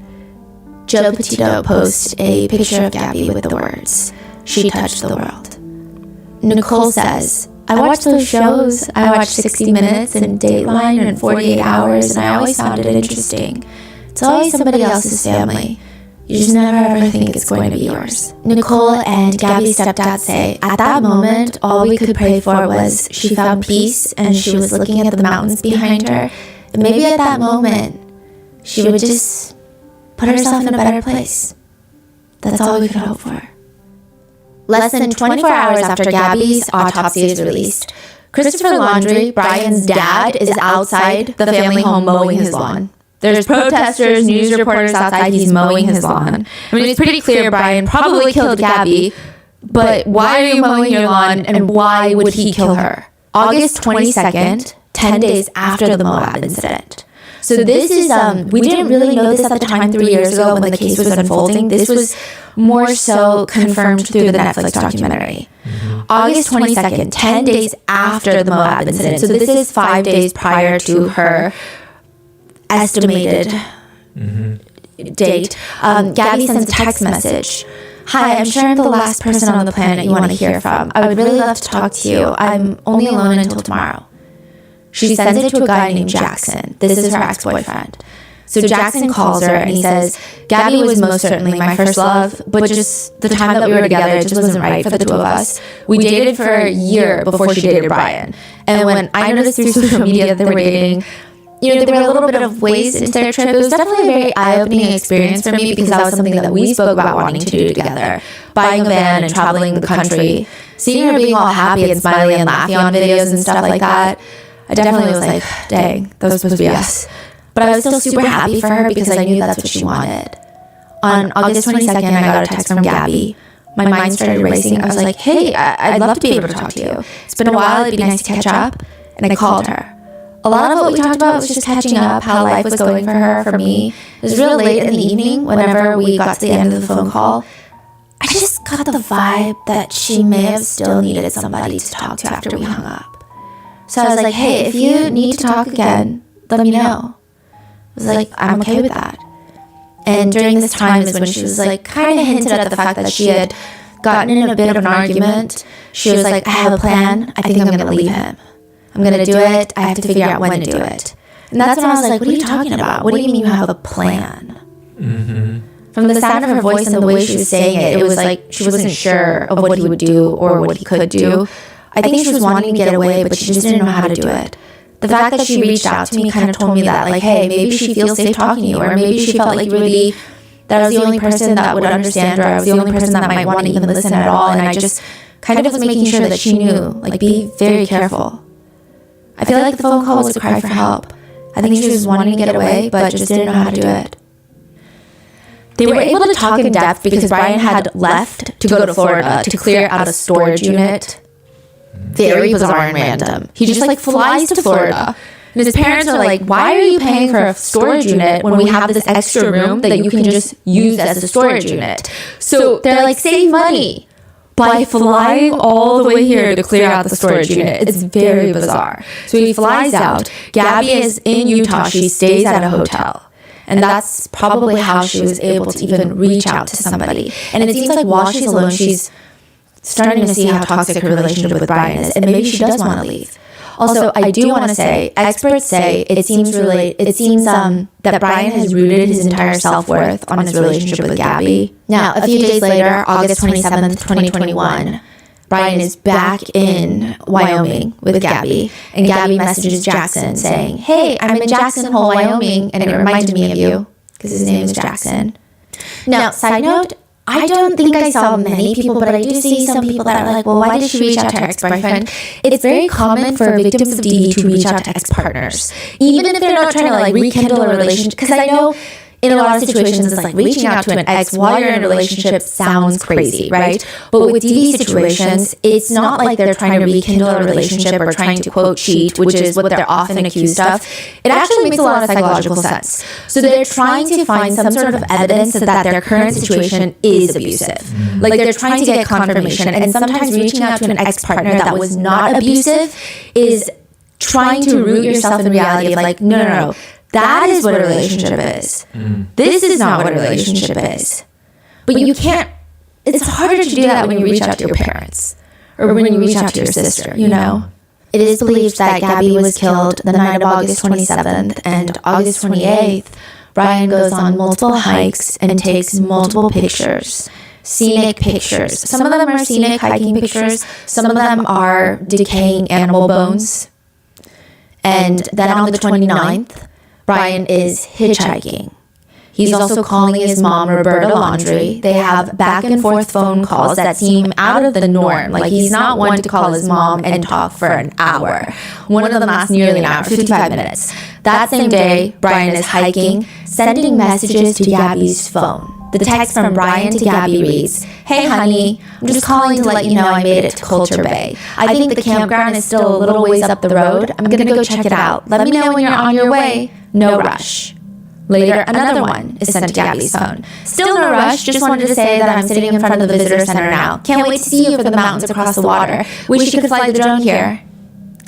Joe Petito posts a picture of Gabby with the words, "She touched the world." Nicole says, I watched those shows. I watched 60 Minutes and Dateline and 48 Hours, and I always found it interesting. It's always somebody else's family. You just never ever think it's going to be yours. Nicole and Gabby's stepdad say, at that moment, all we could pray for was she found peace and she was looking at the mountains behind her. And maybe at that moment, she would just put herself in a better place. That's all we could hope for. Less than 24 hours after Gabby's autopsy is released, Christopher Laundrie, Brian's dad, is outside the family home mowing his lawn. There's protesters, news reporters outside. He's mowing his lawn. I mean, it's pretty clear Brian probably killed Gabby, but why are you mowing your lawn and why would he kill her? August 22nd, 10 days after the Moab incident. So this is, we didn't really know this at the time 3 years ago when the case was unfolding. This was more so confirmed through the Netflix documentary. August 22nd, 10 days after the Moab incident. So this is 5 days prior to her estimated date. Gabby sends a text message. Hi, I'm sure I'm the last person on the planet you want to hear from. I would really love to talk to you. I'm only alone until tomorrow. She sends it to a guy named Jackson. This is her ex-boyfriend. So Jackson calls her and he says, Gabby was most certainly my first love, but just the time that we were together, it just wasn't right for the two of us. We dated for a year before she dated Brian. And when I noticed through social media that they were dating, you know, there were a little bit of ways into their trip. It was definitely a very eye-opening experience for me because that was something that we spoke about wanting to do together. Buying a van and traveling the country. Seeing her being all happy and smiling and laughing on videos and stuff like that, I definitely was like, dang, that was supposed to be us. But I was still super happy for her because I knew that's what she wanted. On August 22nd, I got a text from Gabby. My mind started racing. I was like, hey, I'd love to be able to talk to you. It's been a while. It'd be nice to catch up. And I called her. A lot of what we talked about was just catching up, how life was going for her, for me. It was real late in the evening whenever we got to the end of the phone call. I just got the vibe that she may have still needed somebody to talk to after we hung up. So I was like, hey, if you need to talk again, let me know. I was like, I'm okay with that. And during this time is when she was like, kind of hinted at the fact that she had gotten in a bit of an argument. She was like, I have a plan. I think I'm going to leave him. I'm going to do it. I have to figure out when to do it. And that's when I was like, what are you talking about? What do you mean you have a plan? Mm-hmm. From the sound of her voice and the way she was saying it, it was like she wasn't sure of what he would do or what he could do. I think she was wanting to get away, but she just didn't know how to do it. The fact that she reached out to me kind of told me that, like, hey, maybe she feels safe talking to you, or maybe she felt like really that I was the only person that would understand her, I was the only person that might want to even listen at all, and I just kind of was making sure that she knew, like, be very careful. I feel like the phone call was a cry for help. I think she was wanting to get away, but just didn't know how to do it. They were able to talk in depth because Brian had left to go to Florida to clear out a storage unit. Very bizarre and random. He just like flies to Florida. And his parents are like, why are you paying for a storage unit when we have this extra room that you can just use as a storage unit? So they're like, save money by flying all the way here to clear out the storage unit. It's very bizarre. So he flies out. Gabby is in Utah. She stays at a hotel. And that's probably how she was able to even reach out to somebody. And it seems like while she's alone, she's starting to see how toxic her relationship with Brian is. And maybe she does want to leave. Also, I do want to say, experts say it seems that Brian has rooted his entire self-worth on his relationship with Gabby. Now, a few days later, August 27th, 2021, Brian is back in Wyoming with Gabby, and Gabby messages Jackson saying, hey, I'm in Jackson Hole, Wyoming, and it reminded me of you, because his name is Jackson. Now, side note, I don't think I saw many people, but I do see some people that are like, well, why did she reach out to her ex-boyfriend? It's very common for victims of DV to reach out to ex-partners, even if they're not trying to like rekindle a relationship. Because I know in a lot of situations, it's like reaching out to an ex while you're in a relationship sounds crazy, right? But with DV situations, it's not like they're trying to rekindle a relationship or trying to, quote, cheat, which is what they're often accused of. It actually makes a lot of psychological sense. So they're trying to find some sort of evidence that their current situation is abusive. Like they're trying to get confirmation. And sometimes reaching out to an ex-partner that was not abusive is trying to root yourself in reality of like, no. That is what a relationship is. This is not what a relationship is. But you can't, it's harder to do that when you reach out to your parents or when you reach out to your sister, you know? It is believed that Gabby was killed the night of August 27th and August 28th. Brian goes on multiple hikes and takes multiple pictures. Scenic pictures. Some of them are scenic hiking pictures. Some of them are decaying animal bones. And then on the 29th, Brian is hitchhiking. He's also calling his mom, Roberta Laundrie. They have back and forth phone calls that seem out of the norm. Like he's not one to call his mom and talk for an hour. One of them lasts nearly an hour, 55 minutes. That same day, Brian is hiking, sending messages to Gabby's phone. The text from Brian to Gabby reads, hey honey, I'm just calling to let you know I made it to Culture Bay. I think the campground is still a little ways up the road. I'm gonna go check it out. Let me know when you're on your way. No rush. Later, another one is sent to Gabby's phone. Still no rush, just wanted to say that I'm sitting in front of the visitor center now. Can't wait to see you for the mountains across the water. Wish you could fly the drone here.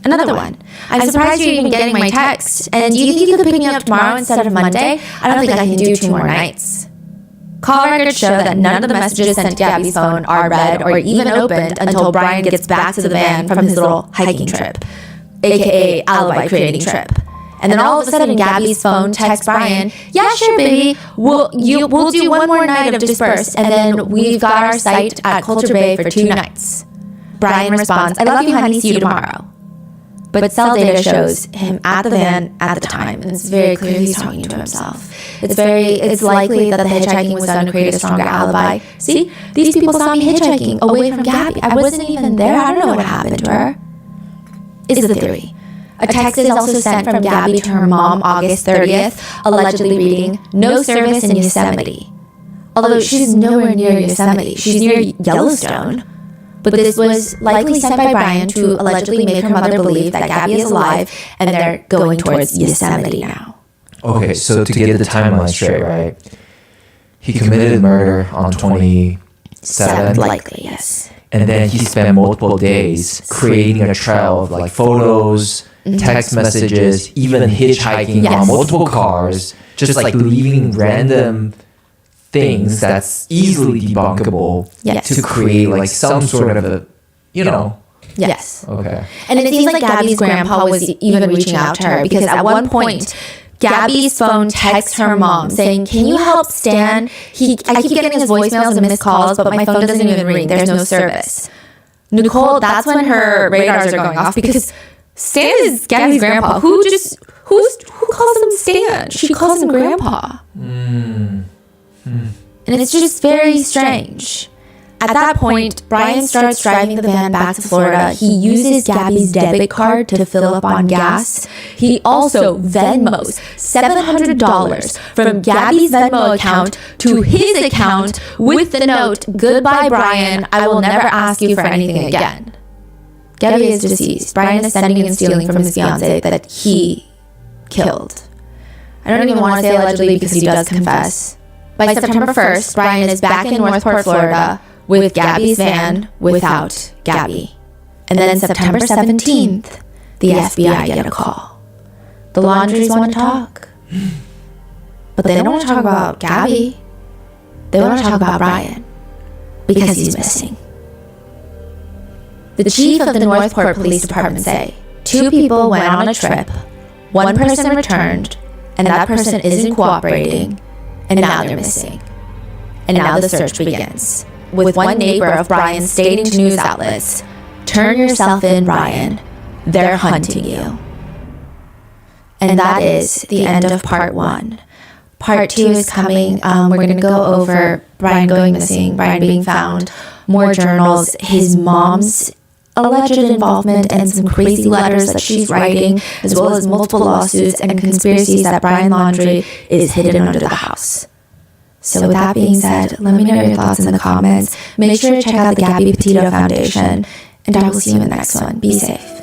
Another one. I'm surprised you're even getting my text. And do you think you could pick me up tomorrow instead of Monday? I don't think I can do 2 more nights. Call records show that none of the messages sent to Gabby's phone are read or even opened until Brian gets back to the van from his little hiking trip, aka alibi creating trip. And then all of a sudden, Gabby's phone texts Brian, yeah, sure, baby, we'll do 1 more night of disperse, and then we've got our site at Culture Bay for 2 nights. Brian responds, I love you, honey, see you tomorrow. But cell data shows him at the van at the time, and it's very clear he's talking to himself. It's likely that the hitchhiking was done to create a stronger alibi. See, these people saw me hitchhiking away from Gabby. I wasn't even there. I don't know what happened to her. Is the theory. A text is also sent from Gabby to her mom August 30th, allegedly reading, no service in Yosemite. Although she's nowhere near Yosemite. She's near Yellowstone. But this was likely sent by Brian to allegedly make her mother believe that Gabby is alive and they're going towards Yosemite now. Okay, so to get the timeline straight, right? He committed murder on 27th. Likely, yes. And then he spent multiple days creating a trail of like photos, text messages, even hitchhiking on multiple cars, just like leaving random things that's easily debunkable to create like some sort of a, Yes. Okay. And it seems like Gabby's grandpa was even reaching out to her because at one point, Gabby's phone texts her mom saying, "Can you help Stan? I keep getting his voicemails and missed calls, but my phone doesn't even ring. There's no service." Nicole, that's when her radars are going off because Stan is Gabby's grandpa. Who calls him Stan? She calls him grandpa. And it's just very strange. At that point, Brian starts driving the van back to Florida. He uses Gabby's debit card to fill up on gas. He also Venmos $700 from Gabby's Venmo account to his account with the note, "Goodbye, Brian. I will never ask you for anything again." Gabby is deceased. Brian is sending and stealing from his fiancée that he killed. I don't even want to say allegedly because he does confess. By September 1st, Brian is back in Northport, Florida, with Gabby's van without Gabby. And then September 17th, the FBI get a call. The Laundries want to talk. But they don't want to talk about Gabby. They want to talk about Brian. Because he's missing. The chief of the Northport Police Department say 2 people went on a trip, 1 person returned, and that person isn't cooperating, and now they're missing. And now the search begins. With one neighbor of Brian stating to news outlets, "Turn yourself in, Brian. They're hunting you." And that is the end of part 1. Part 2 is coming. We're going to go over Brian going missing, Brian being found, more journals, his mom's alleged involvement, and some crazy letters that she's writing, as well as multiple lawsuits and conspiracies that Brian Laundrie is hidden under the house. So with that being said, let me know your thoughts in the comments. Make sure to check out the Gabby Petito Foundation, and I will see you in the next one. Be safe.